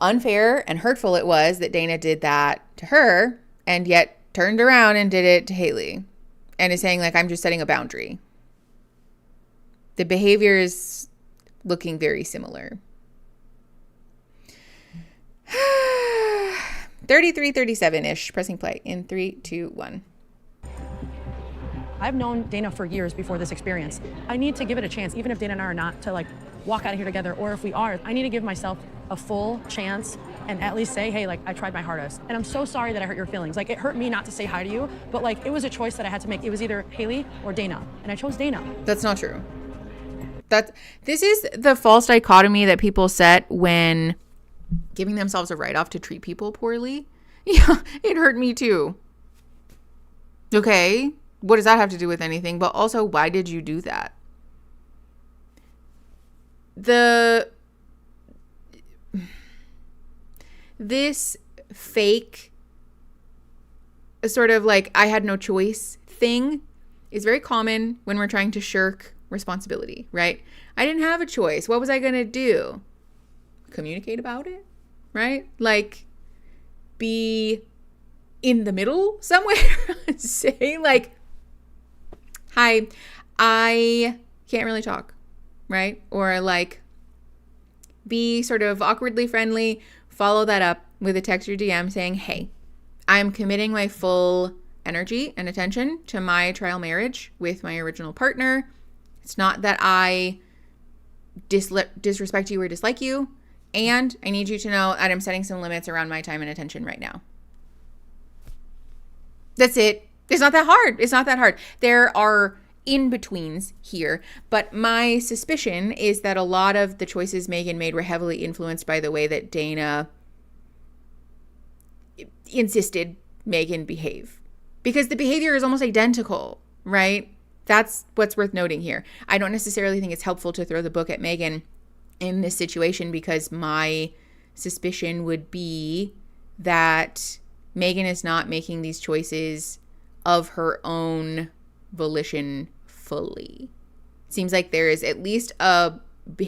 unfair and hurtful it was that Dana did that to her and yet turned around and did it to Haley and is saying, like, I'm just setting a boundary. The behavior is looking very similar. 33-37-ish, pressing play in 3, 2, 1. I've known Dana for years before this experience. I need to give it a chance, even if Dana and I are not, to like walk out of here together, or if we are, I need to give myself a full chance and at least say, hey, like, I tried my hardest. And I'm so sorry that I hurt your feelings. Like, it hurt me not to say hi to you, but like, it was a choice that I had to make. It was either Haley or Dana, and I chose Dana. That's not true. This is the false dichotomy that people set when giving themselves a write-off to treat people poorly. Yeah, it hurt me too. Okay, what does that have to do with anything? But also, why did you do that? This fake sort of like I had no choice thing is very common when we're trying to shirk responsibility, right? I didn't have a choice. What was I going to do? Communicate about it, right? Like, be in the middle somewhere. Say like, hi, I can't really talk, right? Or like, be sort of awkwardly friendly, follow that up with a text or DM saying, hey, I'm committing my full energy and attention to my trial marriage with my original partner. It's not that I disrespect you or dislike you. And I need you to know that I'm setting some limits around my time and attention right now. That's it. It's not that hard. It's not that hard. There are in-betweens here, but my suspicion is that a lot of the choices Megan made were heavily influenced by the way that Dana insisted Megan behave. Because the behavior is almost identical, right? That's what's worth noting here. I don't necessarily think it's helpful to throw the book at Megan in this situation, because my suspicion would be that Megan is not making these choices of her own volition fully. Seems like there is at least a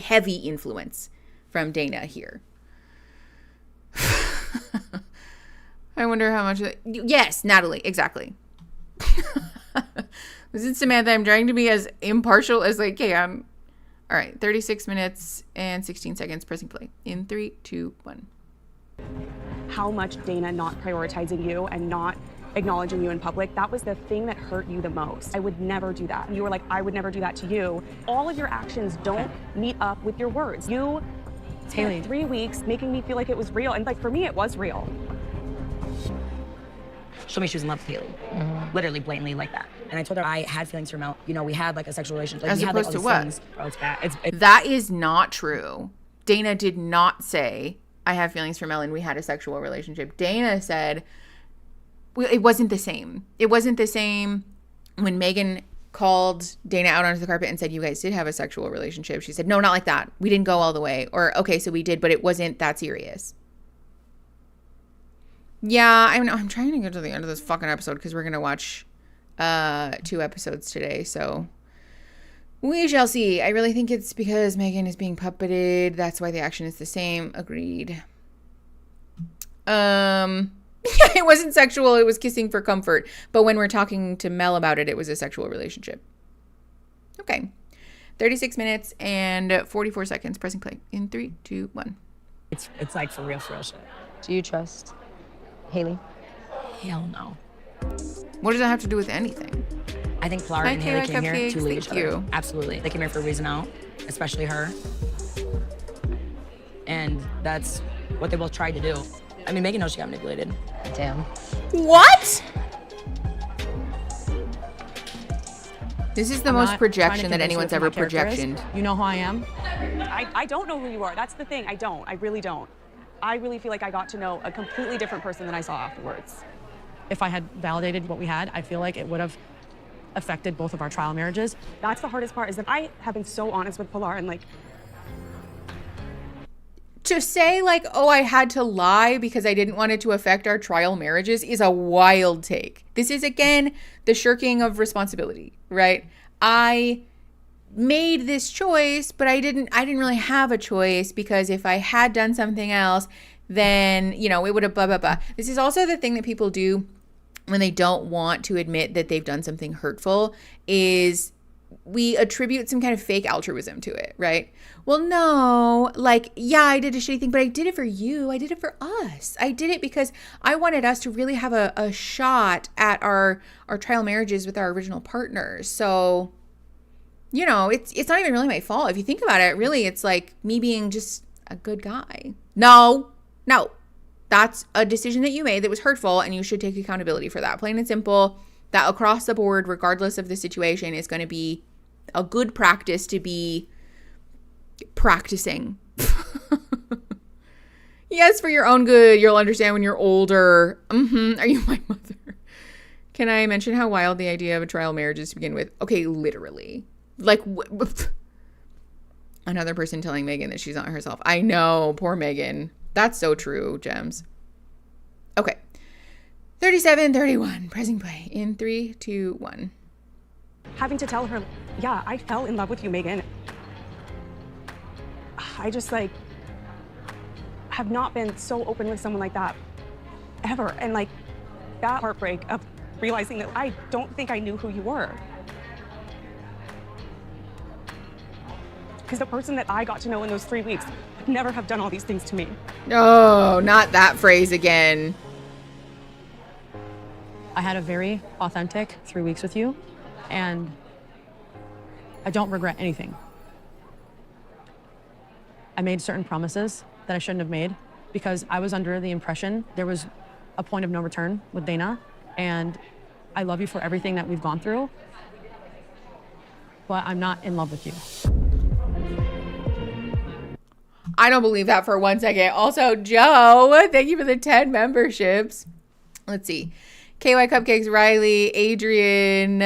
heavy influence from Dana here. I wonder how much. Yes, Natalie, exactly. Listen, Samantha, I'm trying to be as impartial as I can. All right, 36 minutes and 16 seconds, pressing play in 3, 2, 1. How much Dana not prioritizing you and not acknowledging you in public, that was the thing that hurt you the most. I would never do that. And you were like, I would never do that to you. All of your actions don't meet up with your words. You spent 3 weeks making me feel like it was real. And like, for me, it was real. She told me she was in love with Haley. Literally, blatantly like that. And I told her I had feelings for Mel. You know, we had like a sexual relationship. Like, As we had, opposed like, all to these what? things. Oh, it's bad. That is not true. Dana did not say, I have feelings for Mel and we had a sexual relationship. Dana said, well, it wasn't the same. It wasn't the same when Megan called Dana out onto the carpet and said, you guys did have a sexual relationship. She said, no, not like that. We didn't go all the way. Or, okay, so we did, but it wasn't that serious. Yeah, I'm trying to get to the end of this fucking episode because we're going to watch 2 episodes today. So we shall see. I really think it's because Megan is being puppeted. That's why the action is the same. Agreed. Yeah, it wasn't sexual. It was kissing for comfort. But when we're talking to Mel about it, it was a sexual relationship. Okay. 36 minutes and 44 seconds. Pressing play in 3, 2, 1. It's like for real shit. Do you trust Haley? Hell no. What does that have to do with anything? I think Pilar and Haley came here to leave each other. you. Absolutely. They came here for a reason out, especially her. And that's what they both tried to do. I mean, Megan knows she got manipulated. Damn. What? This is the I'm most not projection trying to that convince anyone's you of ever who my character is. projectioned. You know who I am? I don't know who you are. That's the thing. I don't. I really don't. I really feel like I got to know a completely different person than I saw afterwards. If I had validated what we had, I feel like it would have affected both of our trial marriages. That's the hardest part, is that I have been so honest with Pilar and like, to say like, oh, I had to lie because I didn't want it to affect our trial marriages is a wild take. This is, again, the shirking of responsibility, right? I made this choice, but I didn't really have a choice, because if I had done something else, then, you know, it would have blah, blah, blah. This is also the thing that people do when they don't want to admit that they've done something hurtful, is we attribute some kind of fake altruism to it, right? Well, no, like, yeah, I did a shitty thing, but I did it for you. I did it for us. I did it because I wanted us to really have a shot at our trial marriages with our original partners. So, you know, it's not even really my fault. If you think about it, really, it's like me being just a good guy. No. That's a decision that you made that was hurtful, and you should take accountability for that. Plain and simple. That across the board, regardless of the situation, is going to be a good practice to be practicing. Yes, for your own good. You'll understand when you're older. Are you my mother? Can I mention how wild the idea of a trial marriage is to begin with? Okay, literally. Like, another person telling Megan that she's not herself. I know, poor Megan. That's so true, Gems. Okay. 37-31, pressing play in 3, 2, 1. having to tell her, yeah, I fell in love with you, Megan. I just like have not been so open with someone like that ever. And like that heartbreak of realizing that I don't think I knew who you were. Because the person that I got to know in those 3 weeks would never have done all these things to me. Oh, not that phrase again. I had a very authentic 3 weeks with you, and I don't regret anything. I made certain promises that I shouldn't have made because I was under the impression there was a point of no return with Dana, and I love you for everything that we've gone through, but I'm not in love with you. I don't believe that for 1 second. Also, Joe, thank you for the 10 memberships. Let's see. KY Cupcakes, Riley, Adrian,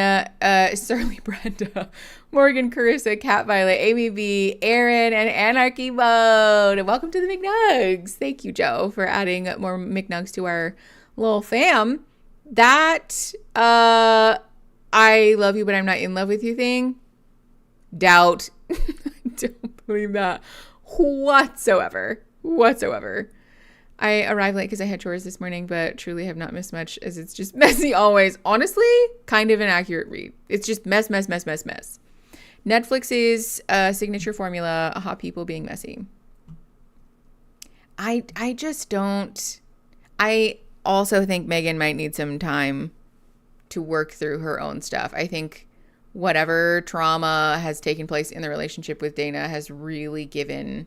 Surly Brenda, Morgan Carissa, Cat Violet, Amy B, Aaron, and Anarchy Mode. Welcome to the McNugs. Thank you, Joe, for adding more McNugs to our little fam. That I love you, but I'm not in love with you thing. Doubt. Don't believe that whatsoever. I arrived late because I had chores this morning, but truly have not missed much as it's just messy always. Honestly, kind of an accurate read. It's just mess. Netflix's signature formula, hot people being messy. I just don't. I also think Megan might need some time to work through her own stuff. I think whatever trauma has taken place in the relationship with Dana has really given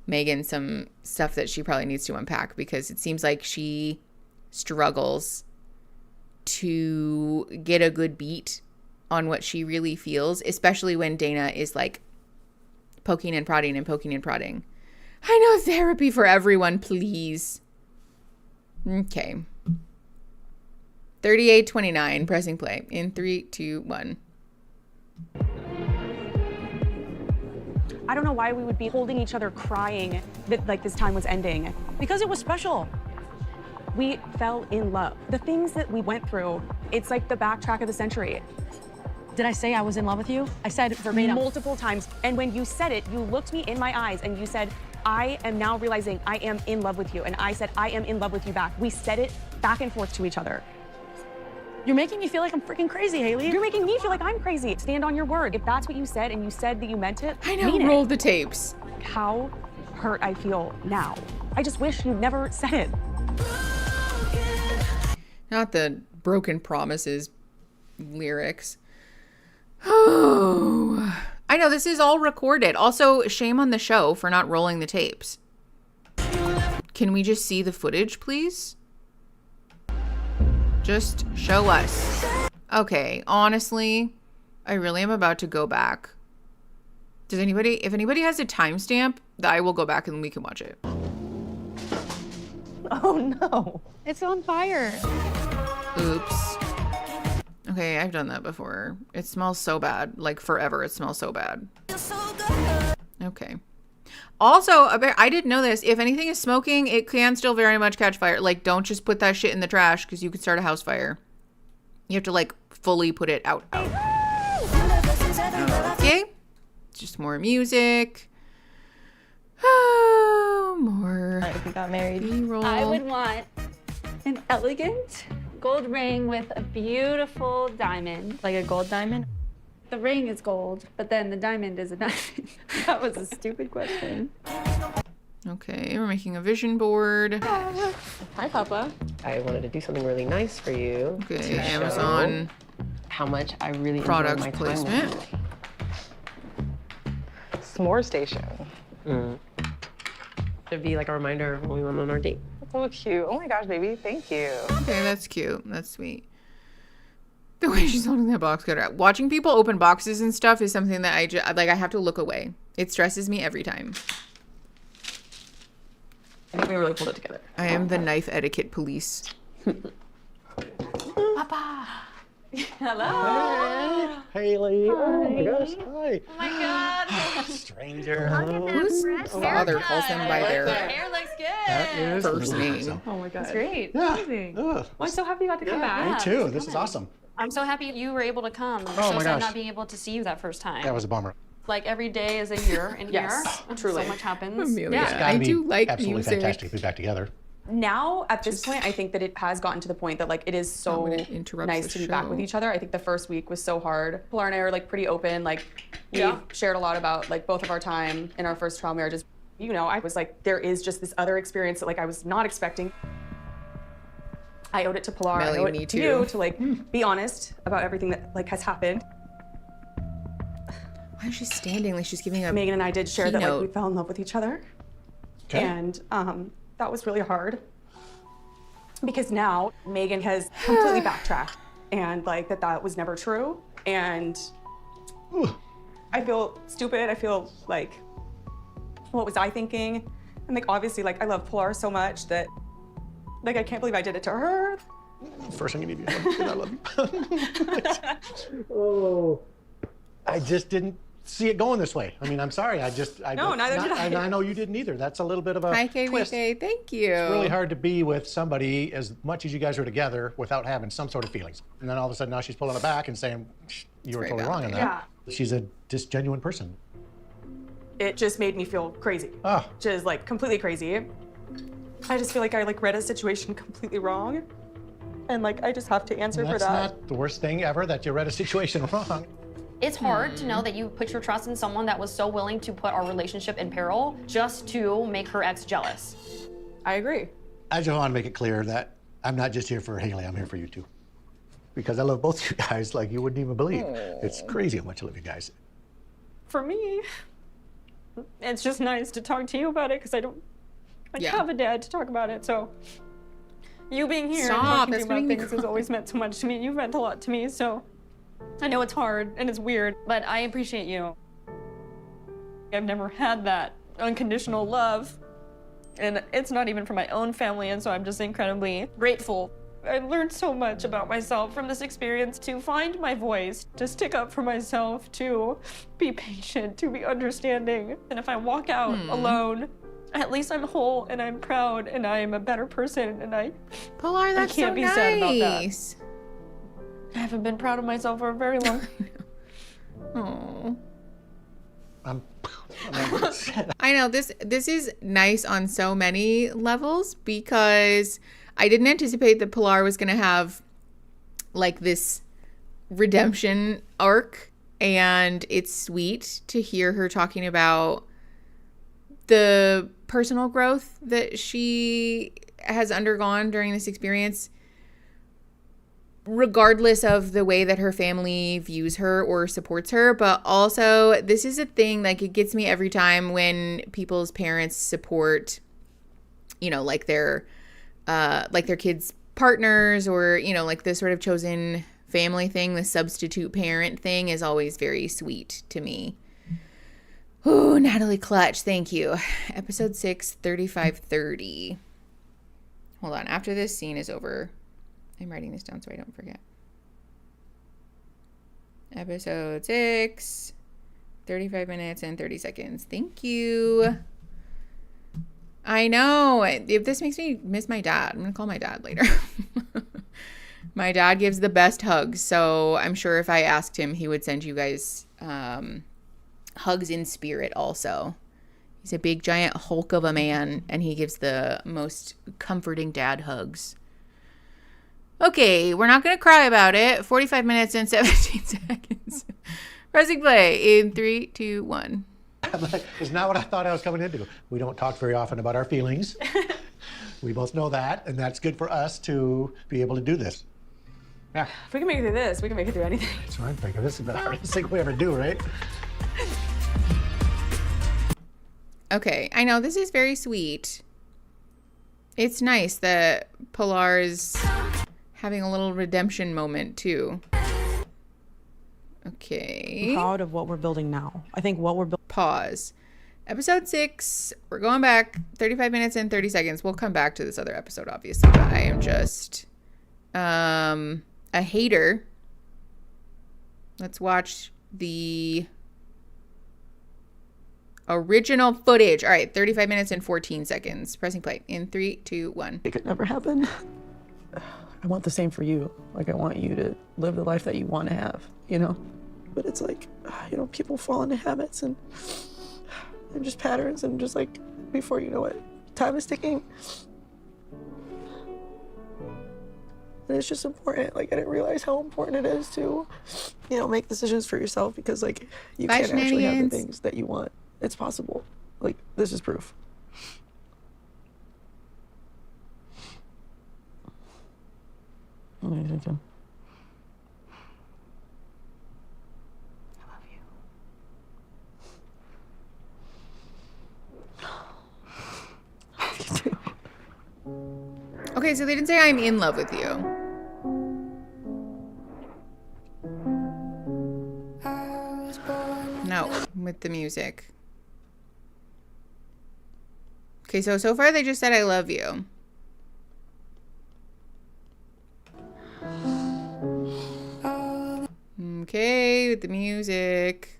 Megan some stuff that she probably needs to unpack, because it seems like she struggles to get a good beat on what she really feels, especially when Dana is like poking and prodding. I know therapy for everyone, please. Okay. 38-29, pressing play in 3, 2, 1. I don't know why we would be holding each other crying that like this time was ending. Because it was special. We fell in love. The things that we went through, it's like the backtrack of the century. Did I say I was in love with you? I said verbatim. Multiple times. And when you said it, you looked me in my eyes and you said, I am now realizing I am in love with you. And I said, I am in love with you back. We said it back and forth to each other. You're making me feel like I'm freaking crazy, Haley. You're making me feel like I'm crazy. Stand on your word. If that's what you said and you said that you meant it, I know, mean roll it. the tapes. How hurt I feel now. I just wish you never said it. Not the broken promises lyrics. Oh, I know this is all recorded. Also, shame on the show for not rolling the tapes. Can we just see the footage, please? Just show us. Okay, honestly, I really am about to go back. If anybody has a timestamp, I will go back and we can watch it. Oh no. It's on fire. Oops. Okay, I've done that before. It smells so bad. Like forever, it smells so bad. Okay. Also, I didn't know this. If anything is smoking, it can still very much catch fire. Like, don't just put that shit in the trash because you could start a house fire. You have to, like, fully put it out. Okay. Just more music. Oh, more. If we got married, B-roll. I would want an elegant gold ring with a beautiful diamond. Like a gold diamond? The ring is gold, but then the diamond is a diamond. That was a stupid question. Okay, we're making a vision board. Hi, Papa. I wanted to do something really nice for you. Okay, to Amazon. show how much I really Product enjoy my placement. time with you. S'more station. To be like a reminder of when we went on our date. That's so cute. Oh my gosh, baby, thank you. Okay, that's cute. That's sweet. The way she's holding that box cutter. Watching people open boxes and stuff is something that I have to look away. It stresses me every time. I think we really pulled it together. I am the knife etiquette police. Papa. Hello. Haley. Oh my gosh. Hi. Oh my God. Stranger. Whose father calls them by their hair looks good. That is first name? awesome. Oh my god. That's great. Yeah. Amazing. Ugh. Well, I'm so happy you got to come back. Me too. This is awesome. I'm so happy you were able to come. I'm Oh so my sad gosh. not being able to see you that first time. That was a bummer. Like every day is a year in Yes, here. truly. So much happens. Amelia. It's gotta I be do like absolutely music. fantastic to be back together. Now, at this point, I think that it has gotten to the point that like it is so when it interrupts nice the to be back with show. each other. I think the first week was so hard. Pilar and I are like pretty open. Like we've shared a lot about like both of our time in our first trial marriages. You know, I was like, there is just this other experience that like I was not expecting. I owed it to Pilar. Melly, I owe it me to too. you to like be honest about everything that like has happened. Why is she standing like she's giving a Megan and I did share that like we keynote? fell in love with each other. Okay. And that was really hard because now Megan has completely backtracked and like that was never true. And I feel stupid. I feel like, what was I thinking? And like, obviously, like I love Pilar so much that like, I can't believe I did it to her. First thing you need to do is I love you. Oh, I just didn't see it going this way. I mean, I'm sorry. No, neither did I. And I know you didn't either. That's a little bit of a Hi, twist. KVK. Thank you. It's really hard to be with somebody as much as you guys are together without having some sort of feelings. And then all of a sudden now she's pulling it back and saying, you were very totally wrong on that. Yeah. She's a just genuine person. It just made me feel crazy. Oh. Just like completely crazy. I just feel like I like read a situation completely wrong. And like, I just have to answer for That's that. not the worst thing ever, that you read a situation wrong. It's hard to know that you put your trust in someone that was so willing to put our relationship in peril just to make her ex jealous. I agree. I just want to make it clear that I'm not just here for Haley, I'm here for you too. Because I love both you guys like you wouldn't even believe. It's crazy how much I love you guys. For me, it's just nice to talk to you about it because I don't Yeah. have a dad to talk about it. So you being here Stop, and talking to that's me about making me things has always meant so much to me. You've meant a lot to me, so I know it's hard and it's weird, but I appreciate you. I've never had that unconditional love, and it's not even from my own family, and so I'm just incredibly grateful. I learned so much about myself from this experience, to find my voice, to stick up for myself, to be patient, to be understanding. And if I walk out alone, at least I'm whole and I'm proud and I'm a better person, and Pilar, that's I can't so be nice. sad about that. I haven't been proud of myself for a very long time. Oh. I'm I know this is nice on so many levels because I didn't anticipate that Pilar was going to have like this redemption arc, and it's sweet to hear her talking about the personal growth that she has undergone during this experience, regardless of the way that her family views her or supports her. But also, this is a thing, like, it gets me every time when people's parents support, you know, like their kids' partners, or, you know, like the sort of chosen family thing. The substitute parent thing is always very sweet to me. Oh, Natalie Clutch, thank you. Episode 6, 3530. Hold on, after this scene is over, I'm writing this down so I don't forget. Episode 6, 35 minutes and 30 seconds. Thank you. I know. If this makes me miss my dad, I'm going to call my dad later. My dad gives the best hugs, so I'm sure if I asked him, he would send you guys hugs in spirit also. He's a big, giant hulk of a man, and he gives the most comforting dad hugs. Okay, we're not going to cry about it. 45 minutes and 17 seconds. Pressing play in 3, 2, 1. It's not what I thought I was coming into. We don't talk very often about our feelings. We both know that, and that's good for us to be able to do this. Yeah. If we can make it through this, we can make it through anything. That's what I'm thinking. This is the hardest thing we ever do, right? Okay, I know this is very sweet. It's nice that Pilar is having a little redemption moment too. Okay. I'm proud of what we're building now. I think what we're building. Pause. Episode 6. We're going back 35 minutes and 30 seconds. We'll come back to this other episode, obviously, but I am just a hater. Let's watch the original footage. All right, 35 minutes and 14 seconds. Pressing play in 3, 2, 1. It could never happen. I want the same for you. Like, I want you to live the life that you want to have, you know? But it's like, you know, people fall into habits and just patterns, and just like, before you know it, time is ticking. And it's just important. Like, I didn't realize how important it is to, you know, make decisions for yourself, because like, you can't actually have the things that you want. It's possible. Like, this is proof. What are you thinking? Okay, so they didn't say I'm in love with you. No, with the music. Okay, so far they just said I love you. Okay, with the music.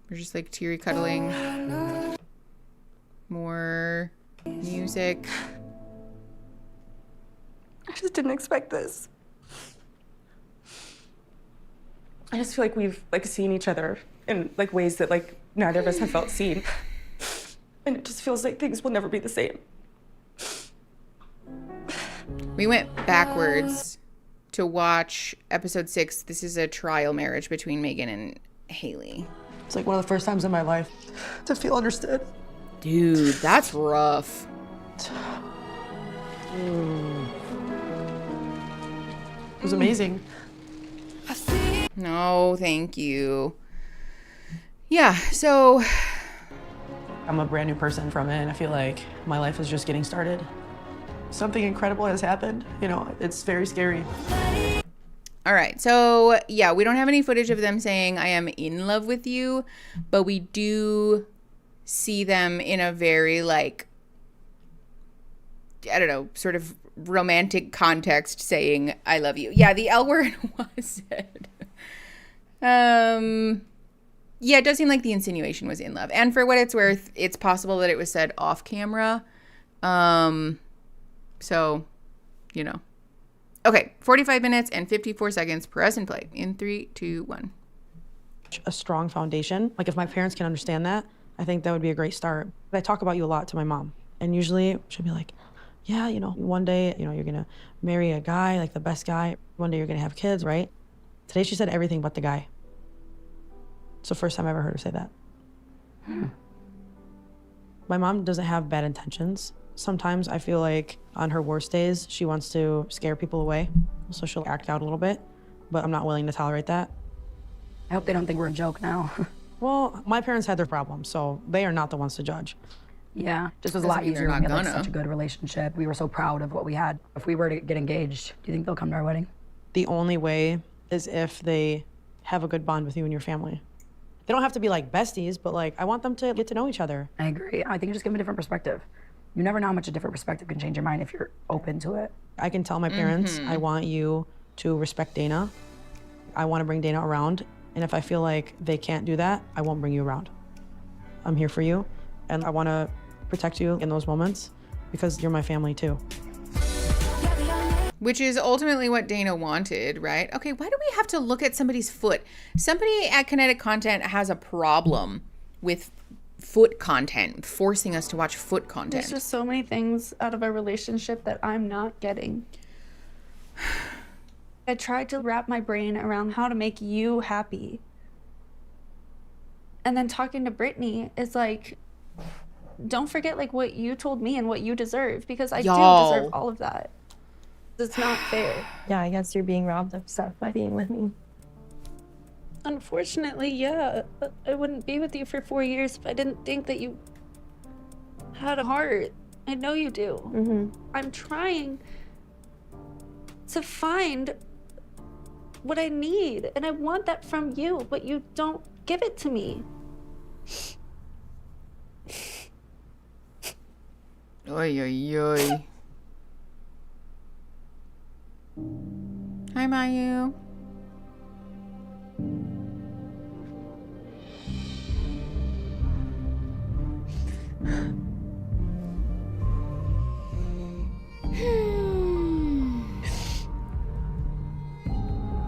We're just like teary cuddling. More music. I just didn't expect this. I just feel like we've like seen each other in like ways that like neither of us have felt seen. And it just feels like things will never be the same. We went backwards to watch episode 6. This is a trial marriage between Megan and Haley. It's like one of the first times in my life to feel understood. Dude, that's rough. It was amazing. No, thank you. Yeah, so I'm a brand new person from it, and I feel like my life is just getting started. Something incredible has happened. You know, it's very scary. All right, so yeah, we don't have any footage of them saying I am in love with you, but we do see them in a very like, I don't know, sort of romantic context saying I love you. Yeah, the L word was said. Yeah, it does seem like the insinuation was in love. And for what it's worth, it's possible that it was said off camera. So, you know. Okay, 45 minutes and 54 seconds. Press and play in 3, 2, 1. A strong foundation. Like, if my parents can understand that, I think that would be a great start. I talk about you a lot to my mom, and usually she'll be like, yeah, you know, one day, you know, you're gonna marry a guy, like the best guy. One day you're gonna have kids, right? Today she said everything but the guy. It's the first time I ever heard her say that. My mom doesn't have bad intentions. Sometimes I feel like on her worst days, she wants to scare people away. So she'll act out a little bit, but I'm not willing to tolerate that. I hope they don't think we're a joke now. Well, my parents had their problems, so they are not the ones to judge. Yeah, just was a lot easier when we had like, such a good relationship. We were so proud of what we had. If we were to get engaged, do you think they'll come to our wedding? The only way is if they have a good bond with you and your family. They don't have to be like besties, but like I want them to get to know each other. I agree. I think just give them a different perspective. You never know how much a different perspective can change your mind if you're open to it. I can tell my parents, I want you to respect Dana. I want to bring Dana around. And if I feel like they can't do that, I won't bring you around. I'm here for you. And I want to protect you in those moments because you're my family too. Which is ultimately what Dana wanted, right? Okay, why do we have to look at somebody's foot? Somebody at Kinetic Content has a problem with foot content, forcing us to watch foot content. There's just so many things out of our relationship that I'm not getting. I tried to wrap my brain around how to make you happy. And then talking to Brittany is like, don't forget like what you told me and what you deserve, because I do deserve all of that. It's not fair. Yeah, I guess you're being robbed of stuff by being with me. Unfortunately, yeah. But I wouldn't be with you for 4 years if I didn't think that you had a heart. I know you do. I'm trying to find what I need, and I want that from you, but you don't give it to me. Oy, oy, oy. Hi, Mayu.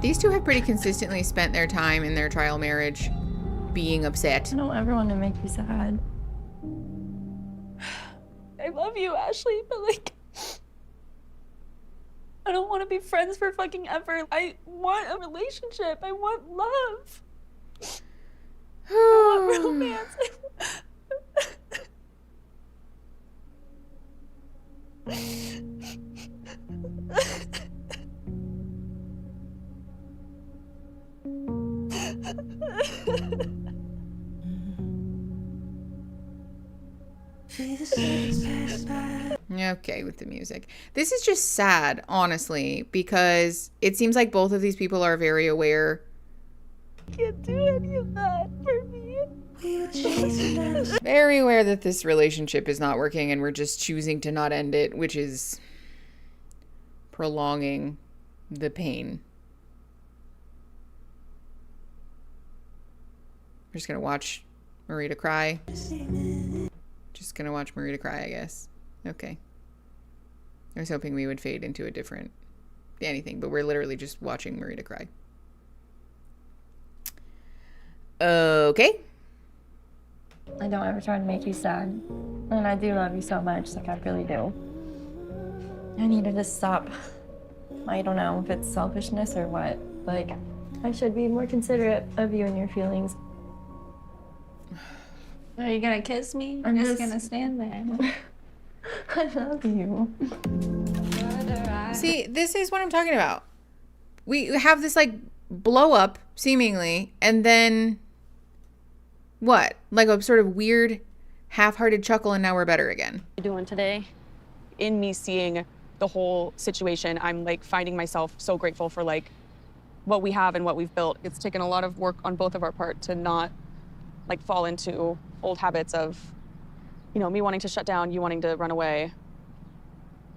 These two have pretty consistently spent their time in their trial marriage being upset. I don't ever want to make you sad. I love you, Ashley, but like, I don't want to be friends for fucking ever. I want a relationship. I want love. I want romance. Okay, with the music. This is just sad, honestly, because it seems like both of these people are very aware. Can't do any of that for me. Very aware that this relationship is not working and we're just choosing to not end it, which is prolonging the pain. We're just gonna watch Marita cry. Just gonna watch Marita cry, I guess. Okay. I was hoping we would fade into a different anything, but we're literally just watching Marita cry. Okay. I don't ever try to make you sad. And I do love you so much, like I really do. I need to just stop. I don't know if it's selfishness or what. Like, I should be more considerate of you and your feelings. Are you gonna kiss me? I'm just gonna stand there. I love you. See, this is what I'm talking about. We have this like blow up, seemingly, and then what? Like a sort of weird half-hearted chuckle, and now we're better again. What are you doing today? In me seeing the whole situation, I'm like finding myself so grateful for like what we have and what we've built. It's taken a lot of work on both of our part to not like fall into old habits of, you know, me wanting to shut down, you wanting to run away.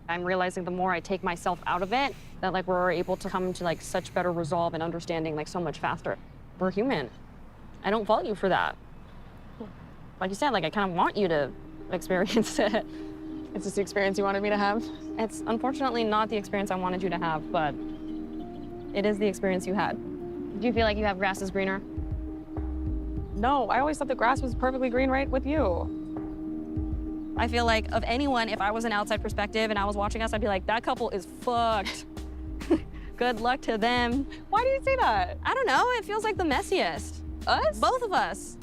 I'm realizing the more I take myself out of it, that like we're able to come to like such better resolve and understanding like so much faster. We're human. I don't fault you for that. Like you said, like I kind of want you to experience it. Is this the experience you wanted me to have? It's unfortunately not the experience I wanted you to have, but it is the experience you had. Do you feel like you have grass is greener? No, I always thought the grass was perfectly green right with you. I feel like of anyone, if I was an outside perspective and I was watching us, I'd be like, that couple is fucked. Good luck to them. Why do you say that? I don't know, it feels like the messiest. Us? Both of us.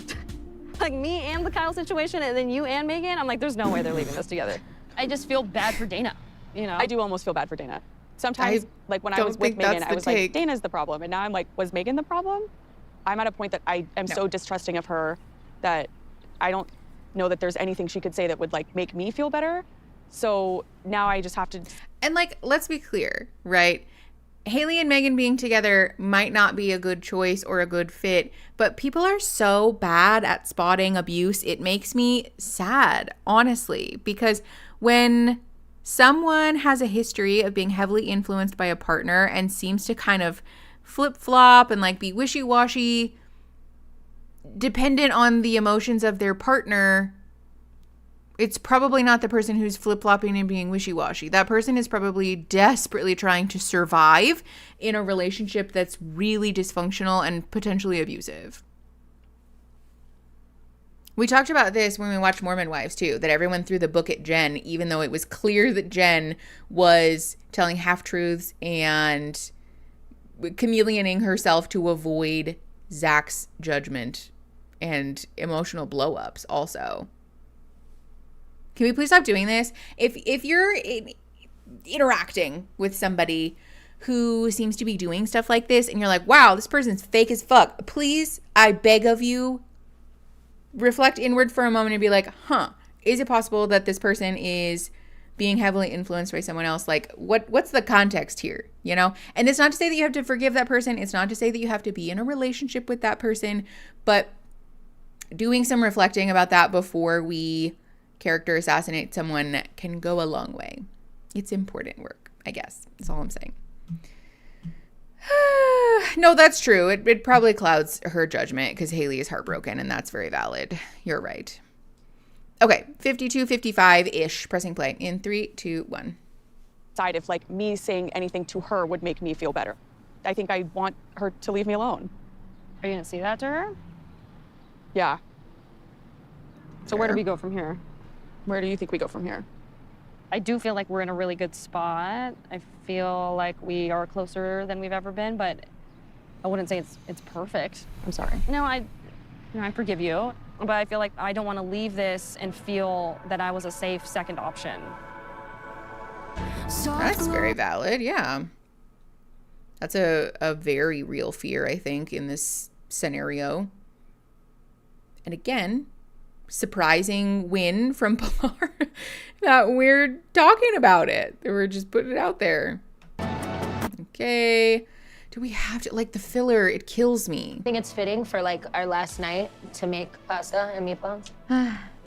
Like me and the Kyle situation, and then you and Megan, I'm like, there's no way they're leaving this together. I just feel bad for Dana, you know? I do almost feel bad for Dana. Sometimes, like when I was with Megan, I was like, Dana's the problem. And now I'm like, was Megan the problem? I'm at a point that I am so distrusting of her that I don't know that there's anything she could say that would like make me feel better. So now I just have to. And like, let's be clear, right? Haley and Megan being together might not be a good choice or a good fit, but people are so bad at spotting abuse. It makes me sad, honestly, because When someone has a history of being heavily influenced by a partner and seems to kind of flip-flop and like be wishy-washy, dependent on the emotions of their partner, it's probably not the person who's flip-flopping and being wishy-washy. That person is probably desperately trying to survive in a relationship that's really dysfunctional and potentially abusive. We talked about this when we watched Mormon Wives too, that everyone threw the book at Jen, even though it was clear that Jen was telling half-truths and chameleoning herself to avoid Zach's judgment and emotional blow-ups also. Can we please stop doing this? If you're interacting with somebody who seems to be doing stuff like this and you're like, wow, this person's fake as fuck, please, I beg of you, reflect inward for a moment and be like, is it possible that this person is being heavily influenced by someone else? Like, what's the context here, you know? And it's not to say that you have to forgive that person. It's not to say that you have to be in a relationship with that person, but doing some reflecting about that before we character assassinate someone can go a long way. It's important work, I guess. That's all I'm saying. No, that's true. It probably clouds her judgment because Haley is heartbroken, and that's very valid. You're right. Okay, 52-55-ish. Pressing play in 3, 2, 1. Side if like me saying anything to her would make me feel better. I think I want her to leave me alone. Are you gonna say that to her? Yeah. So where do we go from here? Where do you think we go from here? I do feel like we're in a really good spot. I feel like we are closer than we've ever been, but I wouldn't say it's perfect. I'm sorry. No, I forgive you, but I feel like I don't want to leave this and feel that I was a safe second option. That's very valid, yeah. That's a very real fear, I think, in this scenario. And again, surprising win from Pilar that we're talking about it. We're just putting it out there. Okay. Do we have to, like, the filler, it kills me. I think it's fitting for like our last night to make pasta and meatballs.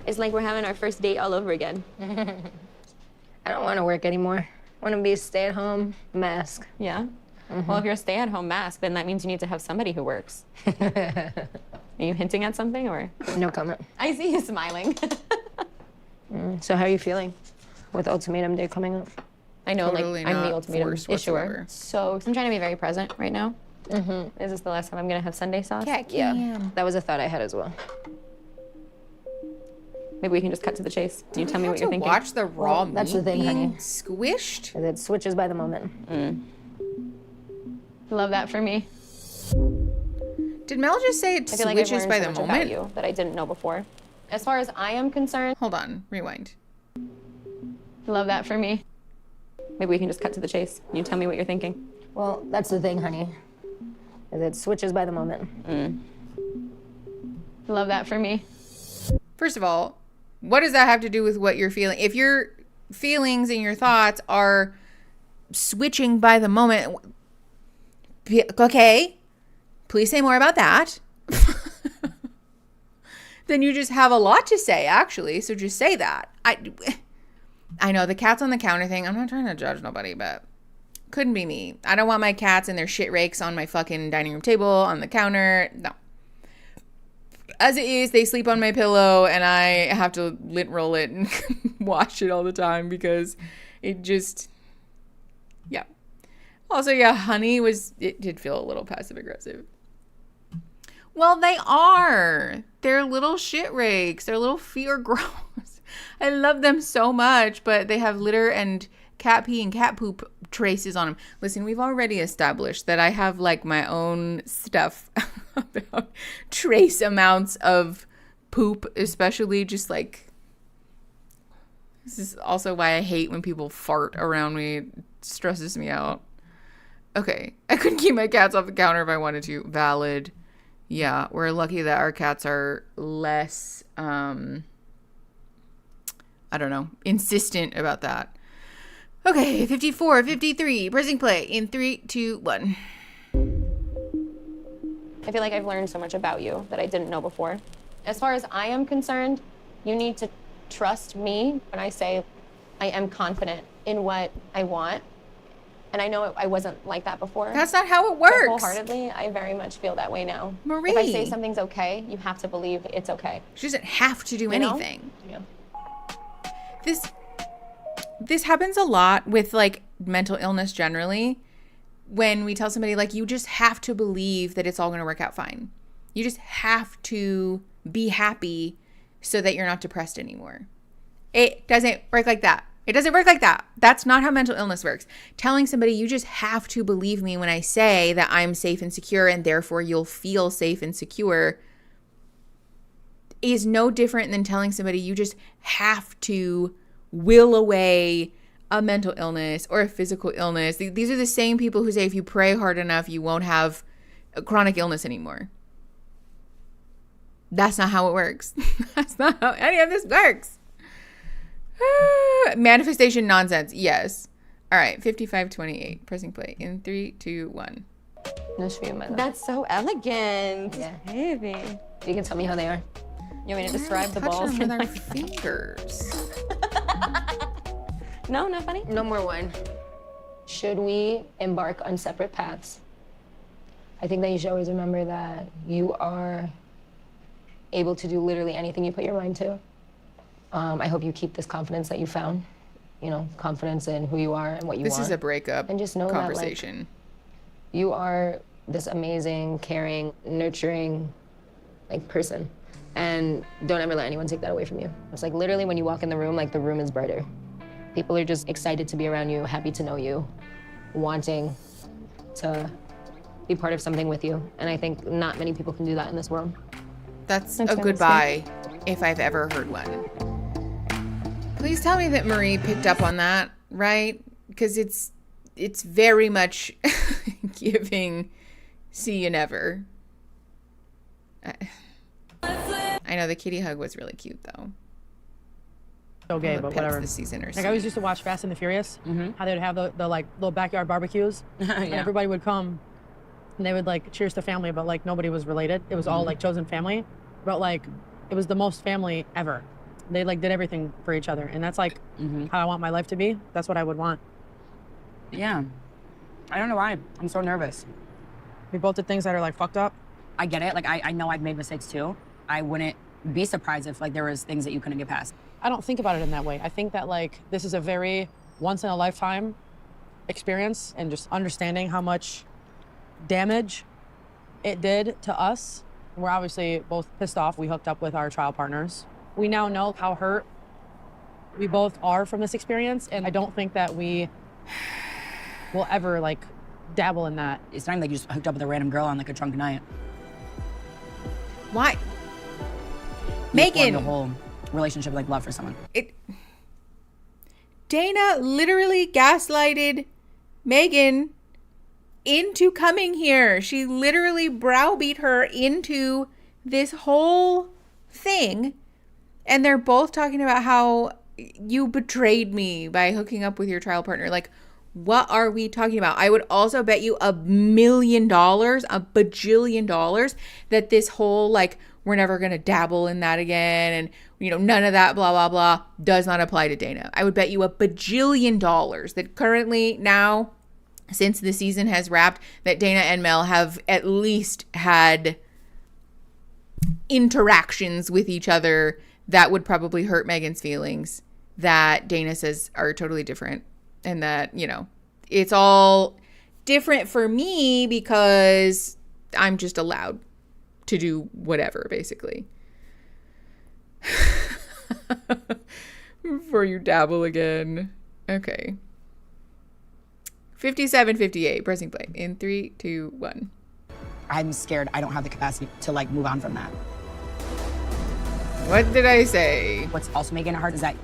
It's like we're having our first date all over again. I don't want to work anymore. I want to be a stay-at-home mask. Yeah? Well, if you're a stay-at-home mask, then that means you need to have somebody who works. Are you hinting at something, or? No comment. I see you smiling. So how are you feeling with Ultimatum Day coming up? I know, Totally like, I'm the not ultimatum forced issuer. whatsoever. So I'm trying to be very present right now. Is this the last time I'm gonna have Sunday sauce? Yeah, that was a thought I had as well. Maybe we can just cut to the chase. Do you tell me what you're thinking? Watch the raw meat that's the thing, being honey. squished. It switches by the moment. Love that for me. Did Mel just say it I feel like I've switches learned by so the much moment? about you that I didn't know before. As far as I am concerned, Hold on, rewind. love that for me. Maybe we can just cut to the chase. You tell me what you're thinking. Well, that's the thing, honey. It switches by the moment. Love that for me. First of all, what does that have to do with what you're feeling? If your feelings and your thoughts are switching by the moment, okay, please say more about that. Then you just have a lot to say, actually, so just say that. I know the cats on the counter thing, I'm not trying to judge nobody, but couldn't be me. I don't want my cats and their shit rakes on my fucking dining room table, on the counter. No. As it is, they sleep on my pillow and I have to lint roll it and wash it all the time because it just, yeah. Also, yeah, honey it did feel a little passive aggressive. Well, they are. They're little shit rakes. Their little feet are gross. I love them so much, but they have litter and cat pee and cat poop traces on them. Listen, we've already established that I have like my own stuff about trace amounts of poop, especially just like, this is also why I hate when people fart around me. It stresses me out. Okay, I couldn't keep my cats off the counter if I wanted to. Valid. Yeah, we're lucky that our cats are less, I don't know, insistent about that. Okay, 54, 53, pressing play in 3, 2, 1. I feel like I've learned so much about you that I didn't know before. As far as I am concerned, you need to trust me when I say I am confident in what I want. And I know I wasn't like that before. That's not how it works. But wholeheartedly, I very much feel that way now. Marie. If I say something's okay, you have to believe it's okay. She doesn't have to do You know? anything. Yeah. This happens a lot with like mental illness generally. When we tell somebody like, you just have to believe that it's all going to work out fine. You just have to be happy so that you're not depressed anymore. It doesn't work like that. It doesn't work like that. That's not how mental illness works. Telling somebody you just have to believe me when I say that I'm safe and secure and therefore you'll feel safe and secure is no different than telling somebody you just have to will away a mental illness or a physical illness. These are the same people who say if you pray hard enough, you won't have a chronic illness anymore. That's not how it works. That's not how any of this works. Manifestation nonsense. Yes. All right. 5528. Pressing play in 3, 2, 1. That's so elegant. Yeah. Baby. You can tell me how they are. You want me to describe the Touch balls? them with our fingers. No, not funny? No more one. Should we embark on separate paths? I think that you should always remember that you are able to do literally anything you put your mind to. I hope you keep this confidence that you found, you know, confidence in who you are and what you want. This is a breakup and just know conversation. That, like, you are this amazing, caring, nurturing, like, person. And don't ever let anyone take that away from you. It's like literally when you walk in the room, like the room is brighter. People are just excited to be around you, happy to know you, wanting to be part of something with you. And I think not many people can do that in this world. That's a goodbye if I've ever heard one. Please tell me that Marie picked up on that, right? Because it's very much giving see you never. I know the kitty hug was really cute though. So gay, All the but pets whatever. This season are like sweet. I always used to watch Fast and the Furious. How they would have the like little backyard barbecues, and everybody would come, and they would like cheers to family, but like nobody was related. It was all like chosen family, but like it was the most family ever. They like did everything for each other, and that's like how I want my life to be. That's what I would want. Yeah. I don't know why. I'm so nervous. We both did things that are like fucked up. I get it. Like I know I've made mistakes too. I wouldn't be surprised if like there was things that you couldn't get past. I don't think about it in that way. I think that like this is a very once in a lifetime experience, and just understanding how much damage it did to us. We're obviously both pissed off. We hooked up with our trial partners. We now know how hurt we both are from this experience, and I don't think that we will ever like dabble in that. It's not like you just hooked up with a random girl on like a drunk night. Why? Megan, the whole relationship like love for someone. Dana literally gaslighted Megan into coming here. She literally browbeat her into this whole thing. And they're both talking about how you betrayed me by hooking up with your trial partner. Like, what are we talking about? I would also bet you $1 million, $1 bajillion that this whole like, we're never going to dabble in that again. And, you know, none of that blah, blah, blah does not apply to Dana. I would bet you $1 bajillion that currently now, since the season has wrapped, that Dana and Mel have at least had interactions with each other that would probably hurt Megan's feelings, that Dana says are totally different. And that, you know, it's all different for me because I'm just allowed to do whatever, basically. Before you dabble again. Okay. 57-58, pressing play in 3, 2, 1. I'm scared I don't have the capacity to like move on from that. What did I say? What's also making it hard is that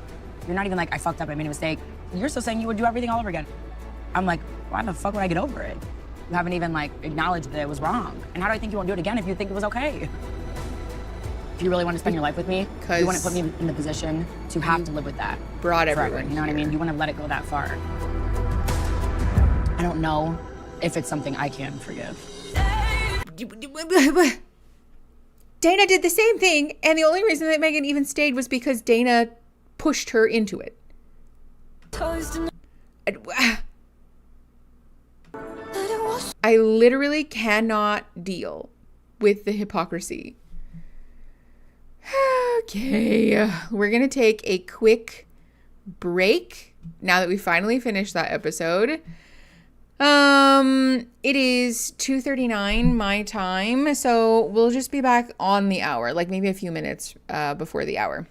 you're not even like, I fucked up, I made a mistake. You're still saying you would do everything all over again. I'm like, why the fuck would I get over it? You haven't even like acknowledged that it was wrong. And how do I think you won't do it again if you think it was okay? If you really want to spend your life with me, you wouldn't put me in the position to have to live with that. Brought forever, everyone you know what I mean? You wouldn't let it go that far. I don't know if it's something I can forgive. Dana did the same thing, and the only reason that Megan even stayed was because Dana pushed her into it. I literally cannot deal with the hypocrisy. Okay, we're gonna take a quick break now that we finally finished that episode. It is 2:39 my time, so we'll just be back on the hour, like maybe a few minutes before the hour.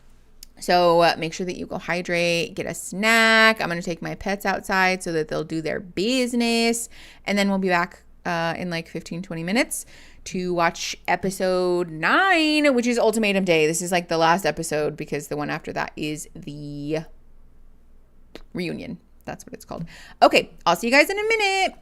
So make sure that you go hydrate, get a snack. I'm going to take my pets outside so that they'll do their business. And then we'll be back in like 15-20 minutes to watch episode 9, which is Ultimatum Day. This is like the last episode because the one after that is the reunion. That's what it's called. Okay, I'll see you guys in a minute.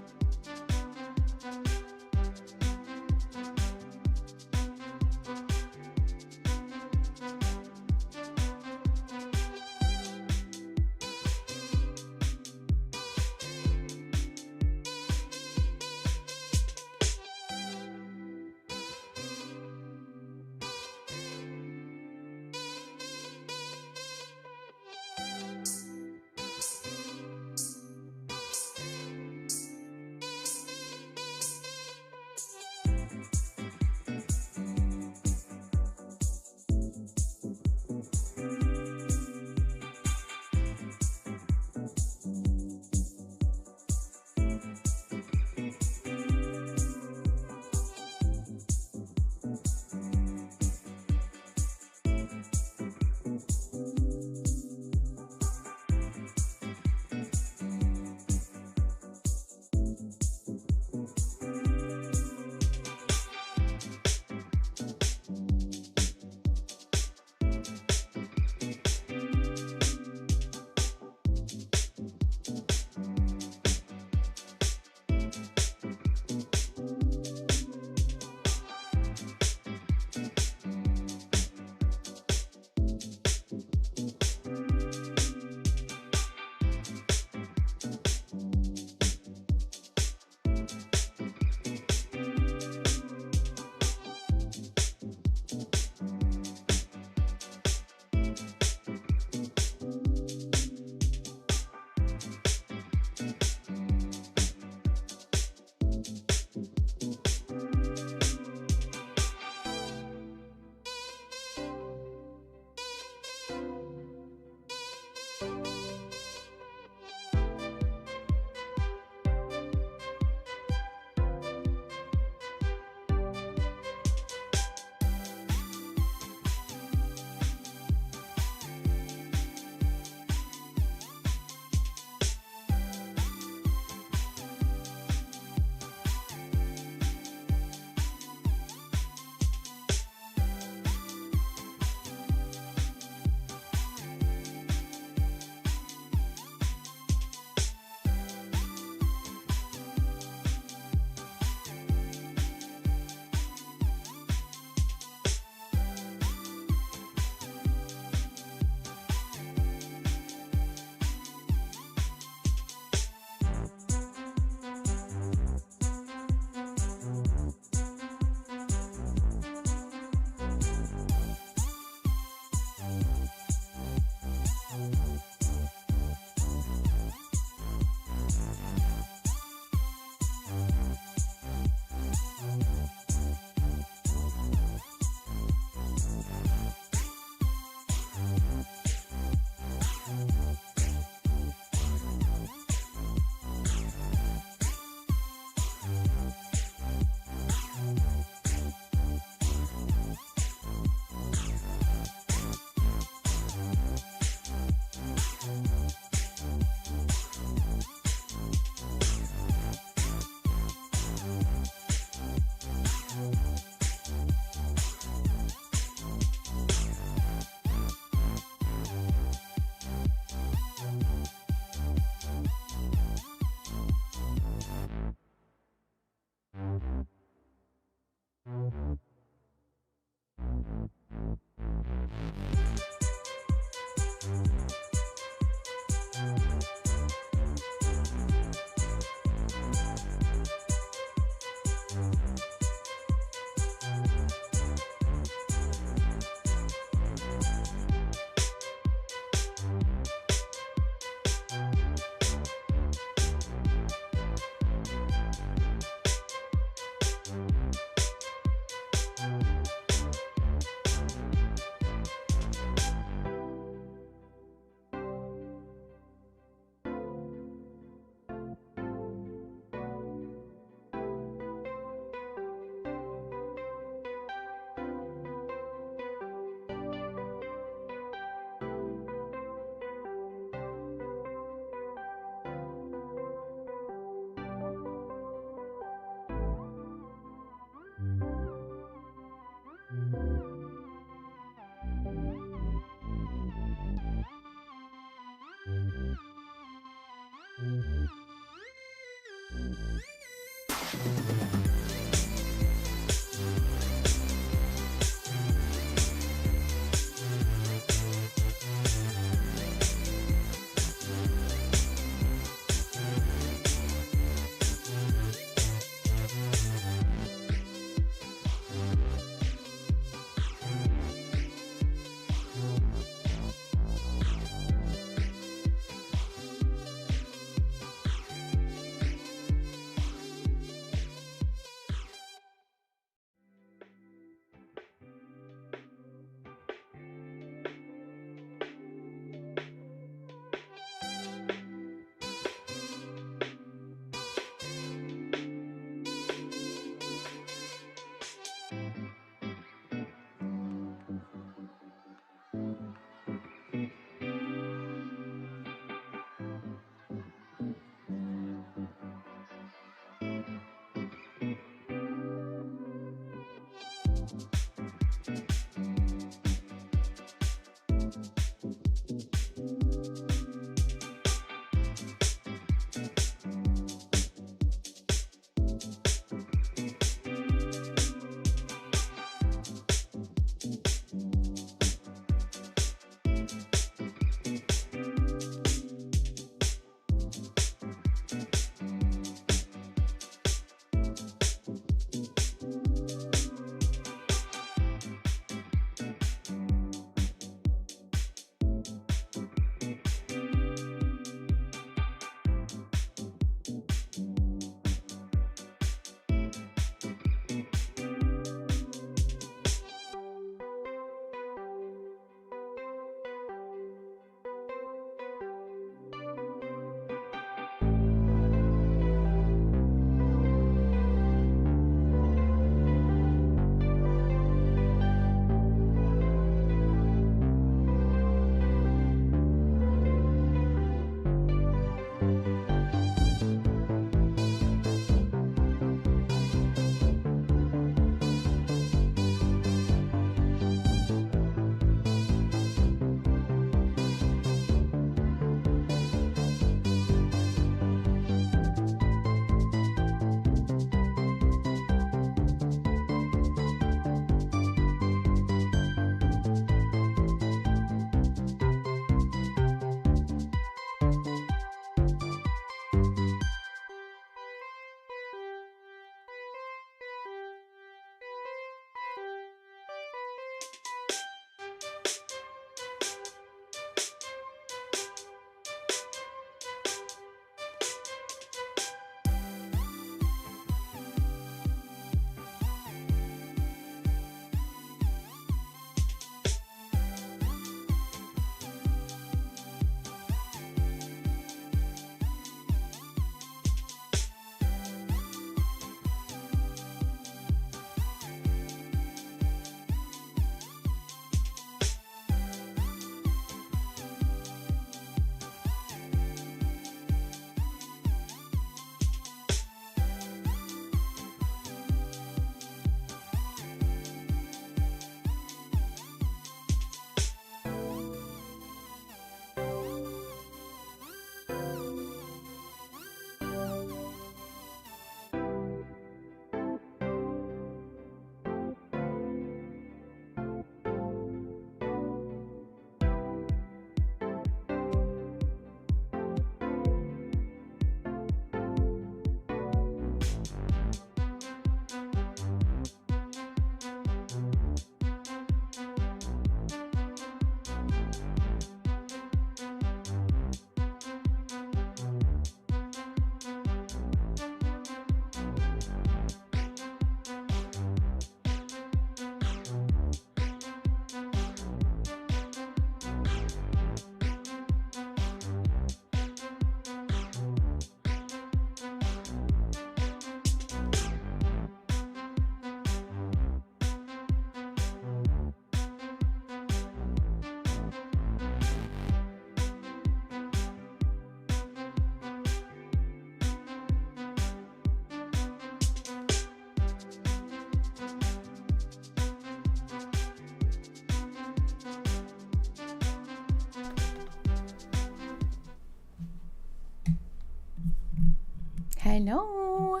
Hello.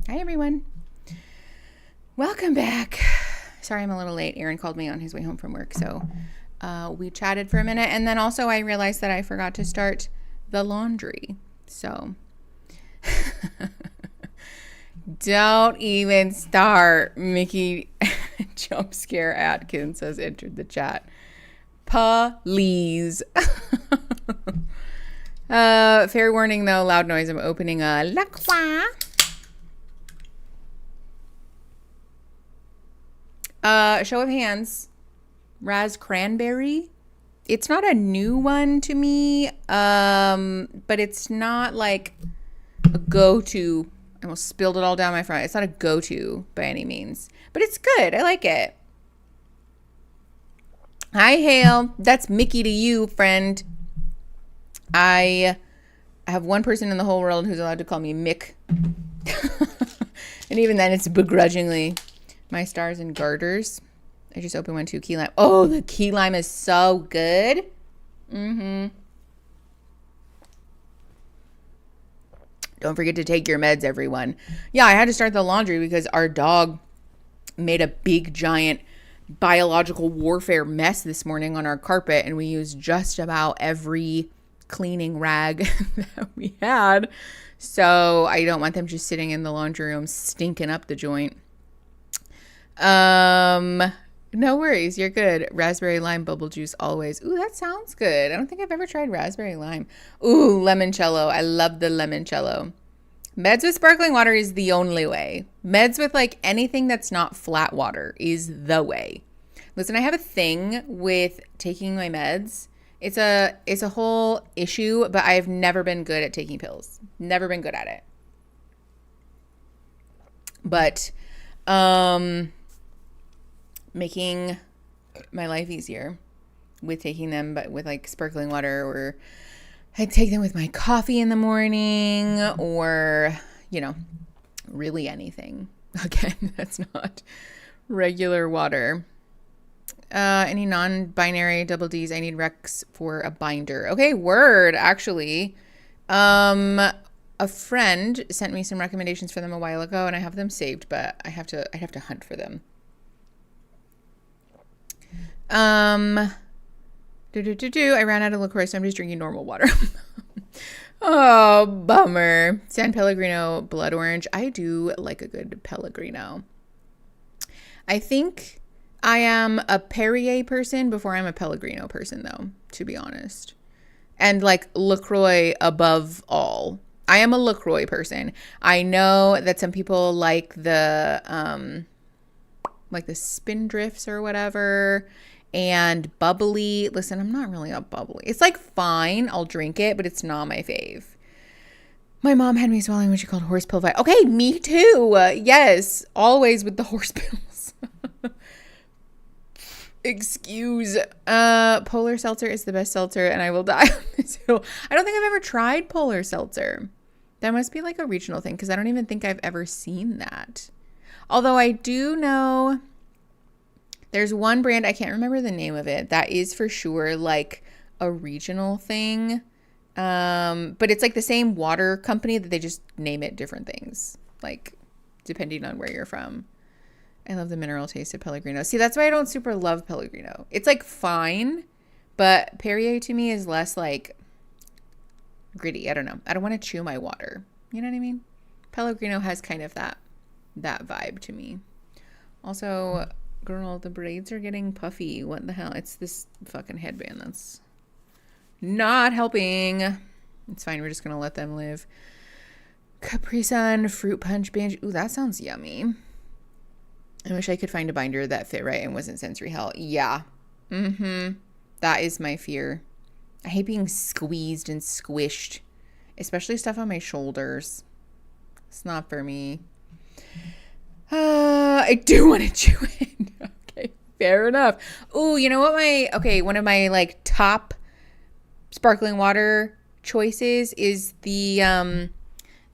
Hi, everyone. Welcome back. Sorry I'm a little late. Aaron called me on his way home from work, so we chatted for a minute. And then also I realized that I forgot to start the laundry. So don't even start. Mickey jump scare Atkins has entered the chat. Please. Fair warning though, loud noise. I'm opening a La Croix. Show of hands. Raz Cranberry. It's not a new one to me, but it's not like a go-to. I almost spilled it all down my front. It's not a go-to by any means, but it's good. I like it. Hi, Hale. That's Mickey to you, friend. I have one person in the whole world who's allowed to call me Mick. And even then, it's begrudgingly. My stars and garters. I just opened one too. Key lime. Oh, the key lime is so good. Mm-hmm. Don't forget to take your meds, everyone. Yeah, I had to start the laundry because our dog made a big, giant biological warfare mess this morning on our carpet, and we used just about every cleaning rag that we had. So I don't want them just sitting in the laundry room stinking up the joint. No worries, you're good. Raspberry lime bubble juice always. Ooh, that sounds good. I don't think I've ever tried raspberry lime. Ooh, limoncello. I love the limoncello. Meds with sparkling water is the only way. Meds with like anything that's not flat water is the way. Listen, I have a thing with taking my meds. It's a whole issue, but I've never been good at taking pills. Never been good at it. But making my life easier with taking them, but with like sparkling water, or I take them with my coffee in the morning, or, you know, really anything. Again, that's not regular water. Any non-binary double Ds, I need recs for a binder. Okay, word, actually. A friend sent me some recommendations for them a while ago, and I have them saved, but I'd have to hunt for them. I ran out of LaCroix, so I'm just drinking normal water. Oh, bummer. San Pellegrino blood orange. I do like a good Pellegrino. I think I am a Perrier person before I'm a Pellegrino person, though, to be honest. And like LaCroix above all. I am a LaCroix person. I know that some people like the Spindrifts or whatever, and bubbly. Listen, I'm not really a bubbly. It's like fine, I'll drink it, but it's not my fave. My mom had me swallowing what she called horse pill vibe. Okay, me too. Yes, always with the horse pills. Excuse. Polar seltzer is the best seltzer, and I will die on this hill. I don't think I've ever tried polar seltzer. That must be like a regional thing, because I don't even think I've ever seen that. Although I do know there's one brand, I can't remember the name of it, that is for sure like a regional thing. But it's like the same water company that they just name it different things, like depending on where you're from. I love the mineral taste of Pellegrino. See, that's why I don't super love Pellegrino. It's like fine, but Perrier to me is less like gritty. I don't know. I don't want to chew my water. You know what I mean? Pellegrino has kind of that vibe to me. Also, girl, the braids are getting puffy. What the hell? It's this fucking headband that's not helping. It's fine. We're just going to let them live. Capri Sun, fruit punch binge. Ooh, that sounds yummy. I wish I could find a binder that fit right and wasn't sensory hell. Yeah. That is my fear. I hate being squeezed and squished, especially stuff on my shoulders. It's not for me. I do want to chew it. Okay, fair enough. Ooh, you know what one of my like top sparkling water choices is the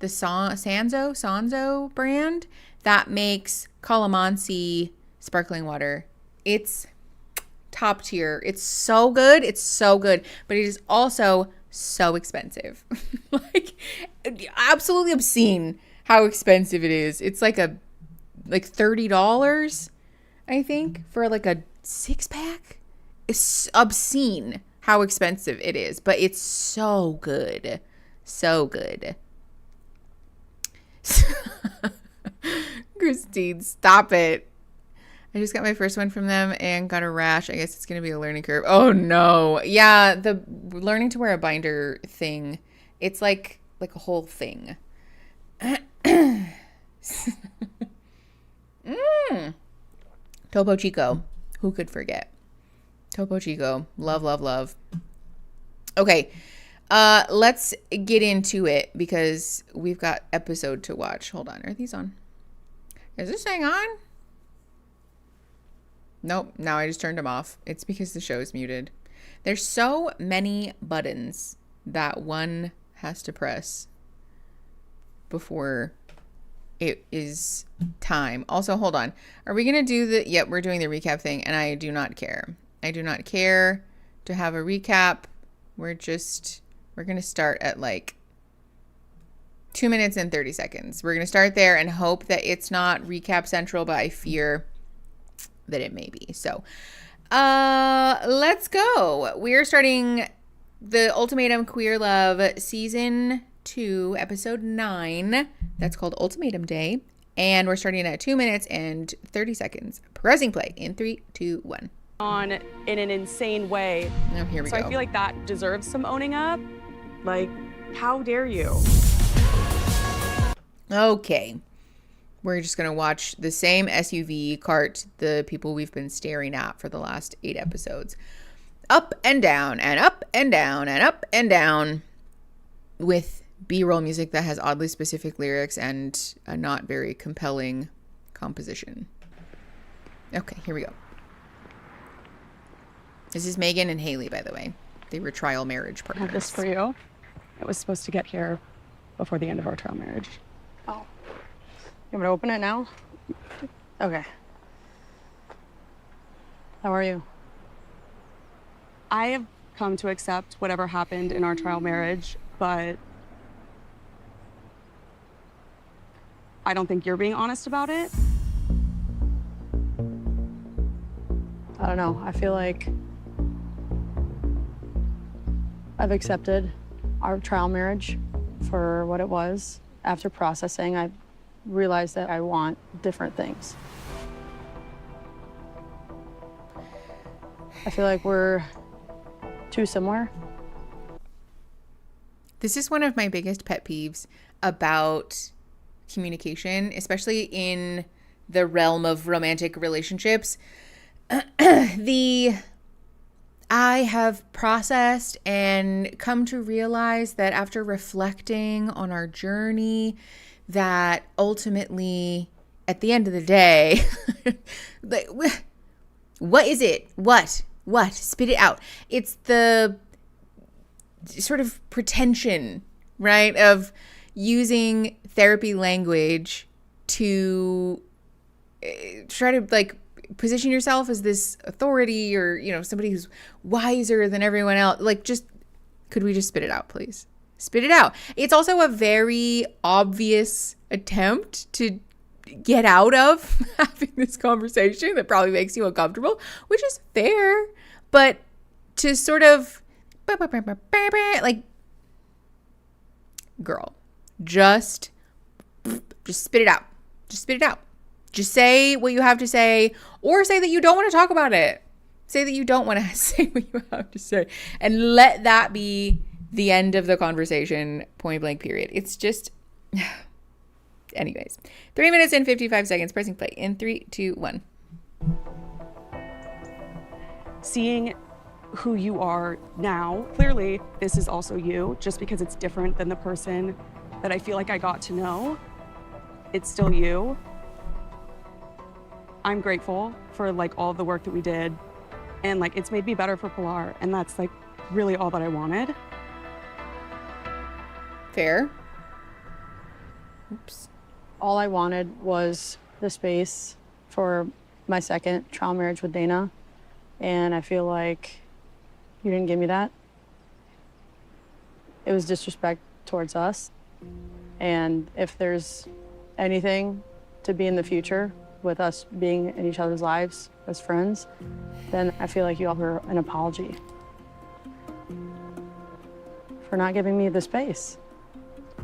Sanzo brand that makes calamansi sparkling water. It's top tier. It's so good. It's so good. But it is also so expensive. Like, absolutely obscene how expensive it is. It's like $30, I think, for like a 6-pack. It's obscene how expensive it is, but it's so good. So good. Christine, stop it. I just got my first one from them and got a rash. I guess it's going to be a learning curve. Oh no. Yeah, the learning to wear a binder thing, it's like a whole thing. Topo Chico. Who could forget? Topo Chico. Love, love, love. Okay. Let's get into it because we've got episode to watch. Hold on. Are these on? Is this thing on? Nope. Now I just turned them off. It's because the show is muted. There's so many buttons that one has to press before it is time. Also, hold on. Are we going to do the... Yep, we're doing the recap thing, and I do not care. I do not care to have a recap. We're going to start at like 2 minutes and 30 seconds. We're going to start there and hope that it's not recap central, but I fear that it may be. So, let's go. We're starting the Ultimatum Queer Love Season 2, Episode 9. That's called Ultimatum Day. And we're starting at 2 minutes and 30 seconds. Pressing play in 3, 2, 1. On in an insane way. Oh, here we go. So I feel like that deserves some owning up. Like, how dare you? Okay. We're just going to watch the same SUV cart the people we've been staring at for the last 8 episodes. Up and down and up and down and up and down with B-roll music that has oddly specific lyrics and a not very compelling composition. Okay, here we go. This is Megan and Haley, by the way. They were trial marriage partners. I have this for you. It was supposed to get here before the end of our trial marriage. Oh. You want me to open it now? Okay. How are you? I have come to accept whatever happened in our trial marriage, but I don't think you're being honest about it. I don't know. I feel like I've accepted our trial marriage for what it was. After processing, I realized that I want different things. I feel like we're too similar. This is one of my biggest pet peeves about communication, especially in the realm of romantic relationships. I have processed and come to realize that after reflecting on our journey, that ultimately, at the end of the day, what is it? What? Spit it out. It's the sort of pretension, right, of using therapy language to try to like position yourself as this authority or, you know, somebody who's wiser than everyone else. Like, just, could we just spit it out, please? Spit it out. It's also a very obvious attempt to get out of having this conversation that probably makes you uncomfortable, which is fair, but to sort of like, girl, just spit it out. Just spit it out. Just say what you have to say, or say that you don't want to talk about it. Say that you don't want to say what you have to say, and let that be the end of the conversation, point blank, period. It's just, anyways, 3 minutes and 55 seconds, pressing play in 3, 2, 1. Seeing who you are now, clearly this is also you, just because it's different than the person that I feel like I got to know. It's still you. I'm grateful for like all the work that we did, and like it's made me better for Pilar, and that's like really all that I wanted. Fair. Oops. All I wanted was the space for my second trial marriage with Dana, and I feel like you didn't give me that. It was disrespect towards us. And if there's anything to be in the future with us being in each other's lives as friends, then I feel like you owe her an apology for not giving me the space.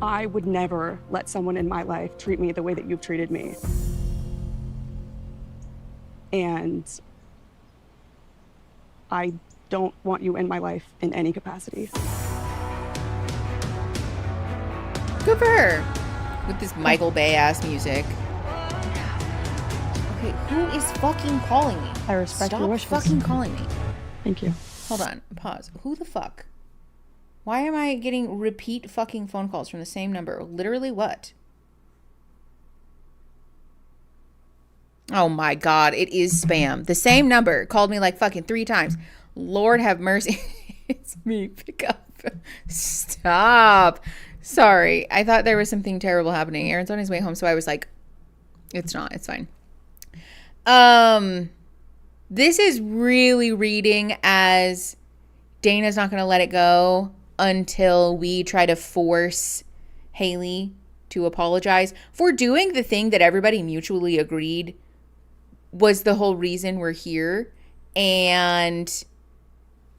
I would never let someone in my life treat me the way that you've treated me. And I don't want you in my life in any capacity. Good for her. With this Michael Bay ass music. Okay, who is fucking calling me? I respect your wishes. Stop fucking calling me. Thank you. Hold on, pause. Who the fuck? Why am I getting repeat fucking phone calls from the same number? Literally what? Oh my God, it is spam. The same number called me like fucking 3 times. Lord have mercy. It's me. Pick up. Stop. Sorry. I thought there was something terrible happening. Aaron's on his way home, so I was like, it's not. It's fine. This is really reading as Dana's not going to let it go until we try to force Haley to apologize for doing the thing that everybody mutually agreed was the whole reason we're here. And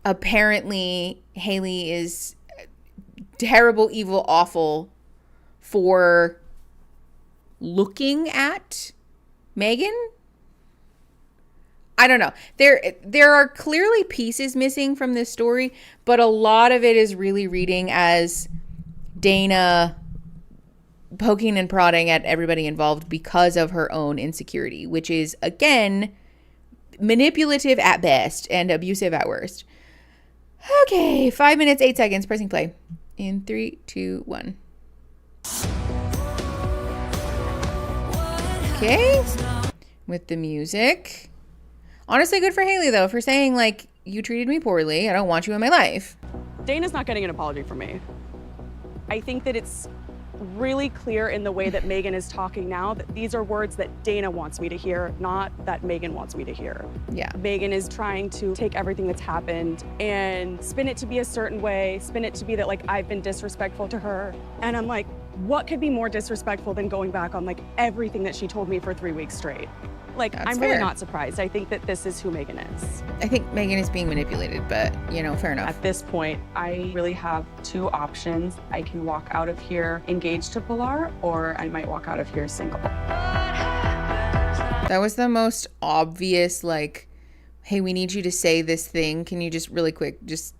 apparently Haley is terrible, evil, awful for looking at Megan. I don't know. There are clearly pieces missing from this story, but a lot of it is really reading as Dana poking and prodding at everybody involved because of her own insecurity, which is, again, manipulative at best and abusive at worst. Okay, 5 minutes, 8 seconds, pressing play. In 3, 2, 1. Okay, with the music. Honestly, good for Haley, though, for saying, like, you treated me poorly. I don't want you in my life. Dana's not getting an apology from me. I think that it's really clear in the way that Megan is talking now that these are words that Dana wants me to hear, not that Megan wants me to hear. Yeah. Megan is trying to take everything that's happened and spin it to be a certain way, spin it to be that, like, I've been disrespectful to her. And I'm like, what could be more disrespectful than going back on, like, everything that she told me for 3 weeks straight? Like, That's I'm fair. really not surprised. I think that this is who Megan is. I think Megan is being manipulated, but, you know, fair enough. At this point, I really have 2 options. I can walk out of here engaged to Pilar, or I might walk out of here single. That was the most obvious, like, hey, we need you to say this thing. Can you just really quick, just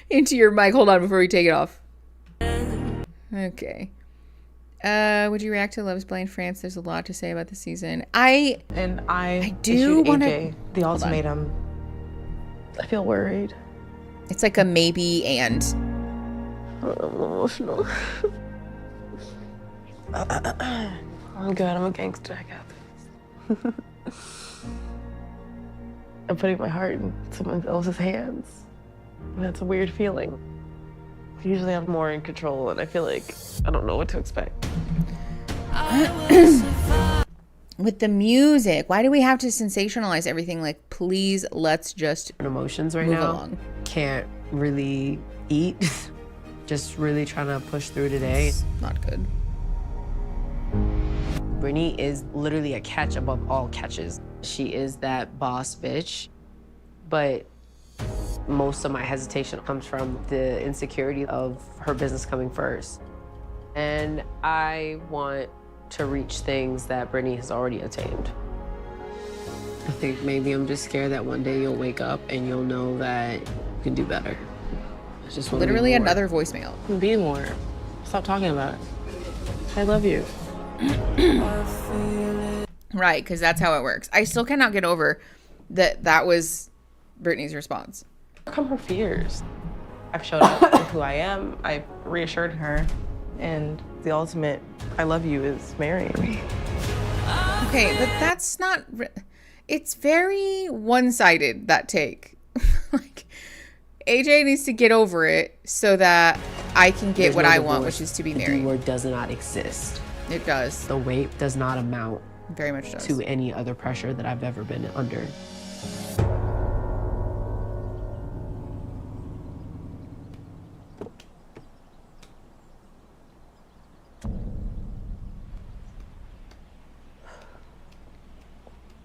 into your mic? Hold on before we take it off. Okay. Would you react to Love's Blind France? There's a lot to say about the season. I do want to. The ultimatum. I feel worried. It's like a maybe and. I'm emotional. I'm good. I'm a gangster. I got this. I'm putting my heart in someone else's hands. And that's a weird feeling. Usually I'm more in control, and I feel like I don't know what to expect. With the music, why do we have to sensationalize everything? Like, please, let's just emotions right move now. along. Can't really eat. Just really trying to push through today. Not good. Brittany is literally a catch above all catches. She is that boss bitch, but most of my hesitation comes from the insecurity of her business coming first. And I want to reach things that Brittany has already attained. I think maybe I'm just scared that one day you'll wake up and you'll know that you can do better. I just want Literally to be more. another voicemail. Be more. Stop talking about it. I love you. Right, because that's how it works. I still cannot get over that was Brittany's response. Overcome her fears. I've showed up with who I am. I've reassured her. And the ultimate, I love you, is marrying me. Okay, but that's not... It's very one-sided, that take. Like, AJ needs to get over it so that I can get what I want, which is to be married. The word does not exist. It does. The weight does not amount very much does to any other pressure that I've ever been under.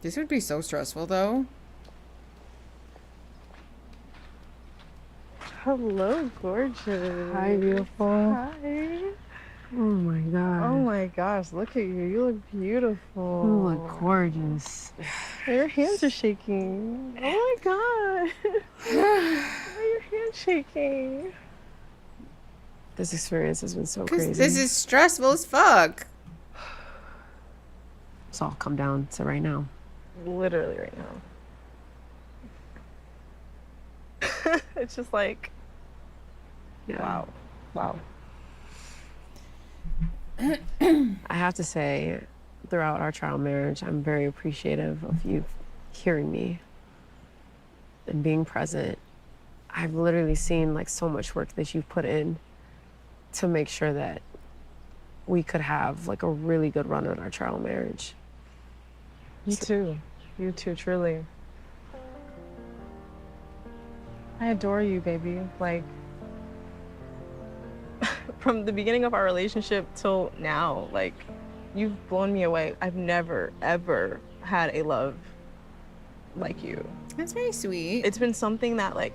This would be so stressful, though. Hello, gorgeous. Hi, beautiful. Hi. Oh my god. Oh my gosh, look at you. You look beautiful. You look gorgeous. Your hands are shaking. Oh my god. Why are your hands shaking? This experience has been so crazy. This is stressful as fuck. It's all come down to right now. Literally right now. It's just like, wow. Wow. I have to say, throughout our trial marriage, I'm very appreciative of you hearing me and being present. I've literally seen like so much work that you've put in to make sure that we could have like a really good run in our trial marriage. You too. You too, truly. I adore you, baby. Like, from the beginning of our relationship till now, like, you've blown me away. I've never, ever had a love like you. That's very sweet. It's been something that, like,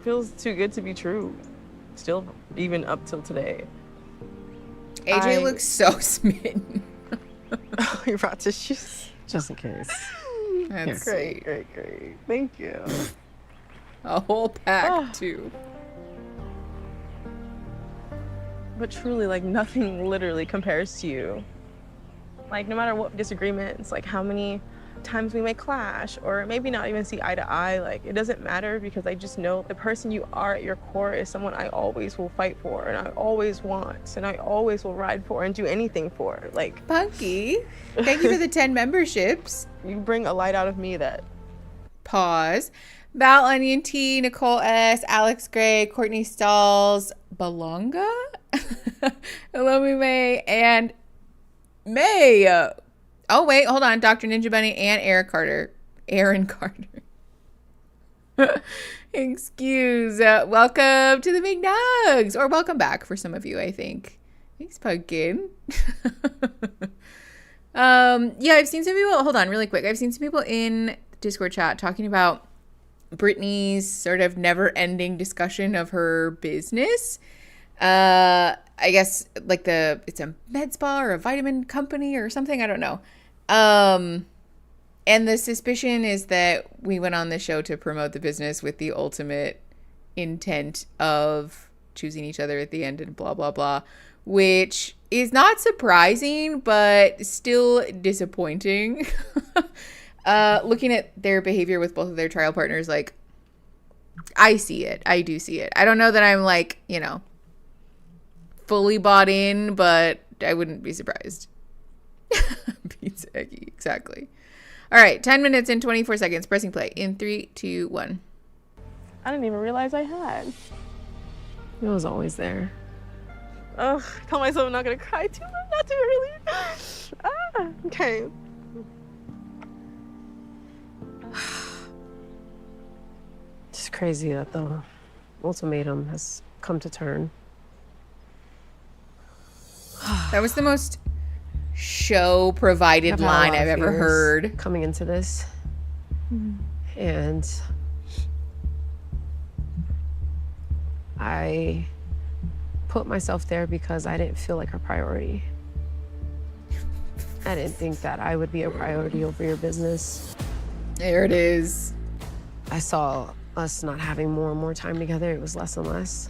feels too good to be true. Still, even up till today. AJ looks so smitten. You brought tissues? Just in case. That's great, great, great. Thank you. A whole pack, too. But truly, like, nothing literally compares to you. Like, no matter what disagreements, like how many times we may clash or maybe not even see eye to eye, like, it doesn't matter because I just know the person you are at your core is someone I always will fight for and I always want and I always will ride for and do anything for. Like, Punky, thank you for the 10 memberships. You bring a light out of me that... Pause. Val Onion T, Nicole S, Alex Gray, Courtney Stalls, Balonga, Elomi May, and May. Oh, wait, hold on. Dr. Ninja Bunny and Aaron Carter. Excuse. Welcome to the Big Nugs. Or welcome back for some of you, I think. Thanks, Pumpkin. Yeah, I've seen some people, hold on really quick. I've seen some people in Discord chat talking about Brittany's sort of never-ending discussion of her business. I guess like it's a med spa or a vitamin company or something. I don't know. And the suspicion is that we went on the show to promote the business with the ultimate intent of choosing each other at the end and blah, blah, blah, which is not surprising, but still disappointing. Looking at their behavior with both of their trial partners, like, I see it. I do see it. I don't know that I'm like, you know, fully bought in, but I wouldn't be surprised. Pizza Eggy, exactly. All right, 10 minutes and 24 seconds. Pressing play in 3, 2, 1. I didn't even realize I had. It was always there. Ugh, I tell myself I'm not gonna cry too much, not too early. Okay. It's crazy that the ultimatum has come to turn. That was the most show-provided line I've ever heard. Coming into this. And I put myself there because I didn't feel like a priority. I didn't think that I would be a priority over your business. There it is. I saw us not having more and more time together. It was less and less.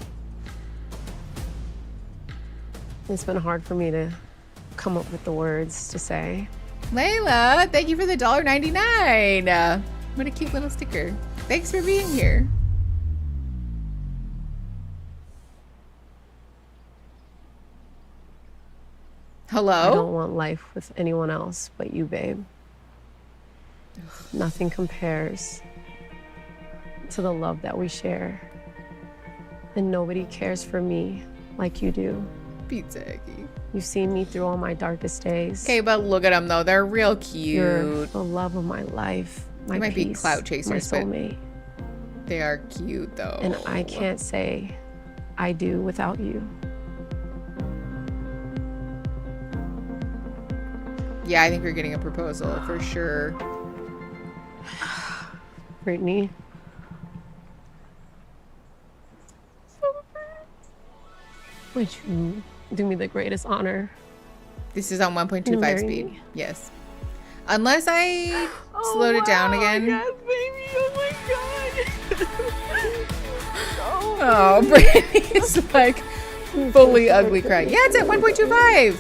It's been hard for me to come up with the words to say. Layla, thank you for the $1.99. What a cute little sticker. Thanks for being here. Hello? I don't want life with anyone else but you, babe. Nothing compares to the love that we share. And nobody cares for me like you do. Pizza Eggy. You've seen me through all my darkest days. Okay, but look at them though. They're real cute. You're the love of my life. They might be clout chasers, my soulmate. But they are cute though. And I can't say I do without you. Yeah, I think we're getting a proposal for sure. Brittany. Would you do me the greatest honor? This is on 1.25 speed. Yes. Unless I slowed it down again. Yes, baby. Oh my god. Oh, Brittany's like fully ugly crying. Yeah, it's at 1.25.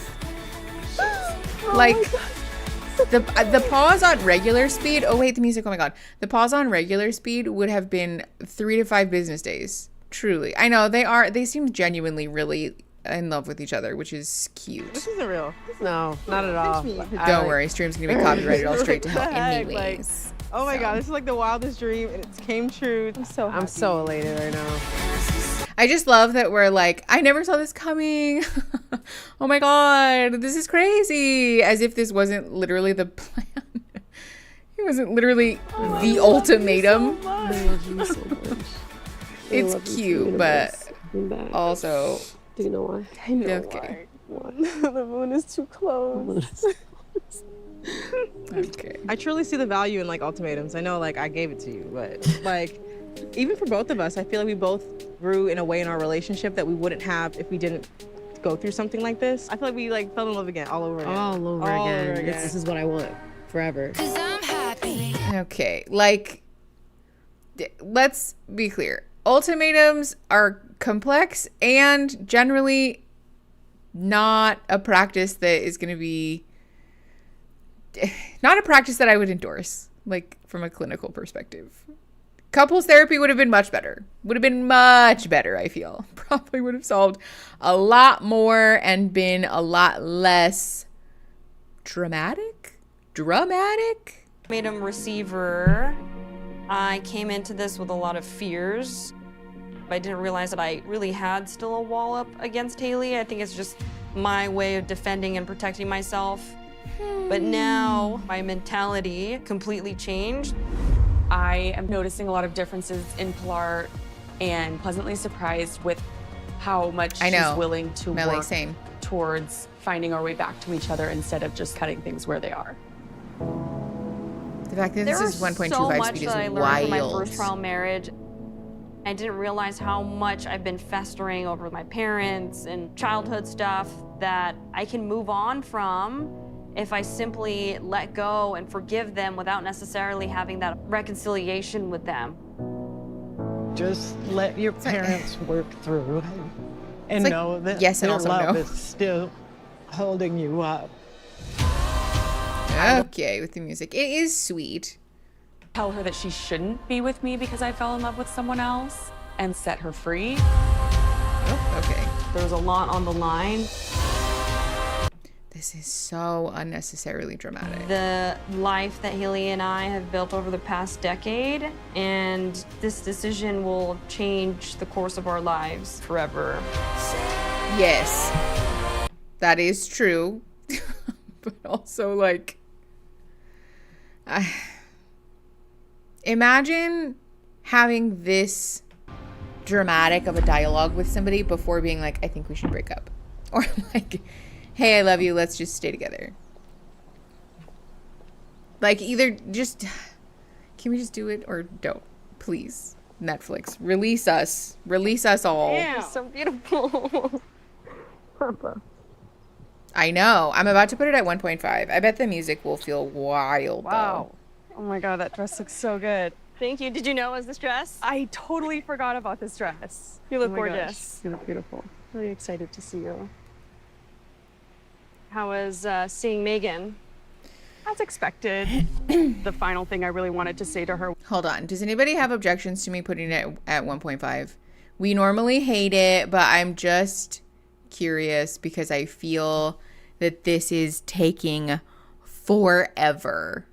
Like the pause on regular speed. Oh wait, the music. Oh my god. The pause on regular speed would have been 3 to 5 business days. Truly. I know they seem genuinely really in love with each other, which is cute. This isn't real. No, not at all. Don't worry, stream's gonna be copyrighted all straight to hell anyways. Oh my god, this is like the wildest dream and it came true. I'm so elated right now. I just love that we're like, I never saw this coming. Oh my god, this is crazy. As if this wasn't literally the plan. It wasn't literally the ultimatum. It's cute, but also. Do you know why? I know okay. why. The moon is too close. Okay. I truly see the value in like ultimatums. I know like I gave it to you, but like even for both of us, I feel like we both grew in a way in our relationship that we wouldn't have if we didn't go through something like this. I feel like we like fell in love again, all over again. All over again. This is what I want forever. Okay, like, let's be clear. Ultimatums are complex and generally not a practice that is going to be not a practice that I would endorse, like from a clinical perspective. Couples therapy would have been much better. Would have been much better, I feel. Probably would have solved a lot more and been a lot less dramatic. Ultimatum receiver. I came into this with a lot of fears. I didn't realize that I really had still a wall up against Haley. I think it's just my way of defending and protecting myself. But now my mentality completely changed. I am noticing a lot of differences in Pilar and pleasantly surprised with how much she's willing to work towards finding our way back to each other instead of just cutting things where they are. The fact that this is 1.25 speed is so much that I learned from my wild. first trial marriage. I didn't realize how much I've been festering over my parents and childhood stuff that I can move on from if I simply let go and forgive them without necessarily having that reconciliation with them. Just let your parents work through and like know that yes and their also love no. is still holding you up. Okay, with the music. It is sweet. Tell her that she shouldn't be with me because I fell in love with someone else and set her free. Oh, okay. There was a lot on the line. This is so unnecessarily dramatic. The life that Haley and I have built over the past decade, and this decision will change the course of our lives forever. Yes, that is true. But also, like, imagine having this dramatic of a dialogue with somebody before being like, I think we should break up. Or like, hey, I love you, let's just stay together. Like, either just, can we just do it or don't? Please, Netflix, release us all. Yeah, so beautiful. Papa. I know. I'm about to put it at 1.5. I bet the music will feel wild, Wow. Oh my god, that dress looks so good. Thank you. Did you know it was this dress? I totally forgot about this dress. You look gorgeous. You look beautiful. Really excited to see you. How was seeing Megan? As expected. The final thing I really wanted to say to her. Hold on. Does anybody have objections to me putting it at 1.5? We normally hate it, but I'm just curious because I feel that this is taking forever.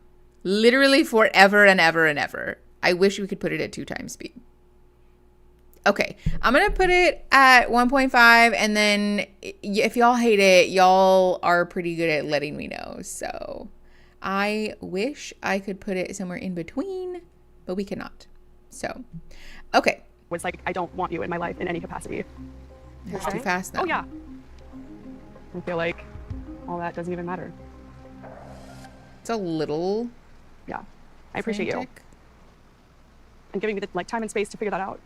Literally forever and ever and ever. I wish we could put it at 2 times speed. Okay, I'm going to put it at 1.5, and then if y'all hate it, y'all are pretty good at letting me know. So I wish I could put it somewhere in between, but we cannot. So, okay. Was like, I don't want you in my life in any capacity. That's too fast, though. Oh, yeah. I feel like all that doesn't even matter. It's a little. Yeah, I appreciate you. And giving me the like time and space to figure that out.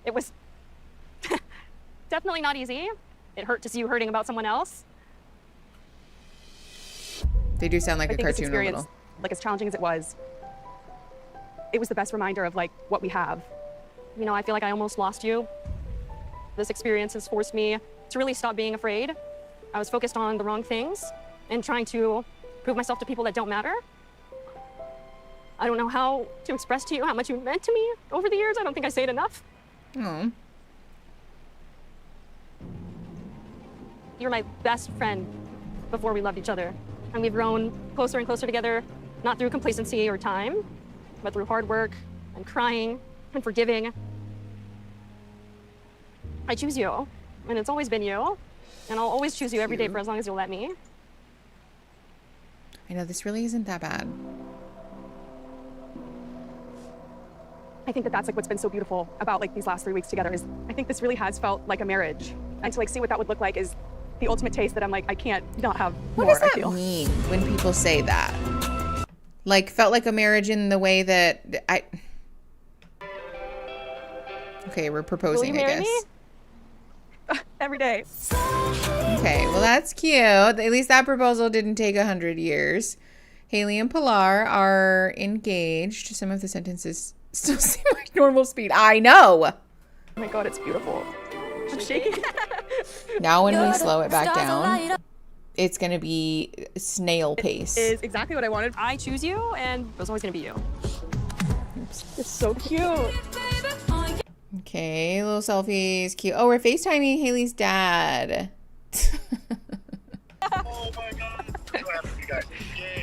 It was definitely not easy. It hurt to see you hurting about someone else. They do sound like I a think this cartoon a experience, little. like as challenging as it was the best reminder of like what we have. You know, I feel like I almost lost you. This experience has forced me to really stop being afraid. I was focused on the wrong things and trying to prove myself to people that don't matter. I don't know how to express to you how much you meant to me over the years. I don't think I say it enough. Oh. You're my best friend before we loved each other. And we've grown closer and closer together, not through complacency or time, but through hard work and crying and forgiving. I choose you, and it's always been you. And I'll always choose you every day for as long as you'll let me. I know, this really isn't that bad. I think that that's like what's been so beautiful about like these last 3 weeks together is I think this really has felt like a marriage. And to like see what that would look like is the ultimate taste that I'm like, I can't not have What more, does that I feel. mean when people say that? Like, felt like a marriage in the way that I... Okay, we're proposing, Will you I marry guess. me? Every day. Okay, well, that's cute. At least that proposal didn't take 100 years. Haley and Pilar are engaged. Some of the sentences still seem like normal speed. I know. Oh my God, it's beautiful. I'm shaking. Now when we slow it back down, it's going to be snail pace. It is exactly what I wanted. I choose you, and it was always going to be you. It's so cute. Okay, little selfies. Cute. Oh, we're FaceTiming Haley's dad.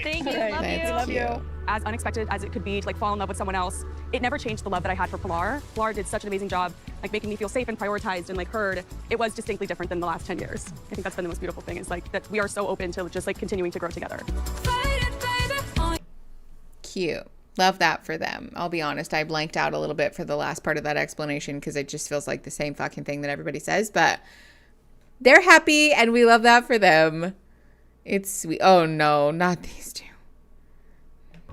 Thank you. That's Love cute. you. As unexpected as it could be to like fall in love with someone else, it never changed the love that I had for Pilar. Pilar did such an amazing job, like making me feel safe and prioritized and like heard. It was distinctly different than the last 10 years. I think that's been the most beautiful thing is like that we are so open to just like continuing to grow together. Cute. Love that for them. I'll be honest, I blanked out a little bit for the last part of that explanation because it just feels like the same fucking thing that everybody says, but they're happy and we love that for them. It's sweet. Oh no, not these two.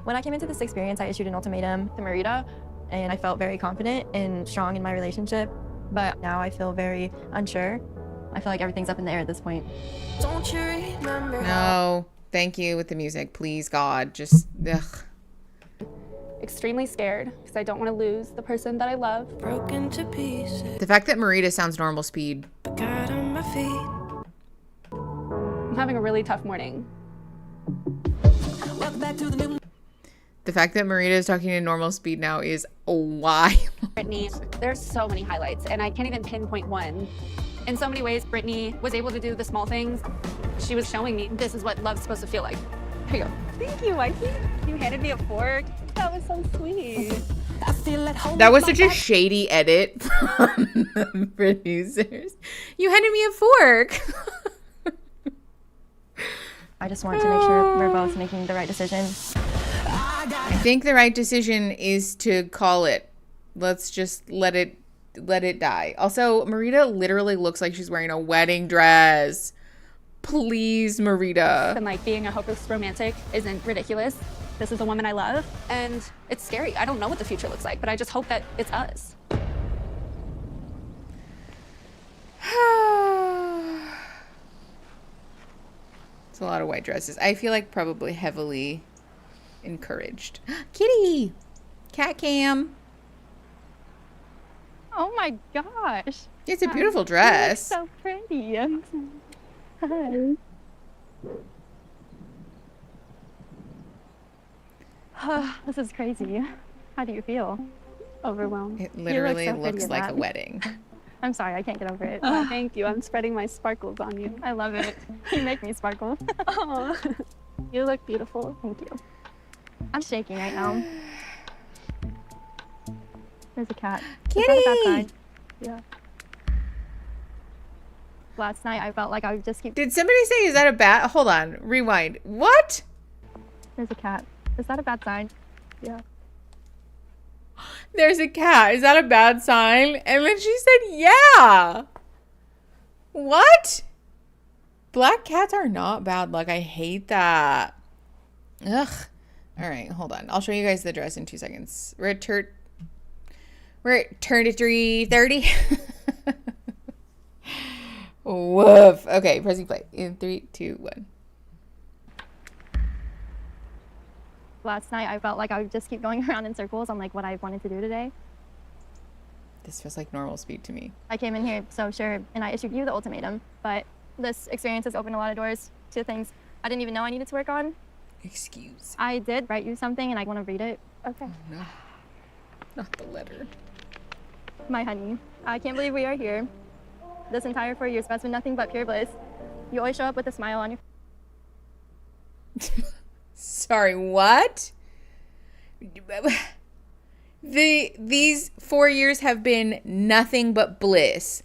When I came into this experience, I issued an ultimatum to Marita, and I felt very confident and strong in my relationship. But now I feel very unsure. I feel like everything's up in the air at this point. Don't you remember? No, thank you with the music, please, God. Just, ugh. Extremely scared because I don't want to lose the person that I love. Broken to pieces. The fact that Marita sounds normal speed. Got on my feet. I'm having a really tough morning. Welcome back to the new. The fact that Marita is talking in normal speed now is wild. Brittany, there's so many highlights, and I can't even pinpoint one. In so many ways, Brittany was able to do the small things. She was showing me this is what love's supposed to feel like. Here you go. Thank you, Mikey. You handed me a fork. That was so sweet. That was such a shady edit from the producers. You handed me a fork. I just want to make sure we're both making the right decision. I think the right decision is to call it. Let's just let it die. Also, Marita literally looks like she's wearing a wedding dress. Please, Marita. And like being a hopeless romantic isn't ridiculous. This is the woman I love, and it's scary. I don't know what the future looks like, but I just hope that it's us. It's a lot of white dresses. I feel like probably heavily encouraged. Kitty! Cat cam. Oh my gosh. It's a beautiful dress. So pretty. Hi. This is crazy. How do you feel? Overwhelmed. It literally You look so pretty looks in like a that. wedding. I'm sorry, I can't get over it. Oh, thank you. I'm spreading my sparkles on you. I love it. You make me sparkle. Oh, you look beautiful. Thank you. I'm shaking right now. There's a cat. Is that a bad sign? Yeah. Last night I felt like I would just keep. Did somebody say, is that a bat? Hold on. Rewind. What? There's a cat. Is that a bad sign? Yeah. There's a cat. Is that a bad sign? And then she said, yeah. What? Black cats are not bad luck. I hate that. Ugh. All right, hold on. I'll show you guys the dress in 2 seconds. We're at 33:30. Woof. Okay, pressing play in 3, 2, 1. Last night, I felt like I would just keep going around in circles on like what I wanted to do today. This feels like normal speed to me. I came in here so sure, and I issued you the ultimatum, but this experience has opened a lot of doors to things I didn't even know I needed to work on. Excuse. I did write you something, and I want to read it. Okay. Oh, no. Not the letter. My honey, I can't believe we are here. This entire 4 years has been nothing but pure bliss. You always show up with a smile on your... Sorry, what? These 4 years have been nothing but bliss.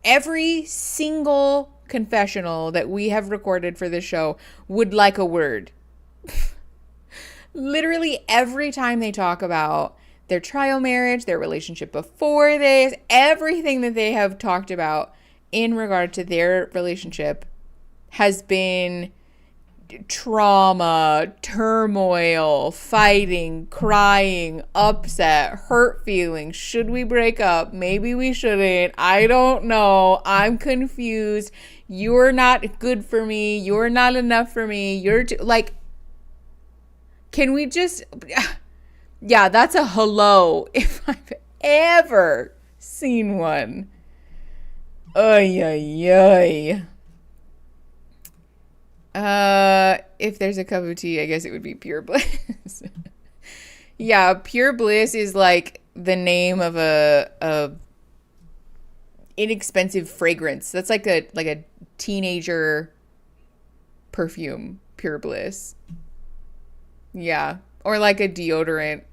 Every single confessional that we have recorded for this show would like a word. Literally every time they talk about their trial marriage, their relationship before this, everything that they have talked about in regard to their relationship has been trauma, turmoil, fighting, crying, upset, hurt feelings. Should we break up? Maybe we shouldn't. I don't know. I'm confused. You're not good for me. You're not enough for me. You're too, like, can we just, yeah, that's a hello if I've ever seen one. Ay, ay, ay. If there's a cup of tea, I guess it would be Pure Bliss. Yeah, Pure Bliss is like the name of a inexpensive fragrance. That's like a teenager perfume, Pure Bliss. Yeah, or like a deodorant.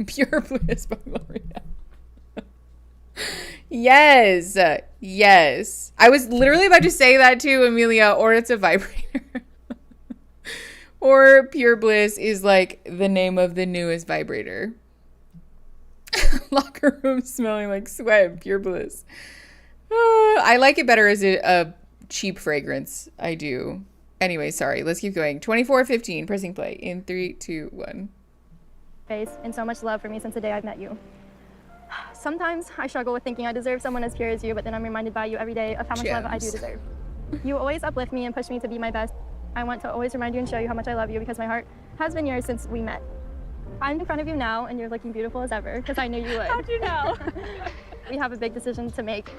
Pure Bliss by L'Oreal. Yes. Yes. I was literally about to say that too, Amelia, or it's a vibrator. Or Pure Bliss is like the name of the newest vibrator. Locker room smelling like sweat, Pure Bliss. I like it better as a cheap fragrance. I do. Anyway, sorry. Let's keep going. 24:15, pressing play in 3, 2, 1. Face and so much love for me since the day I've met you. Sometimes I struggle with thinking I deserve someone as pure as you, but then I'm reminded by you every day of how much love I do deserve. You always uplift me and push me to be my best. I want to always remind you and show you how much I love you because my heart has been yours since we met. I'm in front of you now and you're looking beautiful as ever because I knew you would. How'd you know? We have a big decision to make.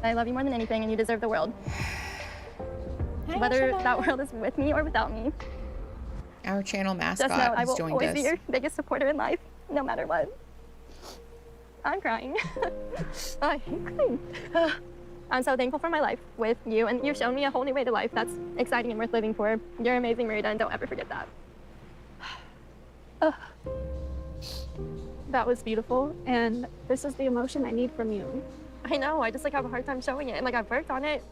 I love you more than anything and you deserve the world. Whether that world is with me or without me. Our channel mascot Just know I has will joined always us. be your biggest supporter in life, no matter what. I'm crying. I hate crying. I'm so thankful for my life with you, and you've shown me a whole new way to life that's exciting and worth living for. You're amazing, Marita, and don't ever forget that. That was beautiful, and this is the emotion I need from you. I know, I just have a hard time showing it, and I've worked on it.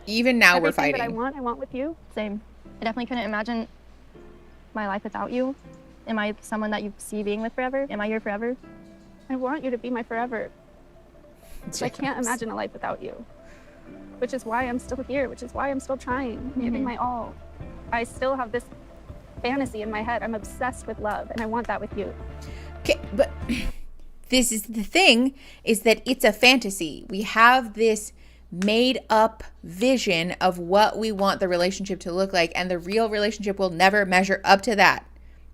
Even now we're Everything fighting. that I want with you. Same. I definitely couldn't imagine my life without you. Am I someone that you see being with forever? Am I your forever? I want you to be my forever. I can't imagine a life without you. Which is why I'm still here, which is why I'm still trying, giving my all. I still have this fantasy in my head. I'm obsessed with love, and I want that with you. Okay, but this is the thing, is that it's a fantasy. We have this made up vision of what we want the relationship to look like, and the real relationship will never measure up to that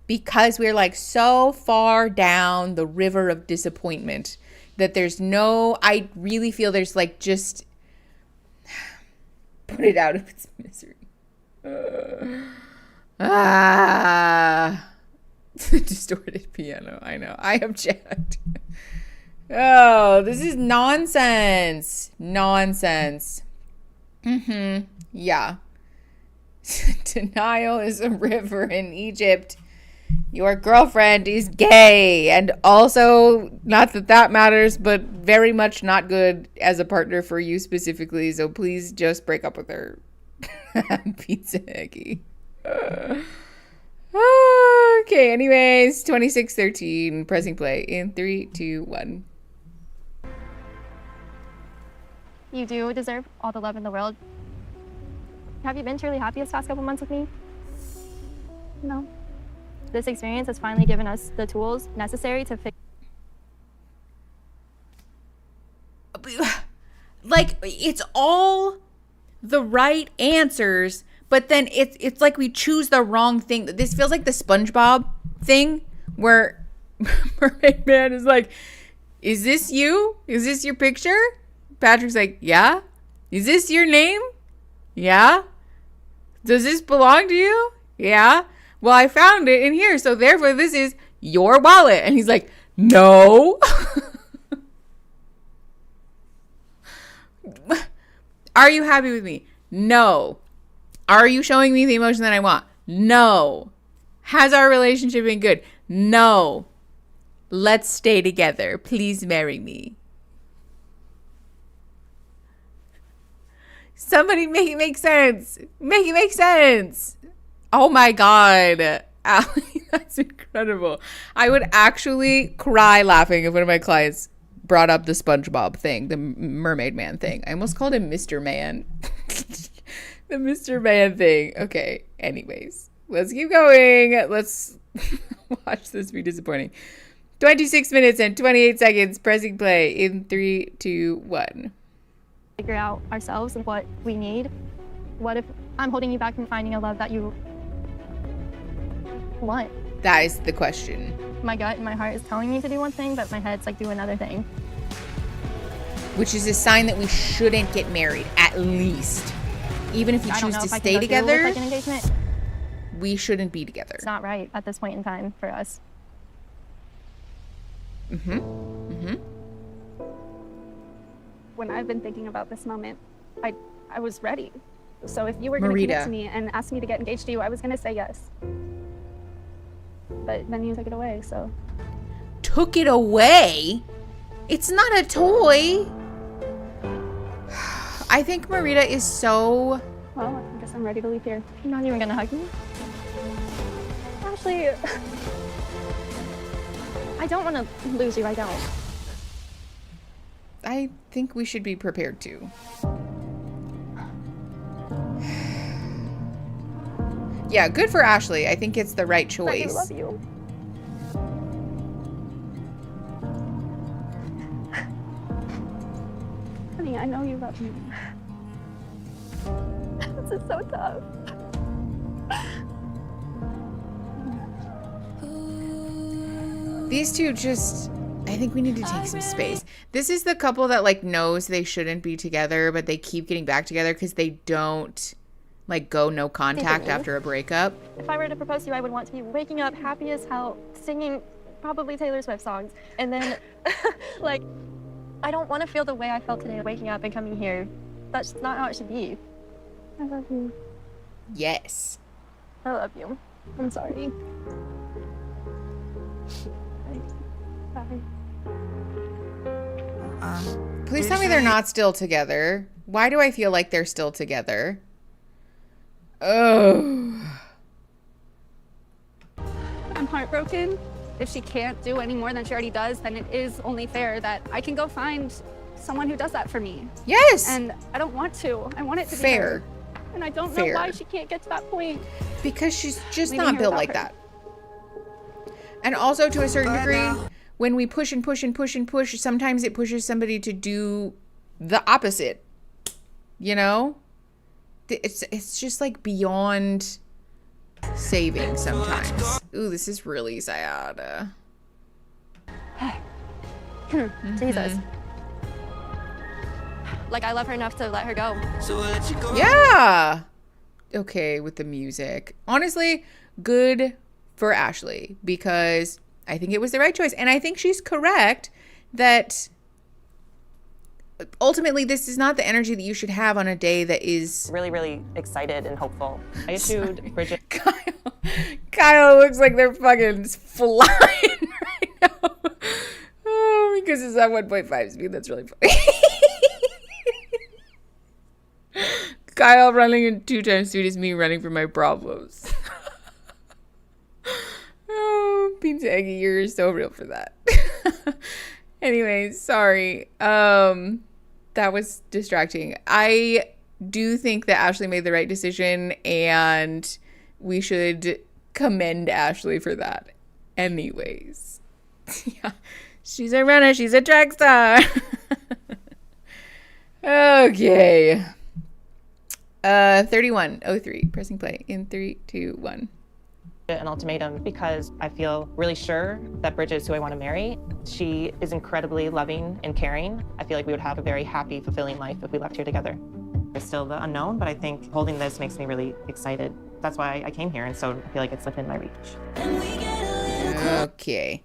because we're like so far down the river of disappointment that there's no, I really feel there's like just put it out of its misery. Distorted piano. I know. I object. Oh, this is nonsense. Nonsense. Yeah. Denial is a river in Egypt. Your girlfriend is gay, and also, not that that matters, but very much not good as a partner for you specifically, so please just break up with her. Pizza Eggy. Okay, anyways, 26:13, pressing play in 3, 2, 1. You do deserve all the love in the world. Have you been truly happy this past couple months with me? No. This experience has finally given us the tools necessary to fix. Like, it's all the right answers, but then it's like we choose the wrong thing. This feels like the SpongeBob thing where Mermaid Man is like, is this you? Is this your picture? Patrick's like, yeah. Is this your name? Yeah. Does this belong to you? Yeah. Well, I found it in here, so therefore this is your wallet. And he's like, no. Are you happy with me? No. Are you showing me the emotion that I want? No. Has our relationship been good? No. Let's stay together. Please marry me. Somebody make it make sense. Make it make sense. Oh my God. Allie, that's incredible. I would actually cry laughing if one of my clients brought up the SpongeBob thing, the Mermaid Man thing. I almost called him Mr. Man. The Mr. Man thing. Okay, anyways. Let's keep going. Let's watch this be disappointing. 26 minutes and 28 seconds. Pressing play in 3, 2, 1. Figure out ourselves and what we need. What if I'm holding you back from finding a love that you want? That is the question. My gut and my heart is telling me to do one thing, but my head's like, do another thing. Which is a sign that we shouldn't get married, at least. Even if you choose to stay together, like an engagement. We shouldn't be together. It's not right at this point in time for us. When I've been thinking about this moment, I was ready. So if you were going to commit to me and ask me to get engaged to you, I was going to say yes. But then you took it away, so. Took it away? It's not a toy. I think Marita is so... Well, I guess I'm ready to leave here. You're not even going to hug me? Ashley, I don't want to lose you. I don't. I think we should be prepared to. Yeah, good for Ashley. I think it's the right choice. I love you. Honey, I know you love me. This is so tough. These two just... I think we need to take some space. This is the couple that like knows they shouldn't be together, but they keep getting back together because they don't like go no contact after a breakup. If I were to propose to you, I would want to be waking up happy as hell, singing probably Taylor Swift songs. And then like, I don't want to feel the way I felt today waking up and coming here. That's not how it should be. I love you. Yes. I love you. I'm sorry. Bye. Please tell me they're not still together. Why do I feel like they're still together? Oh. I'm heartbroken. If she can't do any more than she already does, then it is only fair that I can go find someone who does that for me. Yes. And I don't want to. I want it to be fair. her. And I don't know why she can't get to that point. Because she's just not built like that. And also to a certain degree, when we push and push and push and push, sometimes it pushes somebody to do the opposite. You know? It's just like beyond saving sometimes. Ooh, this is really sad. Jesus. Like, I love her enough to let her go. Yeah. Okay, with the music. Honestly, good for Ashley because I think it was the right choice. And I think she's correct that ultimately this is not the energy that you should have on a day that is really, really excited and hopeful. I issued Bridget. Kyle looks like they're fucking flying right now. Oh, because it's at 1.5 speed. That's really funny. Kyle running in 2 times speed is me running from my problems. Oh, Pizza Eggy, you're so real for that. Anyways, sorry. That was distracting. I do think that Ashley made the right decision, and we should commend Ashley for that. Anyways. Yeah. She's a runner. She's a track star. Okay. 31:03. Pressing play in 3, 2, 1. An ultimatum because I feel really sure that Bridget is who I want to marry. She is incredibly loving and caring. I feel like we would have a very happy, fulfilling life if we left here together. It's still the unknown, but I think holding this makes me really excited. That's why I came here, and so I feel like it's within my reach. Okay.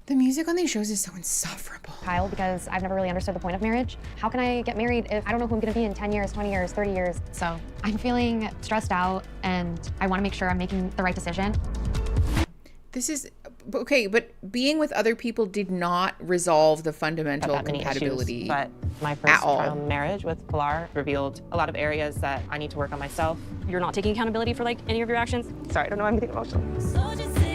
The music on these shows is so insufferable. Kyle, because I've never really understood the point of marriage. How can I get married if I don't know who I'm gonna be in 10 years, 20 years, 30 years? So I'm feeling stressed out, and I wanna make sure I'm making the right decision. This is, okay, but being with other people did not resolve the fundamental compatibility Issues, but my first trial marriage with Pilar revealed a lot of areas that I need to work on myself. You're not taking accountability for like any of your actions? Sorry, I don't know, I'm getting emotional.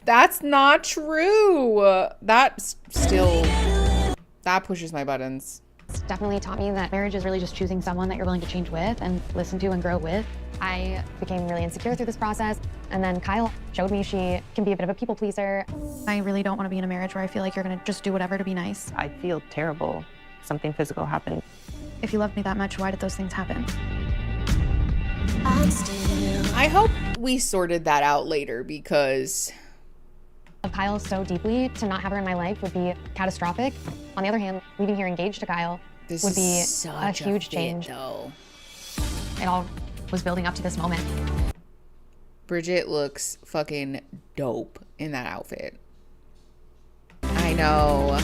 That's not true. That pushes my buttons. It's definitely taught me that marriage is really just choosing someone that you're willing to change with and listen to and grow with. I became really insecure through this process, and then Kyle showed me she can be a bit of a people pleaser. I really don't want to be in a marriage where I feel like you're gonna just do whatever to be nice. I feel terrible. Something physical happened. If you loved me that much, why did those things happen? I hope we sorted that out later, because Love Kyle so deeply, to not have her in my life would be catastrophic. On the other hand, leaving here engaged to Kyle would be a huge change. Though. It all was building up to this moment. Bridget looks fucking dope in that outfit. I know.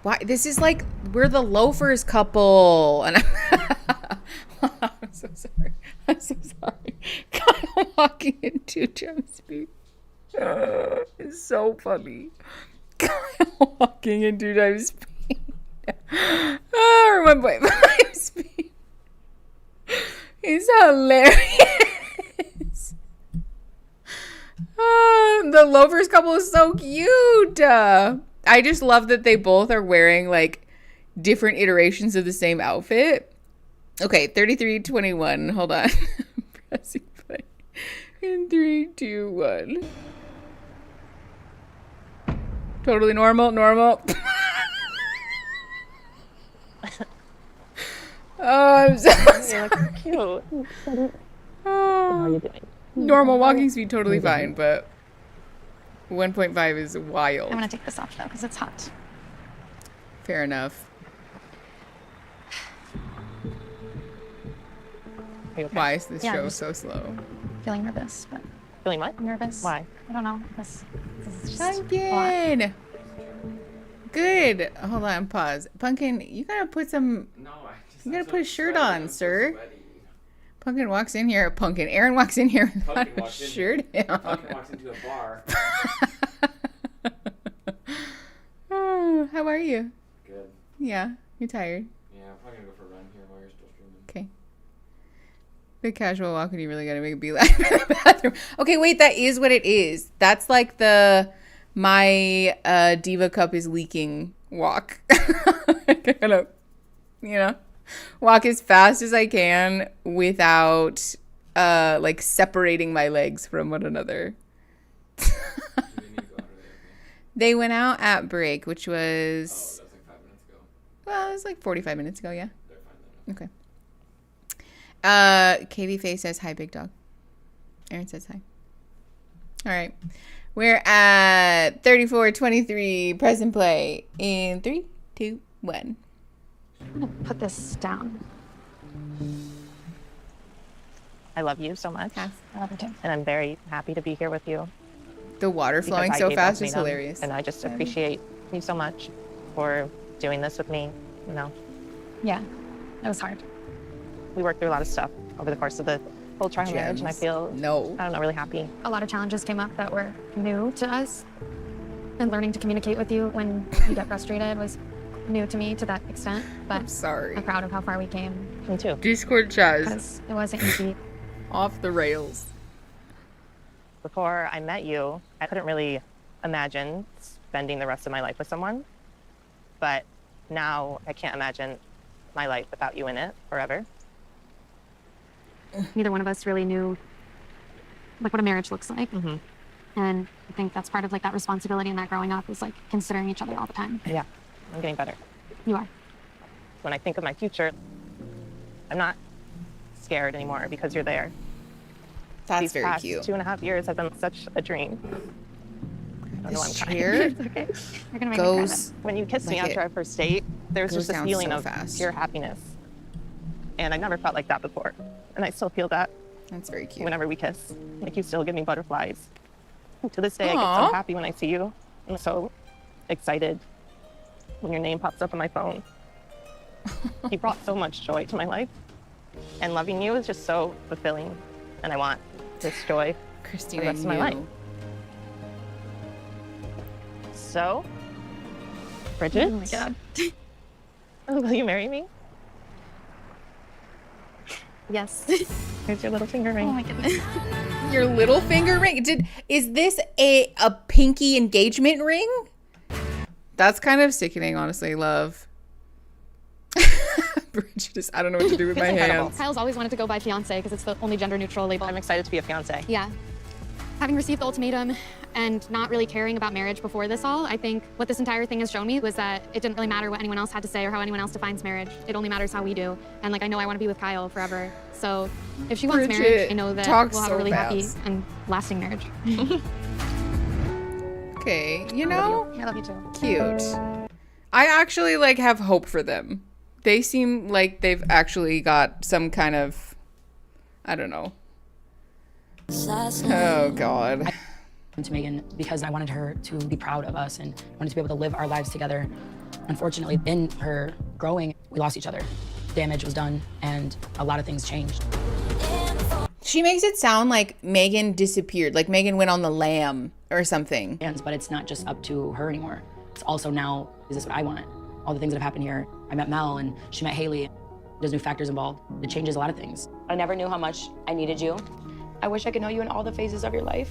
Why? This is like, we're the loafers couple. And I'm so sorry. I'm so sorry. Kyle walking into jump speed. It's so funny. Kyle walking into jump speed. Oh, 1.5 speed. He's hilarious. The loafers couple is so cute. I just love that they both are wearing like different iterations of the same outfit. Okay, 33:21. Hold on. Pressing play. In 3, 2, 1. Totally normal. Oh, I'm so sorry. Cute. How are you doing? Normal walking speed, totally fine, but 1.5 is wild. I'm gonna take this off though, because it's hot. Fair enough. Why is this show so slow? Feeling nervous, but Feeling what? nervous. Why? I don't know. This is just Pumpkin. Good. Hold on. Pause. Pumpkin, you gotta put some. No, you gotta put a shirt on, sir. Pumpkin walks in here. Aaron walks in here without a shirt on. Pumpkin walks into a bar. Oh, how are you? Good. Yeah. You're tired. Yeah, I'm probably gonna go for a run here while you're still streaming. Okay. The casual walk when you really gotta make a beeline for the bathroom. Okay, wait, that is what it is. That's like my diva cup is leaking walk. Gotta, walk as fast as I can without like separating my legs from one another. They went out at break, which was well, it was like 45 minutes ago, yeah. Okay. Katie Faye says hi, big dog. Aaron says hi. All right. We're at 34:23. Press and play in 3, 2, 1. I'm gonna put this down. I love you so much. Yes, I love you too. And I'm very happy to be here with you. The water flowing so fast is hilarious. And I just appreciate you so much for doing this with me, Yeah, it was hard. We worked through a lot of stuff over the course of the whole trial marriage, and I feel, I don't know, really happy. A lot of challenges came up that were new to us. And learning to communicate with you when you get frustrated was new to me to that extent. But I'm sorry. I'm proud of how far we came. Me too. Discord Chaz. Because it wasn't easy. Off the rails. Before I met you, I couldn't really imagine spending the rest of my life with someone. But now I can't imagine my life without you in it forever. Neither one of us really knew like what a marriage looks like. And I think that's part of like that responsibility and that growing up is like considering each other all the time. Yeah, I'm getting better. You are. When I think of my future, I'm not scared anymore because you're there. That's These very past cute. 2.5 years have been such a dream. I don't know why I'm This crying. chair It's okay. You're gonna make me cry goes When you kissed me like after it our first date, there was goes just a down feeling so of fast. pure happiness. And I never felt like that before. And I still feel that That's very cute. whenever we kiss. Like, you still give me butterflies. And to this day, I get Aw. so happy when I see you. I'm so excited when your name pops up on my phone. You brought so much joy to my life. And loving you is just so fulfilling. And I want this joy for Christina the rest of my life. knew. So, Bridget? Oh my God. Will you marry me? Yes. Here's your little finger ring. Oh my goodness. Your little finger ring. Is this a pinky engagement ring? That's kind of sickening, honestly, love. Bridget just, I don't know what to do with my hands. Kyle's always wanted to go by fiance because it's the only gender neutral label. I'm excited to be a fiance. Yeah. Having received the ultimatum and not really caring about marriage before this all, I think what this entire thing has shown me was that it didn't really matter what anyone else had to say or how anyone else defines marriage. It only matters how we do. And like, I know I want to be with Kyle forever. So if she wants Bridget marriage, I know that talks we'll have so a really happy fast. and lasting marriage. Okay, you know, I love you too. cute. I actually like have hope for them. They seem like they've actually got some kind of, I don't know. Oh God. To Megan because I wanted her to be proud of us and wanted to be able to live our lives together. Unfortunately, in her growing, we lost each other. Damage was done and a lot of things changed. She makes it sound like Megan disappeared, like Megan went on the lam or something. But it's not just up to her anymore. It's also now, is this what I want? All the things that have happened here. I met Mel and she met Haley. There's new factors involved. It changes a lot of things. I never knew how much I needed you. I wish I could know you in all the phases of your life.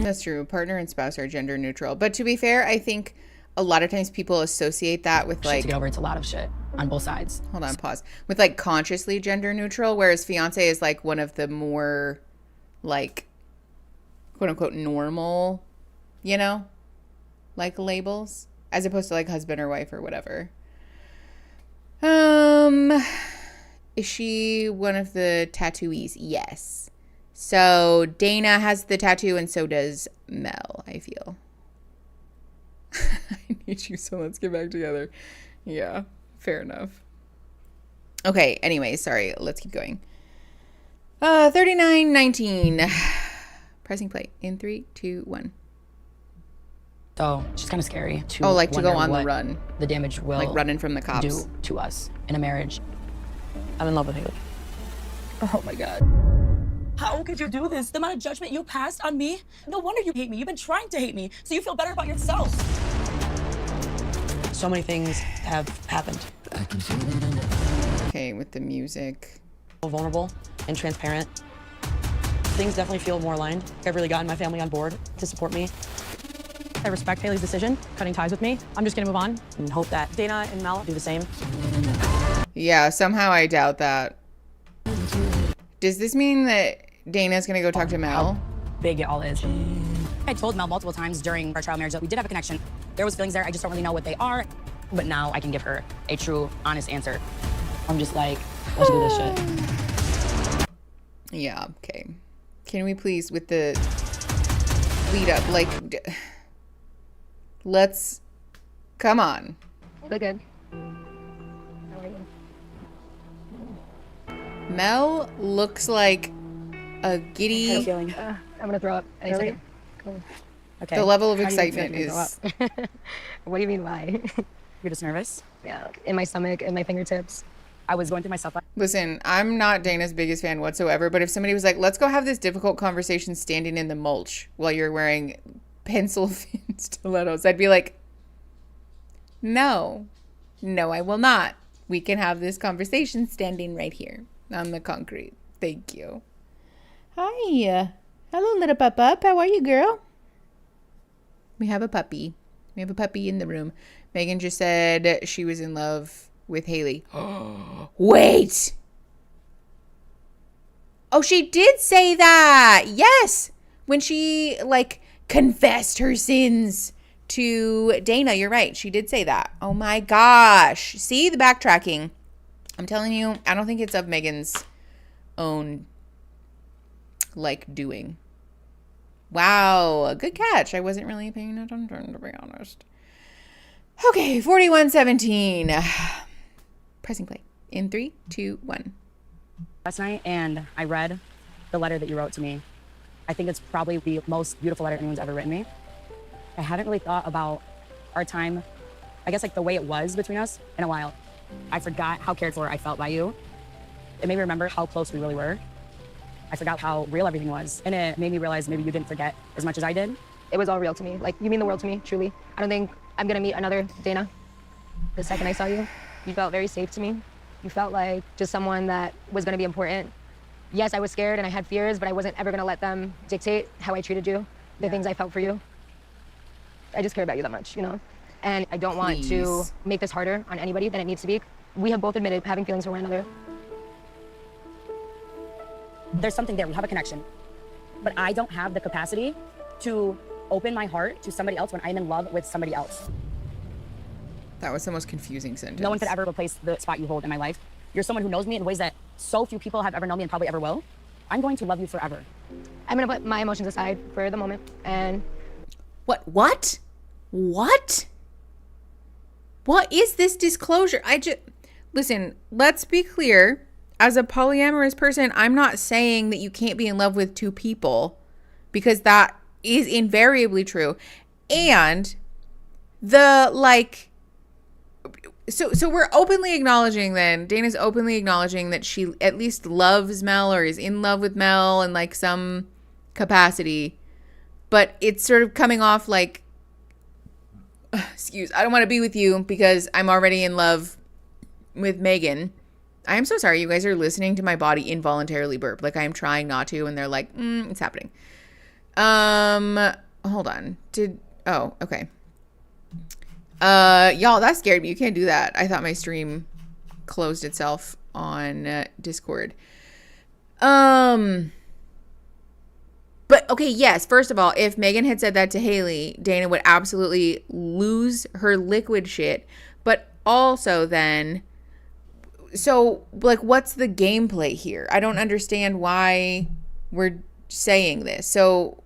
That's true. Partner and spouse are gender neutral. But to be fair, I think a lot of times people associate that with like, to get over, it's a lot of shit on both sides. Hold on, pause. With like consciously gender neutral, whereas fiance is like one of the more like quote unquote normal, you know, like labels, as opposed to like husband or wife or whatever. Is she one of the tattooees? Yes. So Dana has the tattoo and so does Mel, I feel. I need you, so let's get back together. Yeah, fair enough. Okay, anyway, sorry, let's keep going. 39:19. Pressing play in 3, 2, 1. So it's just kind of scary to to go wonder on the what run. The damage will Like running from the cops. do to us in a marriage. I'm in love with Haley. Oh my God. How could you do this? The amount of judgment you passed on me? No wonder you hate me. You've been trying to hate me, so you feel better about yourself. So many things have happened. Okay, with the music. Vulnerable and transparent. Things definitely feel more aligned. I've really gotten my family on board to support me. I respect Haley's decision, cutting ties with me. I'm just gonna move on and hope that Dana and Mel do the same. Yeah, somehow I doubt that. Does this mean that Dana's gonna go talk to Mel? Big it all is. I told Mel multiple times during our trial marriage that we did have a connection. There was feelings there, I just don't really know what they are. But now I can give her a true, honest answer. I'm just like, let's do this shit. Yeah, okay. Can we please, with the lead up, like, let's, come on. Look good. Mel looks like a giddy. I'm feeling. I'm gonna throw up any second. Cool. Okay. The level of How do you excitement feel when is. you throw up? What do you mean why? You're just nervous? Yeah, in my stomach, in my fingertips. I was going through myself. Listen, I'm not Dana's biggest fan whatsoever, but if somebody was like, let's go have this difficult conversation standing in the mulch while you're wearing pencil thin stilettos, I'd be like, no, I will not. We can have this conversation standing right here on the concrete. Thank you. Hi. Hello, little pup. How are you, girl? We have a puppy. We have a puppy in the room. Megan just said she was in love with Haley. Wait. Oh, she did say that. Yes. When she like confessed her sins to Dana. You're right. She did say that. Oh my gosh. See the backtracking. I'm telling you, I don't think it's of Megan's own like doing. Wow. Good catch. I wasn't really paying attention, to be honest. Okay. 4117. Pressing play in 3, 2, 1. Last night, and I read the letter that you wrote to me. I think it's probably the most beautiful letter anyone's ever written me. I haven't really thought about our time, I guess like the way it was between us in a while. I forgot how cared for I felt by you. It made me remember how close we really were. I forgot how real everything was. And it made me realize maybe you didn't forget as much as I did. It was all real to me. Like, you mean the world to me, truly. I don't think I'm gonna meet another Dana the second I saw you. You felt very safe to me. You felt like just someone that was gonna be important. Yes, I was scared and I had fears, but I wasn't ever gonna let them dictate how I treated you, the things I felt for you. I just care about you that much, you know? And I don't want to make this harder on anybody than it needs to be. We have both admitted having feelings for one another. There's something there, we have a connection. But I don't have the capacity to open my heart to somebody else when I'm in love with somebody else. That was the most confusing sentence. No one could ever replace the spot you hold in my life. You're someone who knows me in ways that so few people have ever known me and probably ever will. I'm going to love you forever. I'm gonna put my emotions aside for the moment and... What? What is this disclosure? Listen, let's be clear. As a polyamorous person, I'm not saying that you can't be in love with two people, because that is invariably true. And the like, so we're openly acknowledging then, Dana's openly acknowledging that she at least loves Mel or is in love with Mel in like some capacity, but it's sort of coming off like, I don't want to be with you because I'm already in love with Megan. I am so sorry. You guys are listening to my body involuntarily burp. Like, I am trying not to, and they're like, it's happening. Hold on. Oh, okay. Y'all, that scared me. You can't do that. I thought my stream closed itself on Discord. But okay, yes, first of all, if Megan had said that to Haley, Dana would absolutely lose her liquid shit. But also then, so like, what's the gameplay here? I don't understand why we're saying this. So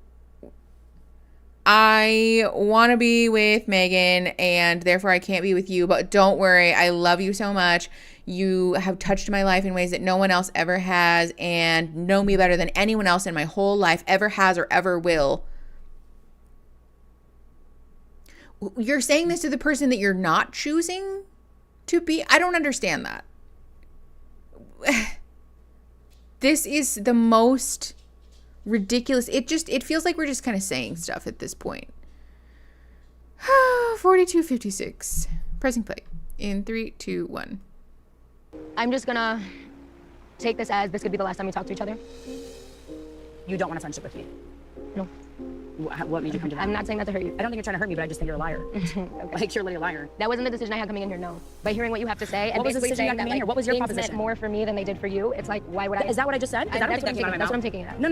I want to be with Megan and therefore I can't be with you, but don't worry, I love you so much. You have touched my life in ways that no one else ever has and know me better than anyone else in my whole life ever has or ever will. You're saying this to the person that you're not choosing to be? I don't understand that. This is the most ridiculous. It feels like we're just kind of saying stuff at this point. 4256. Pressing play in 3, 2, 1. I'm just gonna take this as this could be the last time we talk to each other. You don't want a friendship with me? No. What made you come to that? I'm not saying that to hurt you. I don't think you're trying to hurt me, but I just think you're a liar. Okay. Like, you're literally a liar. That wasn't the decision I had coming in here, no. By hearing what you have to say, and what was the basically decision you saying had coming that, in here? What was your things proposition? meant more for me than they did for you. It's like, why would I? Is that what I just said? Because I don't think that came out of my mouth. That's what I'm taking it as. No.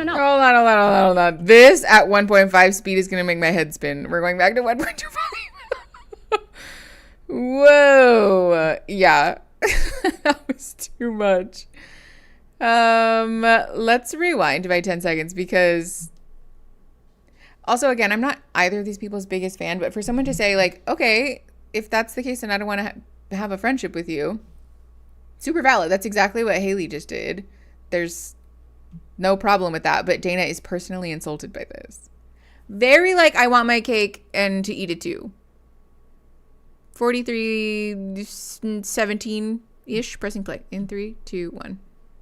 Hold on. This at 1.5 speed is going to make my head spin. We're going back to 1.25. Whoa. Yeah. That was too much. Let's rewind by 10 seconds because also, again, I'm not either of these people's biggest fan, but for someone to say like, okay, if that's the case, then I don't want to have a friendship with you. Super valid. That's exactly what Haley just did. There's no problem with that. But Dana is personally insulted by this. Very like, I want my cake and to eat it too. 43:17-ish. Pressing play in 3, 2, 1.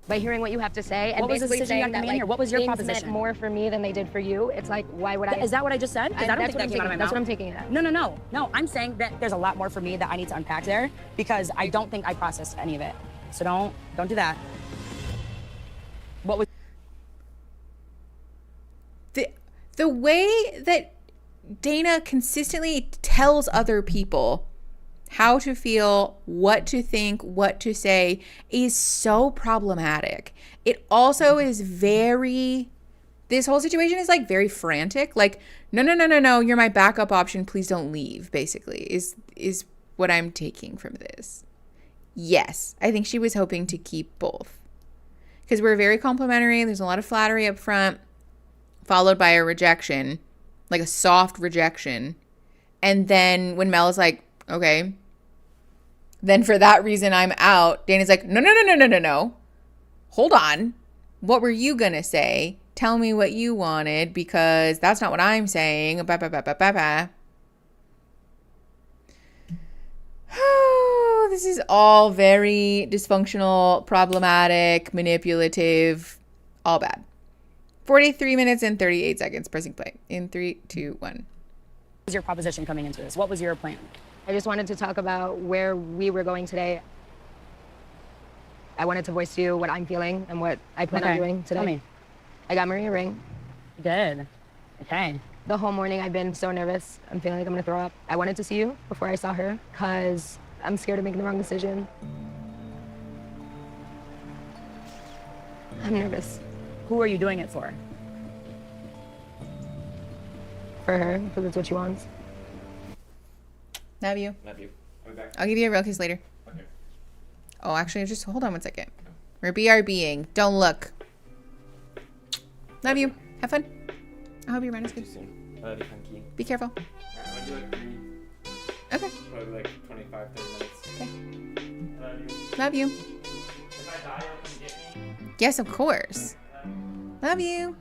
By hearing what you have to say, and what was the basically decision you had saying that coming in like, here? What was your things proposition? meant more for me than they did for you. It's like, why would I? Is that what I just said? Because I don't think that came out of my mouth. That's what I'm taking it as. No. I'm saying that there's a lot more for me that I need to unpack there because I don't think I processed any of it. So don't do that. What was the way that Dana consistently tells other people how to feel, what to think, what to say is so problematic. It also is this whole situation is like very frantic. Like, no, you're my backup option. Please don't leave, basically, is what I'm taking from this. Yes, I think she was hoping to keep both. Because we're very complimentary. There's a lot of flattery up front, followed by a rejection, like a soft rejection. And then when Mel is like, okay, then for that reason I'm out, Dana's like, no. Hold on. What were you going to say? Tell me what you wanted, because that's not what I'm saying. This is all very dysfunctional, problematic, manipulative, all bad. 43 minutes and 38 seconds. Pressing play in 3, 2, 1. What was your proposition coming into this? What was your plan? I just wanted to talk about where we were going today. I wanted to voice to you what I'm feeling and what I plan on doing today. Tell me. I got Marie a ring. Good. Okay. The whole morning I've been so nervous. I'm feeling like I'm gonna throw up. I wanted to see you before I saw her because I'm scared of making the wrong decision. I'm nervous. Who are you doing it for? For her, because it's what she wants. Love you. Love you. I'll be back. I'll give you a real kiss later. Okay. Oh, actually, just hold on one second. We're BRBing. Don't look. Love you. Have fun. I hope your run is good. Love you, Funky. Be careful. I'm gonna do like 3. Okay. Probably like 25, 30 minutes. Okay. Love you. Love you. If I die, you'll come get me. Yes, of course. Love you.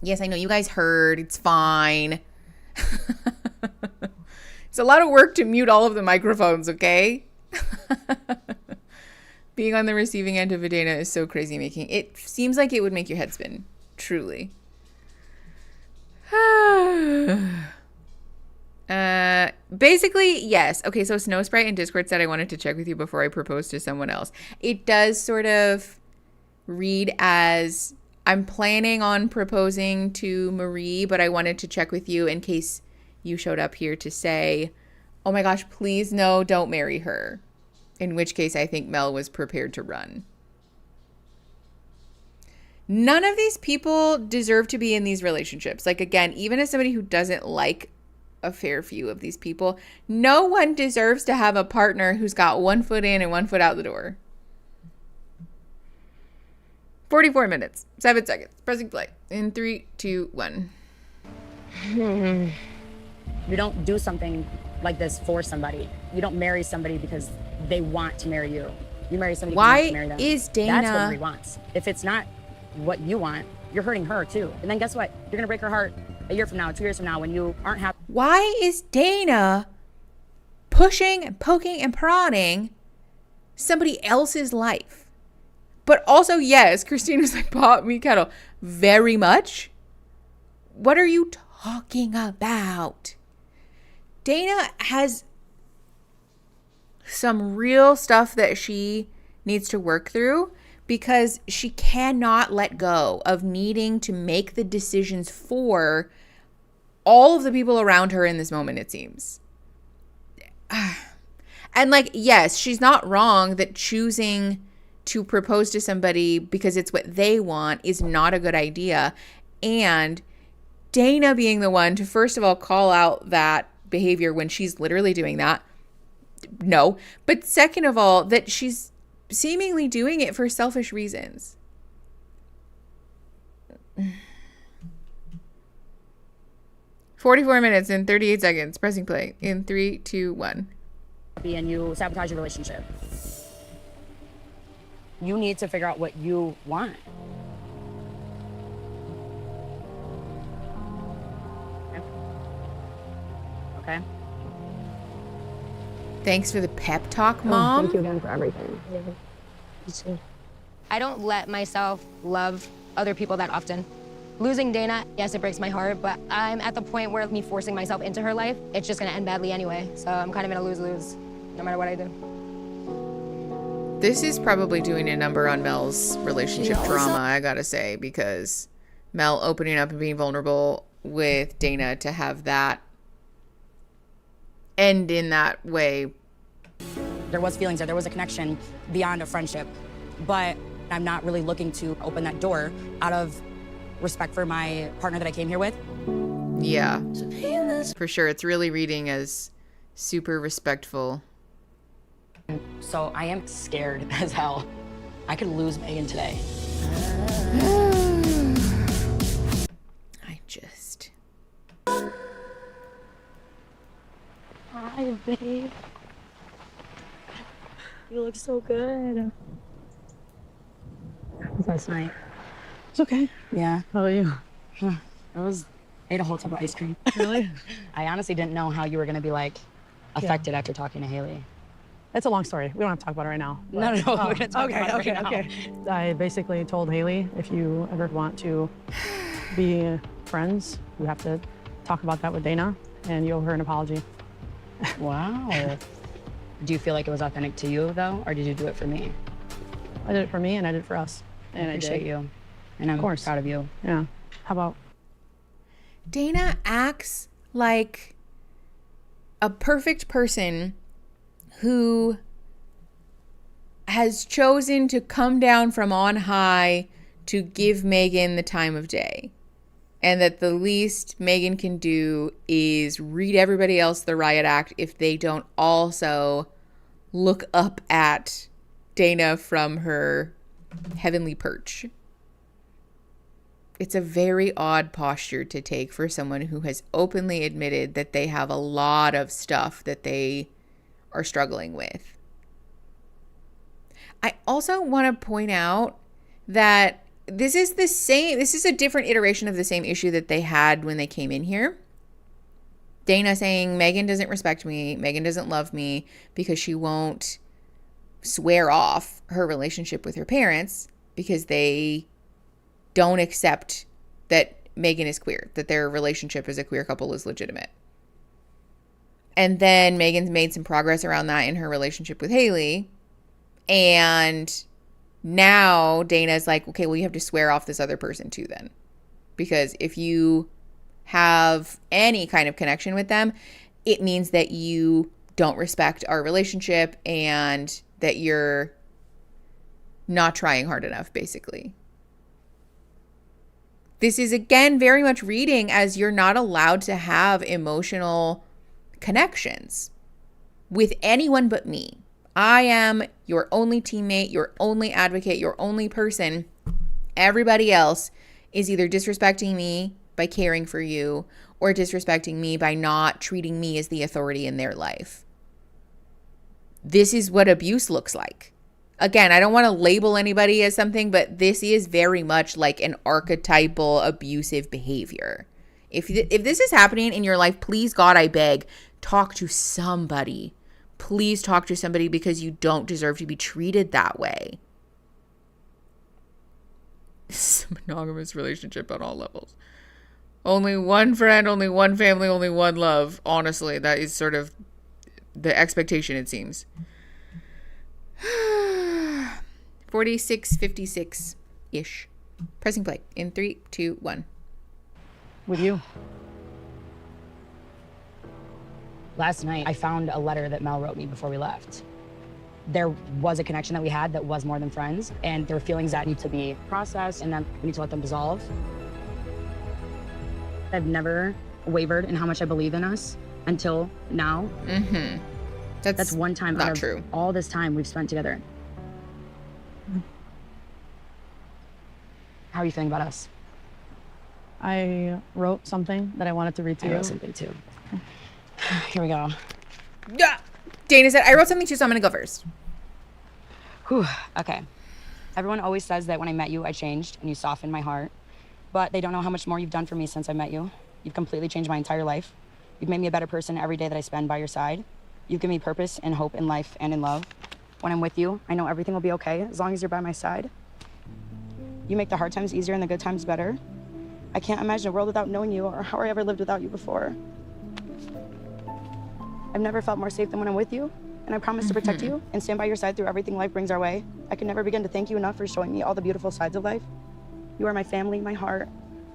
Yes, I know you guys heard. It's fine. It's a lot of work to mute all of the microphones, okay? Being on the receiving end of a Dana is so crazy making. It seems like it would make your head spin. Truly. Basically, yes. Okay, so Snow Sprite in Discord said I wanted to check with you before I propose to someone else. It does sort of read as I'm planning on proposing to Marie, but I wanted to check with you in case you showed up here to say, oh my gosh, please no, don't marry her. In which case I think Mel was prepared to run. None of these people deserve to be in these relationships. Like, again, even as somebody who doesn't like a fair few of these people, no one deserves to have a partner who's got 1 foot in and 1 foot out the door. 44 minutes, 7 seconds. Pressing play in 3, 2, 1. You don't do something like this for somebody. You don't marry somebody because they want to marry you. You marry somebody because you want to marry them. Why is Dana... That's what Marie wants. If it's not what you want, you're hurting her too. And then guess what? You're gonna break her heart a year from now, 2 years from now, when you aren't happy. Why is Dana pushing and poking and prodding somebody else's life? But also, yes, Christina's like, pot me kettle. Very much. What are you talking about? Dana has some real stuff that she needs to work through because she cannot let go of needing to make the decisions for all of the people around her in this moment, it seems. And like, yes, she's not wrong that choosing to propose to somebody because it's what they want is not a good idea. And Dana being the one to, first of all, call out that behavior when she's literally doing that. No. But second of all, that she's seemingly doing it for selfish reasons. "44 minutes and 38 seconds. Pressing play in 3, 2, 1. And you sabotage your relationship. You need to figure out what you want. Okay? Thanks for the pep talk, Mom. Thank you again for everything. I don't let myself love other people that often. Losing Dana, yes, it breaks my heart, but I'm at the point where me forcing myself into her life, it's just gonna end badly anyway. So I'm kind of in a lose-lose, no matter what I do. This is probably doing a number on Mel's relationship trauma, I gotta say, because Mel opening up and being vulnerable with Dana to have that end in that way. There was feelings there was a connection beyond a friendship, but I'm not really looking to open that door out of respect for my partner that I came here with. Yeah, for sure. It's really reading as super respectful. So I am scared as hell. I could lose Megan today. I just... Hi, babe. You look so good. Last night. It's okay. Yeah. How are you? Ate a whole tub of ice cream. Really? I honestly didn't know how you were gonna be like affected after talking to Haley. It's a long story. We don't have to talk about it right now. No, we're gonna talk about it right now. I basically told Haley, if you ever want to be friends, you have to talk about that with Dana, and you owe her an apology. Wow. Do you feel like it was authentic to you, though, or did you do it for me? I did it for me, and I did it for us. And I appreciate you, and I'm proud of you. Yeah. How about? Dana acts like a perfect person who has chosen to come down from on high to give Megan the time of day. And that the least Megan can do is read everybody else the riot act if they don't also look up at Dana from her heavenly perch. It's a very odd posture to take for someone who has openly admitted that they have a lot of stuff that they are struggling with. I also want to point out that this is a different iteration of the same issue that they had when they came in here. Dana saying, Megan doesn't respect me, Megan doesn't love me because she won't swear off her relationship with her parents because they don't accept that Megan is queer, that their relationship as a queer couple is legitimate. And then Megan's made some progress around that in her relationship with Haley. And now Dana's like, okay, well, you have to swear off this other person too then. Because if you have any kind of connection with them, it means that you don't respect our relationship and that you're not trying hard enough, basically. This is, again, very much reading as you're not allowed to have emotional connections with anyone but me. I am your only teammate, your only advocate, your only person. Everybody else is either disrespecting me by caring for you or disrespecting me by not treating me as the authority in their life. This is what abuse looks like. Again, I don't want to label anybody as something, but this is very much like an archetypal abusive behavior. If this is happening in your life, please, God, I beg, talk to somebody. Please talk to somebody because you don't deserve to be treated that way. This is a monogamous relationship on all levels. Only one friend, only one family, only one love. Honestly, that is sort of the expectation, it seems. 46:56-ish. Pressing play in 3, 2, 1. With you. Last night, I found a letter that Mel wrote me before we left. There was a connection that we had that was more than friends, and there were feelings that need to be processed, and then we need to let them dissolve. I've never wavered in how much I believe in us until now. Mm-hmm. That's one time not out of true. all this time we've spent together. How are you feeling about us? I wrote something that I wanted to read to you. I wrote something too. Here we go. Yeah. Dana said, I wrote something too, so I'm going to go first. Whew. Okay. Everyone always says that when I met you, I changed and you softened my heart. But they don't know how much more you've done for me since I met you. You've completely changed my entire life. You've made me a better person every day that I spend by your side. You've given me purpose and hope in life and in love. When I'm with you, I know everything will be okay as long as you're by my side. You make the hard times easier and the good times better. I can't imagine a world without knowing you or how I ever lived without you before. I've never felt more safe than when I'm with you, and I promise to protect you and stand by your side through everything life brings our way. I can never begin to thank you enough for showing me all the beautiful sides of life. You are my family, my heart,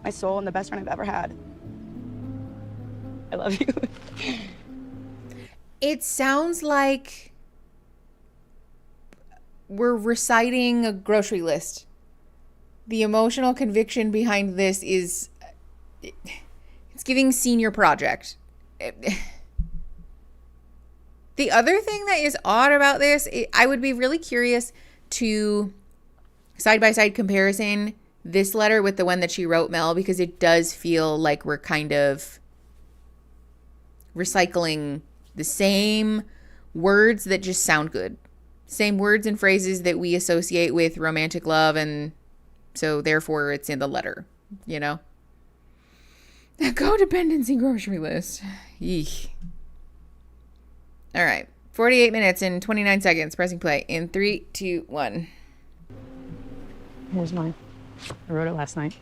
my soul, and the best friend I've ever had. I love you. It sounds like we're reciting a grocery list. The emotional conviction behind this is, it's giving senior project. The other thing that is odd about this, I would be really curious to side-by-side comparison this letter with the one that she wrote Mel, because it does feel like we're kind of recycling the same words that just sound good. Same words and phrases that we associate with romantic love, and so therefore it's in the letter, you know? The codependency grocery list. Eek. All right. 48 minutes and 29 seconds. Pressing play in 3, 2, 1. Here's mine. I wrote it last night.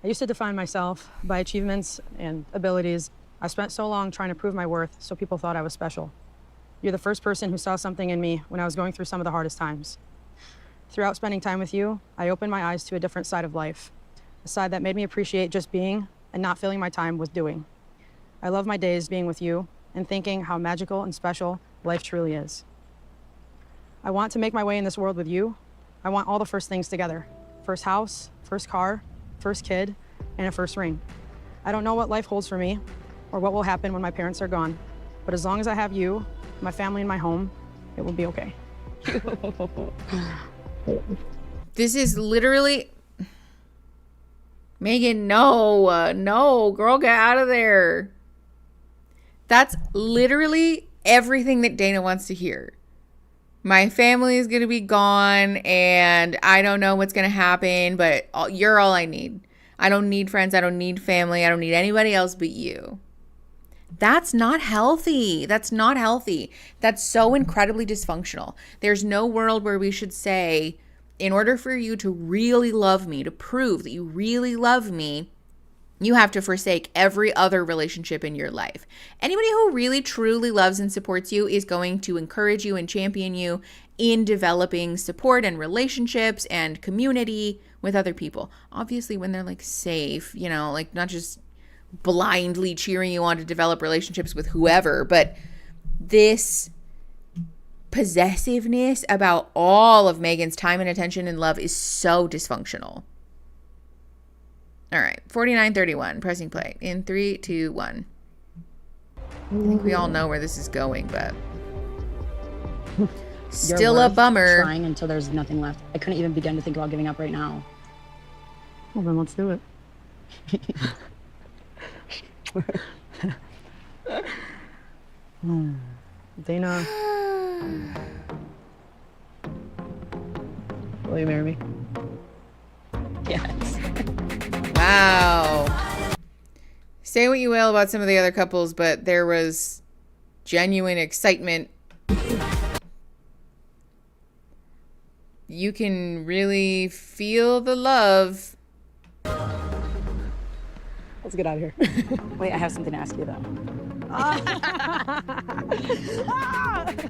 I used to define myself by achievements and abilities. I spent so long trying to prove my worth so people thought I was special. You're the first person who saw something in me when I was going through some of the hardest times. Throughout spending time with you, I opened my eyes to a different side of life, a side that made me appreciate just being and not filling my time with doing. I love my days being with you and thinking how magical and special life truly is. I want to make my way in this world with you. I want all the first things together. First house, first car, first kid, and a first ring. I don't know what life holds for me or what will happen when my parents are gone, but as long as I have you, my family, and my home, it will be okay. This is literally... Megan, no, girl, get out of there. That's literally everything that Dana wants to hear. My family is going to be gone, and I don't know what's going to happen, but you're all I need. I don't need friends. I don't need family. I don't need anybody else but you. That's not healthy. That's not healthy. That's so incredibly dysfunctional. There's no world where we should say, in order for you to really love me, to prove that you really love me, you have to forsake every other relationship in your life. Anybody who really, truly loves and supports you is going to encourage you and champion you in developing support and relationships and community with other people. Obviously, when they're like safe, you know, like not just blindly cheering you on to develop relationships with whoever, but this possessiveness about all of Megan's time and attention and love is so dysfunctional. All right, 49:31, pressing play in 3, 2, 1. I think we all know where this is going, but still a bummer. Trying until there's nothing left. I couldn't even begin to think about giving up right now. Well, then let's do it. Dana, will you marry me? Yes. Wow. Say what you will about some of the other couples, but there was genuine excitement. You can really feel the love. Let's get out of here. Wait, I have something to ask you, though.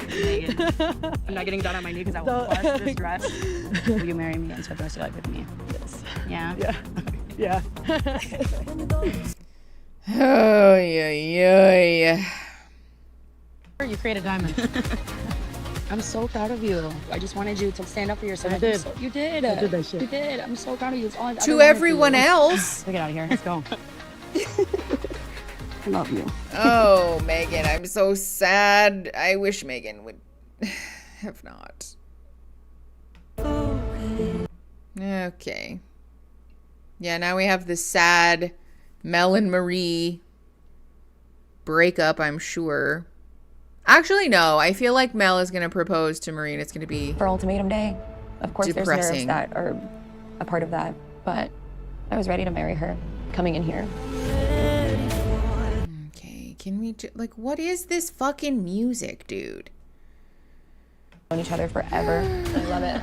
Megan, I'm not getting down on my knee because I will flush this dress. Will you marry me and spend the rest of your life with me? Yes. Yeah? Yeah. Oh, yeah. You created a diamond. I'm so proud of you. I just wanted you to stand up for yourself. I did. You did. I did that shit. You did. I'm so proud of you. It's all I've ever To wanted everyone do. else. Let's get out of here. Let's go. I love you. Oh, Megan, I'm so sad. I wish Megan would have not. Okay. Yeah, now we have the sad Mel and Marie breakup, I'm sure. Actually, no. I feel like Mel is going to propose to Marie and it's going to be For Ultimatum Day. Of course, depressing. there's nerves that are a part of that, but I was ready to marry her coming in here. Okay, can we like, what is this fucking music, dude? Known each other forever. I love it.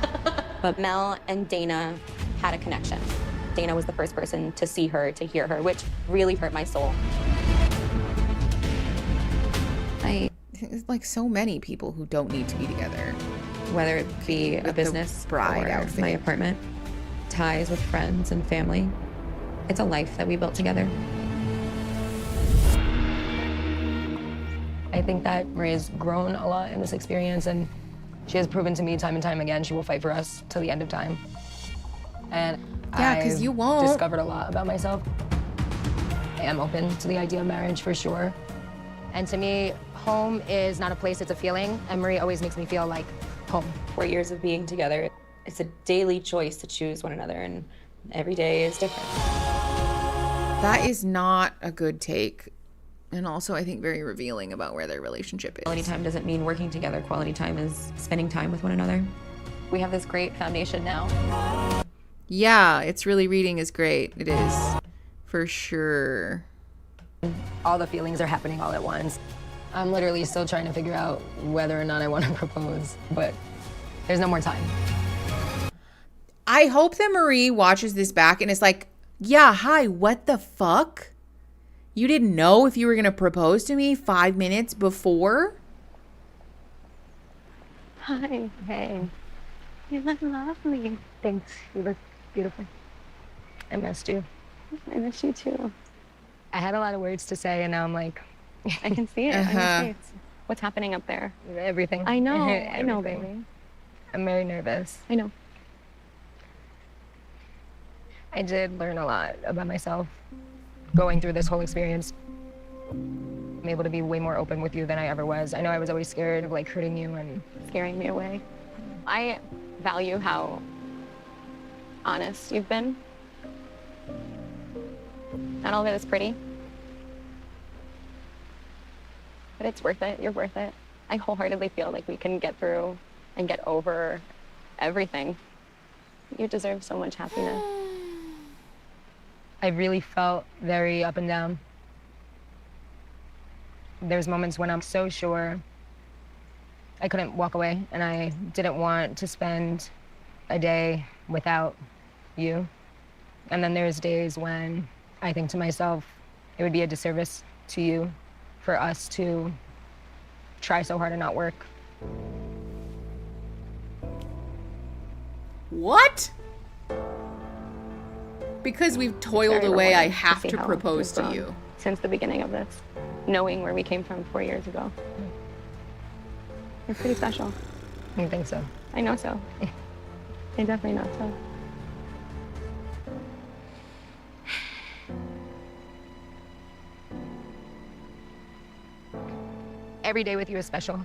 But Mel and Dana had a connection. Dana was the first person to see her, to hear her, which really hurt my soul. It's like so many people who don't need to be together. Whether it be a business bride or outfit. my apartment, ties with friends and family. It's a life that we built together. I think that Maria's grown a lot in this experience, and she has proven to me time and time again she will fight for us till the end of time. And yeah, because you won't. Discovered a lot about myself. I am open to the idea of marriage for sure. And to me, home is not a place, it's a feeling. And Maria always makes me feel like home. 4 years of being together, it's a daily choice to choose one another, and every day is different. That is not a good take. And also, I think, very revealing about where their relationship is. Quality time doesn't mean working together. Quality time is spending time with one another. We have this great foundation now. Yeah, it's really reading is great. It is, for sure. All the feelings are happening all at once. I'm literally still trying to figure out whether or not I want to propose, but there's no more time. I hope that Marie watches this back and is like, yeah, hi, what the fuck? You didn't know if you were going to propose to me 5 minutes before? Hi. Hey. You look lovely. Thanks. You look beautiful. I missed you. I miss you too. I had a lot of words to say, and now I'm like... I can see it on your face. What's happening up there? Everything. I know. Everything. I know, baby. I'm very nervous. I know. I did learn a lot about myself going through this whole experience. I'm able to be way more open with you than I ever was. I know I was always scared of like hurting you and scaring me away. I value how honest you've been. Not all of it is pretty, but it's worth it. You're worth it. I wholeheartedly feel like we can get through and get over everything. You deserve so much happiness. I really felt very up and down. There's moments when I'm so sure I couldn't walk away, and I didn't want to spend a day without you. And then there's days when I think to myself, it would be a disservice to you for us to try so hard and not work. What? Because we've toiled away, I have to propose to you. Since the beginning of this, knowing where we came from 4 years ago. You're pretty special. You think so? I know so. I definitely know so. Every day with you is special.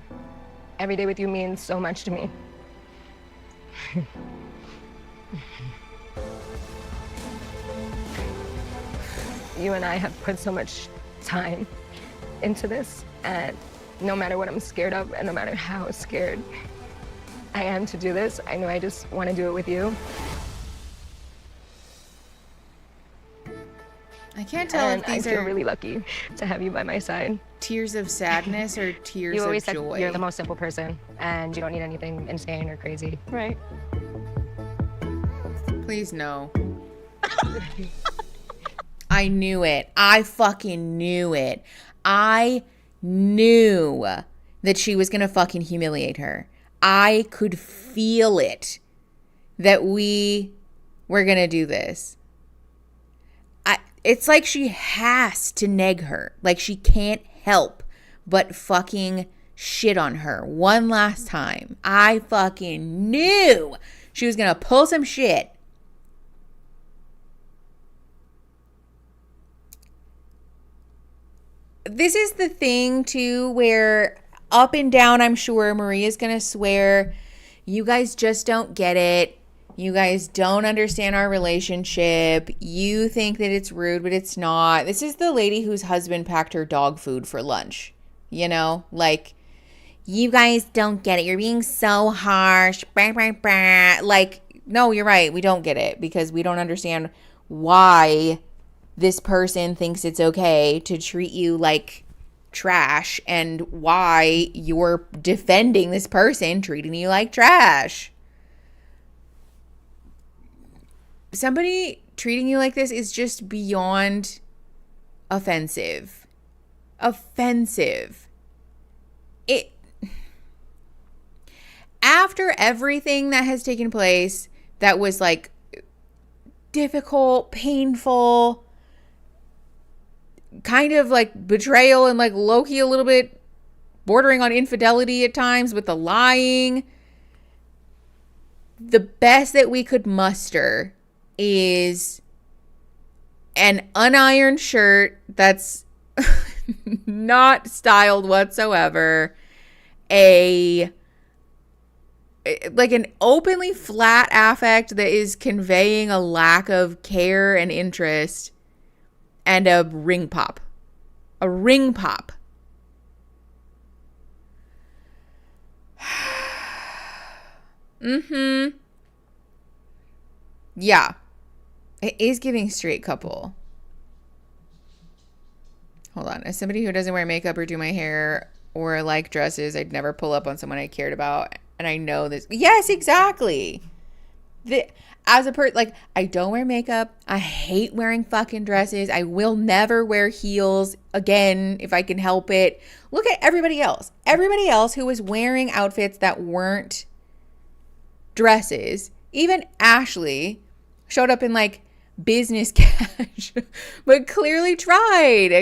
Every day with you means so much to me. You and I have put so much time into this, and no matter what I'm scared of, and no matter how scared I am to do this, I know I just want to do it with you. I can't tell if these I feel are really lucky to have you by my side. Tears of sadness or tears You of always said joy. you're the most simple person, and you don't need anything insane or crazy. Right. Please no. I knew it. I fucking knew it. I knew that she was gonna fucking humiliate her. I could feel it that we were gonna do this. It's like she has to neg her. Like she can't help but fucking shit on her one last time. I fucking knew she was gonna pull some shit. This is the thing too where up and down I'm sure Maria's gonna swear you guys just don't get it. You guys don't understand our relationship. You think that it's rude, but it's not. This is the lady whose husband packed her dog food for lunch. You know, like, you guys don't get it. You're being so harsh. Bah, bah, bah. Like, no, you're right. We don't get it because we don't understand why this person thinks it's okay to treat you like trash and why you're defending this person treating you like trash. Somebody treating you like this is just beyond offensive. Offensive. After everything that has taken place that was like difficult, painful, kind of like betrayal and like low-key a little bit bordering on infidelity at times with the lying. The best that we could muster is an unironed shirt that's not styled whatsoever, an openly flat affect that is conveying a lack of care and interest, and a ring pop. A ring pop. Yeah. It is giving straight couple. Hold on. As somebody who doesn't wear makeup or do my hair or like dresses, I'd never pull up on someone I cared about. And I know this. Yes, exactly. I don't wear makeup. I hate wearing fucking dresses. I will never wear heels again if I can help it. Look at everybody else. Everybody else who was wearing outfits that weren't dresses. Even Ashley showed up in like business cash, but clearly made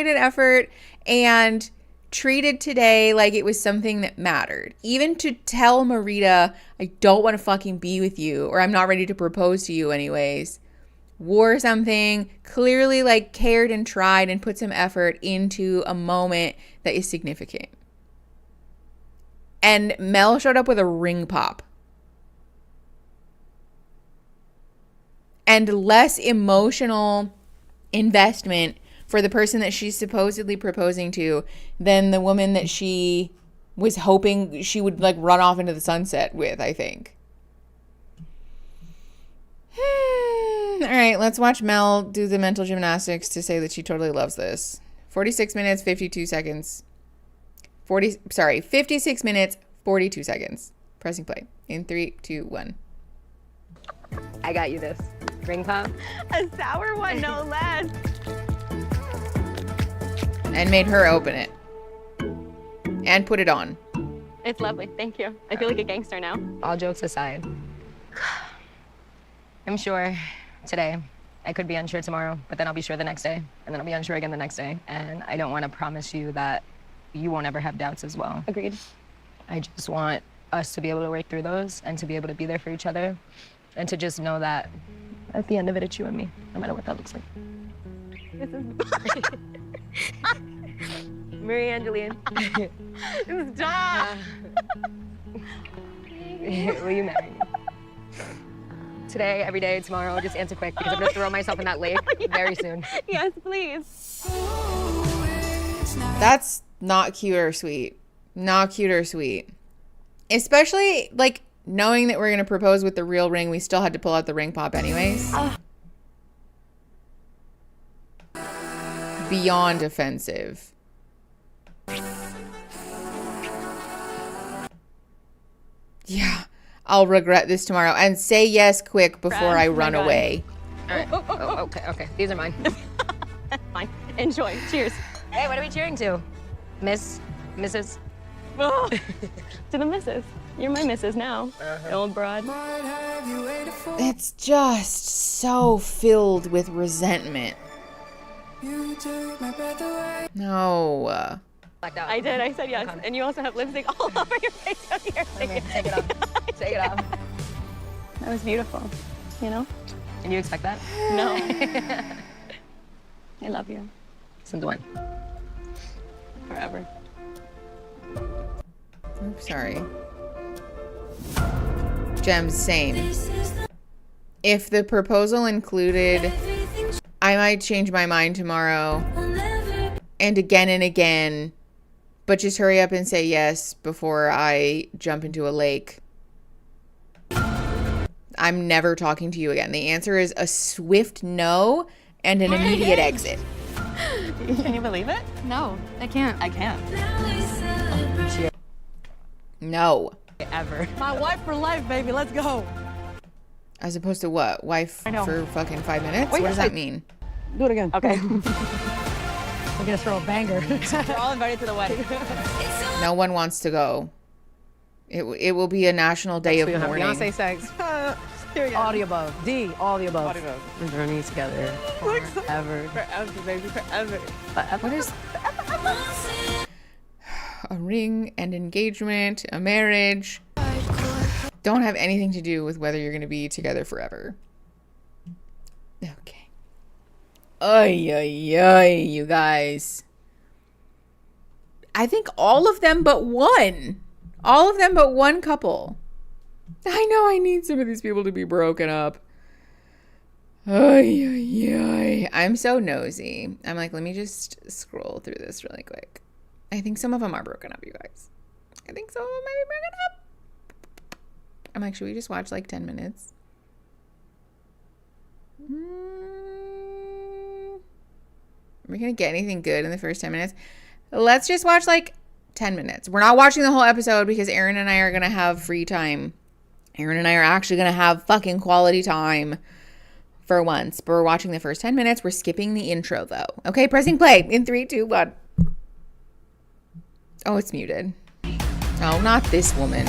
an effort and treated today like it was something that mattered. Even to tell Marita, I don't want to fucking be with you, or I'm not ready to propose to you anyways. Wore something, clearly like cared and tried and put some effort into a moment that is significant. And Mel showed up with a ring pop. And less emotional investment for the person that she's supposedly proposing to than the woman that she was hoping she would like run off into the sunset with, I think. All right, let's watch Mel do the mental gymnastics to say that she totally loves this. 46 minutes, 52 seconds. 56 minutes, 42 seconds. Pressing play in 3, 2, 1. I got you this. Ring pop. A sour one, no less. And made her open it. And put it on. It's lovely. Thank you. I feel like a gangster now. All jokes aside, I'm sure today, I could be unsure tomorrow, but then I'll be sure the next day, and then I'll be unsure again the next day. And I don't want to promise you that you won't ever have doubts as well. Agreed. I just want us to be able to work through those and to be able to be there for each other and to just know that at the end of it, it's you and me, no matter what that looks like. This is... Marie Angeline. Stop! Will you marry me? Today, every day, tomorrow, just answer quick because I'm gonna throw myself in that lake very soon. Yes, please. That's not cute or sweet. Not cute or sweet. Especially, like, knowing that we're going to propose with the real ring, we still had to pull out the ring pop anyways. Beyond offensive. Yeah, I'll regret this tomorrow. And say yes quick before I run away. All right. Oh, okay. These are mine. Fine. Enjoy. Cheers. Hey, what are we cheering to? Miss? Mrs.? Oh, to the missus. You're my missus now, old broad. It's just so filled with resentment. No. I did. I said yes. And you also have lipstick all over your face. Here. Take it off. Take it off. That was beautiful. You know? And you expect that? No. I love you. Since when? Forever. Oops, sorry. Gems, same. If the proposal included, I might change my mind tomorrow and again, but just hurry up and say yes before I jump into a lake. I'm never talking to you again. The answer is a swift no and an immediate exit. Can you believe it? No, I can't. I can't. No. Ever. My wife for life, baby. Let's go. As opposed to what? Wife for fucking 5 minutes? Wait, what does that mean? Do it again. Okay. We're gonna throw a banger. We're all invited to the wedding. No one wants to go. It will be a national day of mourning. Beyonce sex. All the above. D, all the above. All the above. We're journeying together forever. Forever, baby, forever. What is... a ring, and engagement, a marriage, don't have anything to do with whether you're going to be together forever. Okay. Ay, ay, ay, you guys. I think all of them but one. All of them but one couple. I know I need some of these people to be broken up. Ay, ay, ay. I'm so nosy. I'm like, let me just scroll through this really quick. I think some of them are broken up, you guys. I think some of them might be broken up. I'm like, should we just watch like 10 minutes? Are we going to get anything good in the first 10 minutes? Let's just watch like 10 minutes. We're not watching the whole episode because Aaron and I are going to have free time. Aaron and I are actually going to have fucking quality time for once. But we're watching the first 10 minutes. We're skipping the intro though. Okay, pressing play in 3, 2, 1. Oh, it's muted. Oh, not this woman.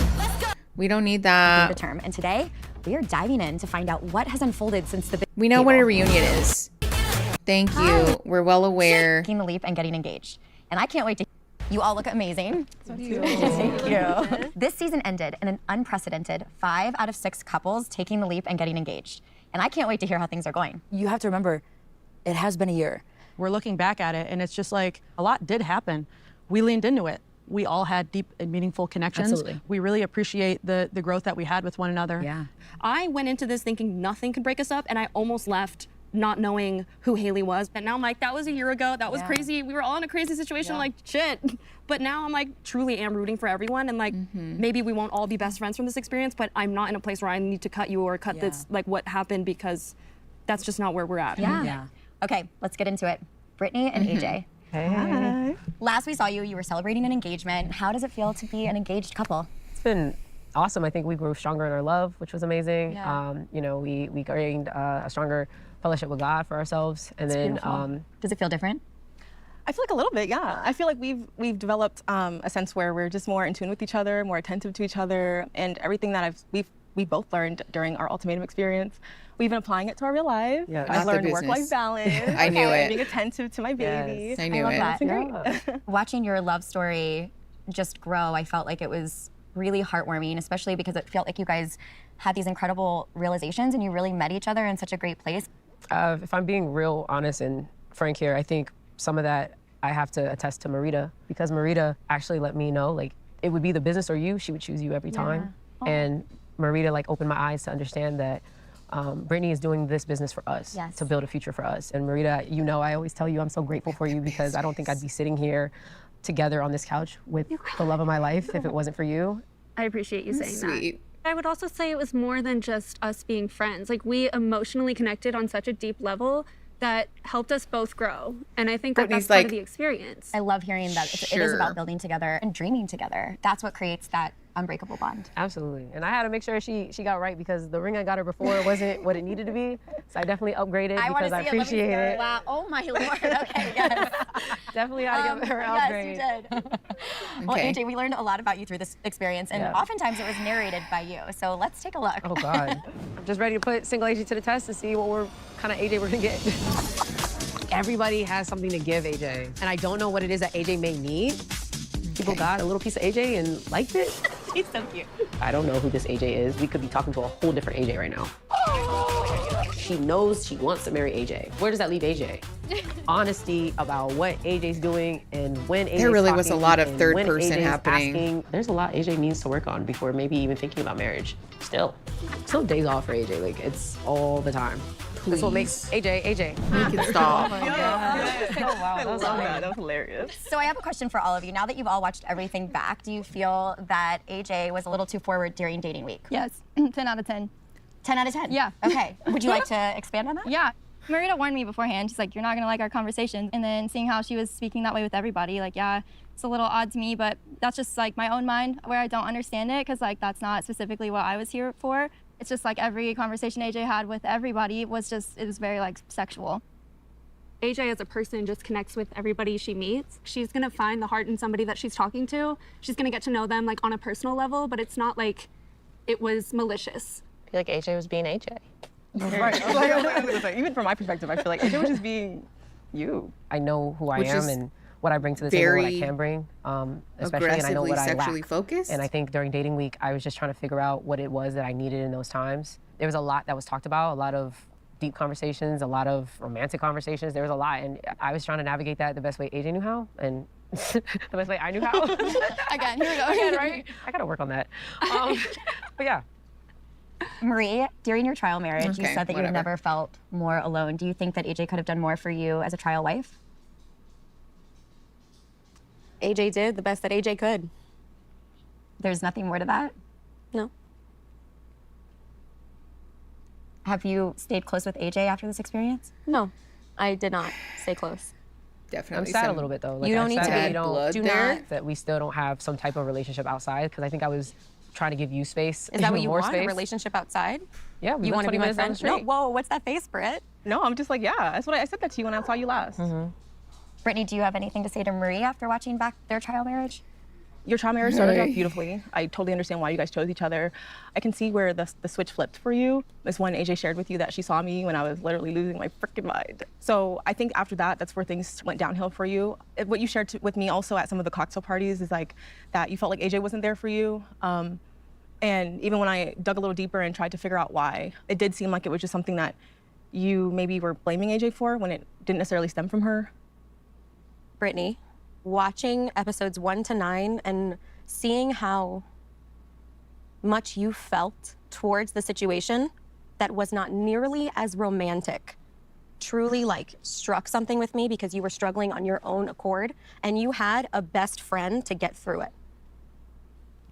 We don't need that. The term. And today we are diving in to find out what has unfolded since the We know what a reunion is. Thank you. Hi. We're well aware. Taking the leap and getting engaged. And I can't wait to. You all look amazing. Thank you. Thank you. This season ended in an unprecedented 5 out of 6 couples taking the leap and getting engaged. And I can't wait to hear how things are going. You have to remember, it has been a year. We're looking back at it, and it's just like a lot did happen. We leaned into it. We all had deep and meaningful connections. Absolutely. We really appreciate the growth that we had with one another. Yeah. I went into this thinking nothing could break us up, and I almost left not knowing who Haley was. And now I'm like, that was a year ago. That was crazy. We were all in a crazy situation, like shit. But now I'm like, truly am rooting for everyone. And like, maybe we won't all be best friends from this experience, but I'm not in a place where I need to cut you or cut this, like what happened, because that's just not where we're at. Yeah. Okay, let's get into it. Brittany and AJ. Hey. Hi. Last we saw you, you were celebrating an engagement. How does it feel to be an engaged couple? It's been awesome. I think we grew stronger in our love, which was amazing. Yeah. You know, we gained a stronger fellowship with God for ourselves. And then does it feel different? I feel like a little bit, yeah. I feel like we've developed a sense where we're just more in tune with each other, more attentive to each other, and everything that we've both learned during our Ultimatum experience. We've been applying it to our real life. Yeah, I've learned work-life balance. I knew it. Being attentive to my baby. Yes, I knew it. Love It's that. Watching your love story just grow, I felt like it was really heartwarming, especially because it felt like you guys had these incredible realizations and you really met each other in such a great place. If I'm being real honest and frank here, I think some of that I have to attest to Marita, because Marita actually let me know, like, it would be the business or you, she would choose you every time. And Marita like opened my eyes to understand that Brittany is doing this business for us, to build a future for us. And Marita, you know, I always tell you I'm so grateful for you, because I don't think I'd be sitting here together on this couch with the love of my life if it wasn't for you. I appreciate you saying Sweet. that. I would also say it was more than just us being friends. Like, we emotionally connected on such a deep level that helped us both grow. And I think that that's part of the experience. I love hearing that it is about building together and dreaming together. That's what creates that unbreakable bond. Absolutely. And I had to make sure she got right, because the ring I got her before wasn't what it needed to be. So I definitely upgraded because I appreciate it. Wow. Oh my Lord. Okay, yes. Definitely had to give her an upgrade. Yes, you did. Well, AJ, we learned a lot about you through this experience, and oftentimes it was narrated by you. So let's take a look. Oh God. I'm just ready to put single AJ to the test and see what kind of AJ we're gonna get. Everybody has something to give AJ. And I don't know what it is that AJ may need. People got a little piece of AJ and liked it. He's so cute. I don't know who this AJ is. We could be talking to a whole different AJ right now. She knows she wants to marry AJ. Where does that leave AJ? Honesty about what AJ's doing and when AJ's There really talking, was a lot of and third when person AJ's happening. Asking. There's a lot AJ needs to work on before maybe even thinking about marriage. Still days off for AJ. Like, it's all the time. That's what makes AJ. Make it stop. Oh my God. Oh, wow. I love that. That was hilarious. So I have a question for all of you. Now that you've all watched everything back, do you feel that AJ was a little too forward during dating week? Yes, 10 out of 10. 10 out of 10? Yeah. Okay. Would you like to expand on that? Yeah. Marita warned me beforehand. She's like, you're not going to like our conversation. And then seeing how she was speaking that way with everybody, like, yeah, it's a little odd to me, but that's just like my own mind where I don't understand it, because like that's not specifically what I was here for. It's just like every conversation AJ had with everybody was just, it was very like sexual. AJ as a person just connects with everybody she meets. She's gonna find the heart in somebody that she's talking to. She's gonna get to know them like on a personal level, but it's not like it was malicious. I feel like AJ was being AJ. Right. Even from my perspective, I feel like AJ was just being you. I know who I am and what I bring to the table, what I Very can bring, especially, and I know aggressively what I sexually lack. focused. And I think during dating week, I was just trying to figure out what it was that I needed in those times. There was a lot that was talked about, a lot of deep conversations, a lot of romantic conversations. There was a lot, and I was trying to navigate that the best way AJ knew how, and the best way I knew how. Again, here we go. Again, right? I gotta work on that. But yeah. Marie, during your trial marriage, you Okay, said that you whatever. had never felt more alone. Do you think that AJ could have done more for you as a trial wife? AJ did the best that AJ could. There's nothing more to that? No. Have you stayed close with AJ after this experience? No, I did not stay close. Definitely. I'm sad a some little bit though. You don't I'm need sad to that be. we don't blood Do there. not. that we still don't have some type of relationship outside, because I think I was trying to give you space. Is that what even you more want? space. A relationship outside? Yeah, we You live want to 20 be my minutes down friend? the No. street. Whoa, what's that face, Britt? No, I'm just like, yeah, that's what I said that to you when I saw you last. Brittany, do you have anything to say to Marie after watching back their trial marriage? Your trial marriage started out beautifully. I totally understand why you guys chose each other. I can see where the switch flipped for you. This one AJ shared with you that she saw me when I was literally losing my freaking mind. So I think after that, that's where things went downhill for you. What you shared with me also at some of the cocktail parties is like that you felt like AJ wasn't there for you. And even when I dug a little deeper and tried to figure out why, it did seem like it was just something that you maybe were blaming AJ for when it didn't necessarily stem from her. Brittany, watching episodes 1 to 9 and seeing how much you felt towards the situation that was not nearly as romantic truly like struck something with me, because you were struggling on your own accord and you had a best friend to get through it.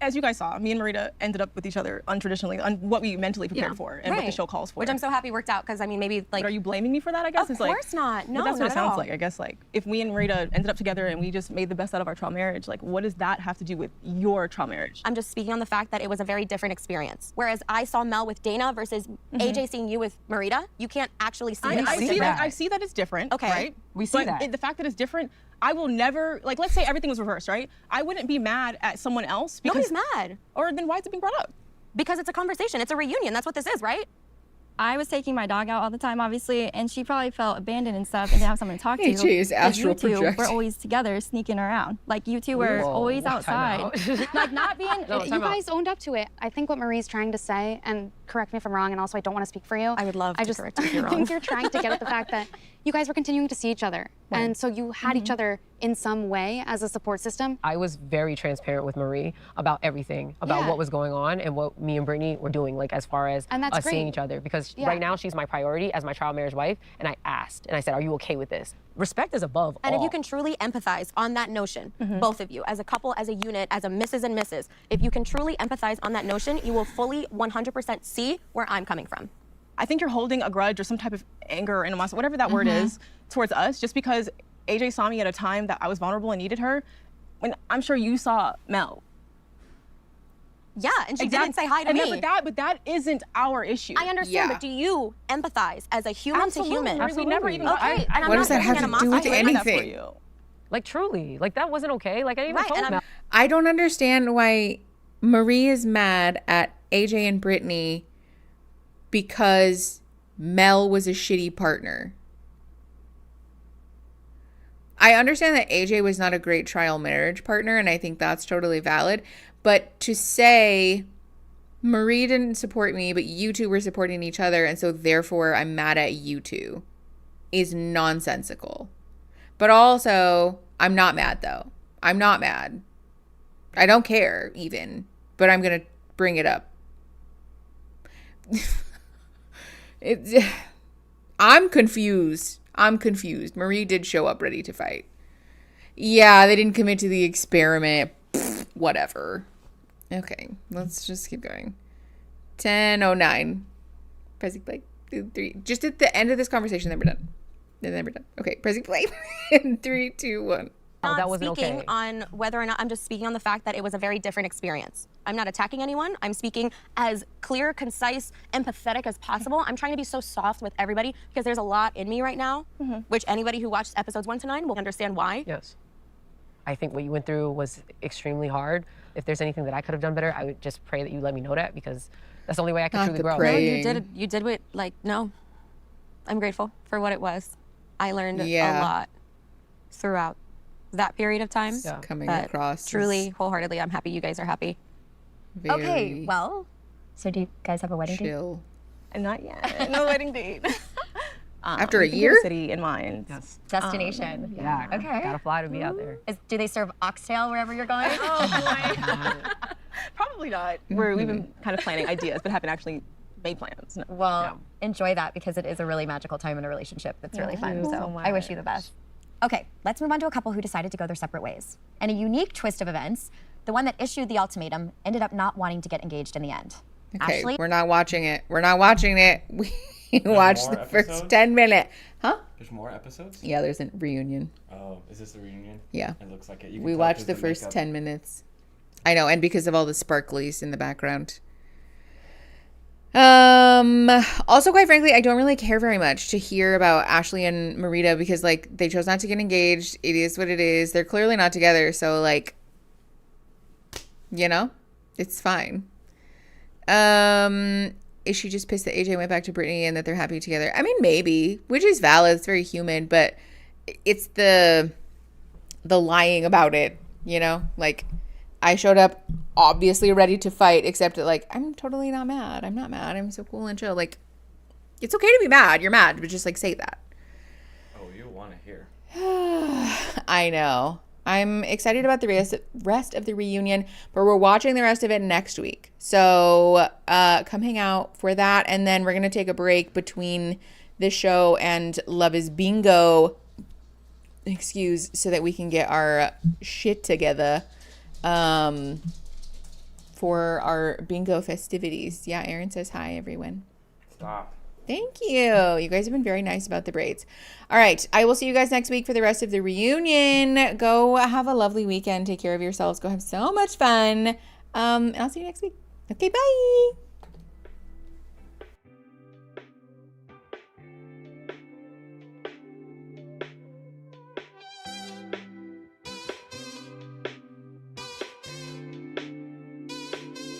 As you guys saw, me and Marita ended up with each other untraditionally, on what we mentally prepared for and what the show calls for. Which I'm so happy worked out, because I mean, maybe like. But are you blaming me for that, I guess? Of course not. No, but that's what not it at sounds all. like. I guess like if me and Marita ended up together and we just made the best out of our trial marriage, like what does that have to do with your trial marriage? I'm just speaking on the fact that it was a very different experience. Whereas I saw Mel with Dana versus AJ seeing you with Marita, you can't actually see it. I see that it's different. Okay. Right? We see that. But the fact that it's different, I will never, like, let's say everything was reversed, right? I wouldn't be mad at someone else because. Nobody's mad. Or then why is it being brought up? Because it's a conversation. It's a reunion. That's what this is, right? I was taking my dog out all the time, obviously, and she probably felt abandoned and stuff and didn't have someone to talk to. AJ is astral you two projecting. were always together sneaking around. Like, you two were always outside. Like not being, No, you time out. guys owned up to it. I think what Marie's trying to say, and correct me if I'm wrong, and also I don't want to speak for you. I would love to correct you if you're I wrong. think you're trying to get at the fact that you guys were continuing to see each other. And so you had each other in some way as a support system. I was very transparent with Marie about everything, about what was going on and what me and Brittany were doing, like as far as And that's us seeing great. each other. Because Yeah. right now she's my priority as my trial marriage wife, and I asked, and I said, are you okay with this? Respect is above And all. if you can truly empathize on that notion, both of you, as a couple, as a unit, as a Mrs. and Mrs., if you can truly empathize on that notion, you will fully 100% see where I'm coming from. I think you're holding a grudge or some type of anger or animosity, whatever that word is, towards us, just because AJ saw me at a time that I was vulnerable and needed her, when I'm sure you saw Mel. Yeah, and she didn't say hi to me. But that isn't our issue. I understand, but do you empathize as a human to human? We never even. Okay, and I'm What not does that bringing have to do with animosity into that for anything? you. Like truly, like that wasn't okay. Like I even Right, told and Mel. I don't understand why Marie is mad at AJ and Brittany because Mel was a shitty partner. I understand that AJ was not a great trial marriage partner, and I think that's totally valid. But to say Marie didn't support me, but you two were supporting each other, and so therefore I'm mad at you two is nonsensical. But also, I'm not mad though. I'm not mad. I don't care even, but I'm going to bring it up. I'm confused. Marie did show up ready to fight. Yeah, they didn't commit to the experiment. Pfft, whatever. Okay, let's just keep going. 10:09. Pressing play. 3. Just at the end of this conversation, then we're done. Okay, pressing play. In 3, 2, 1. Not that wasn't speaking okay. on whether or not, I'm just speaking on the fact that it was a very different experience. I'm not attacking anyone. I'm speaking as clear, concise, empathetic as possible. I'm trying to be so soft with everybody because there's a lot in me right now, which anybody who watched episodes 1 to 9 will understand why. Yes. I think what you went through was extremely hard. If there's anything that I could have done better, I would just pray that you let me know that, because that's the only way I could truly grow. No, you did what, like, no. I'm grateful for what it was. I learned a lot throughout that period of time. Coming But across truly, wholeheartedly, I'm happy you guys are happy. Okay, well, so do you guys have a wedding chill. Not yet. No wedding date. After a we think of year? city in mind. Yes. Destination. Yeah. Okay. Gotta fly to be out there. Do they serve oxtail wherever you're going? Probably not. We've been kind of planning ideas, but haven't actually made plans. No. Well, enjoy that because it is a really magical time in a relationship. That's really fun. So I wish you the best. Okay, let's move on to a couple who decided to go their separate ways. And a unique twist of events, the one that issued the ultimatum ended up not wanting to get engaged in the end. Okay, Ashley? we're not watching it. We're not watching it. We watched the first 10 minutes. Huh? There's more episodes? Yeah, there's a reunion. Oh, is this the reunion? Yeah. It looks like it. You can We tell watched 'cause the first makeup. 10 minutes. I know, and because of all the sparklies in the background. Also, quite frankly, I don't really care very much to hear about Ashley and Marita because, like, they chose not to get engaged. It is what it is. They're clearly not together, so, like, you know, it's fine. Is she just pissed that AJ went back to Brittany and that they're happy together? I mean, maybe, which is valid. It's very human, but it's the lying about it, you know? Like, I showed up obviously ready to fight, except that, like, I'm totally not mad. I'm not mad. I'm so cool and chill. Like, it's okay to be mad. You're mad, but just, like, say that. Oh, you want to hear. I know. I'm excited about the rest of the reunion, but we're watching the rest of it next week. So come hang out for that. And then we're going to take a break between this show and Love is Bingo, so that we can get our shit together for our bingo festivities. Yeah, Aaron says hi, everyone. Stop. Thank you. You guys have been very nice about the braids. All right. I will see you guys next week for the rest of the reunion. Go have a lovely weekend. Take care of yourselves. Go have so much fun. And I'll see you next week. Okay, bye.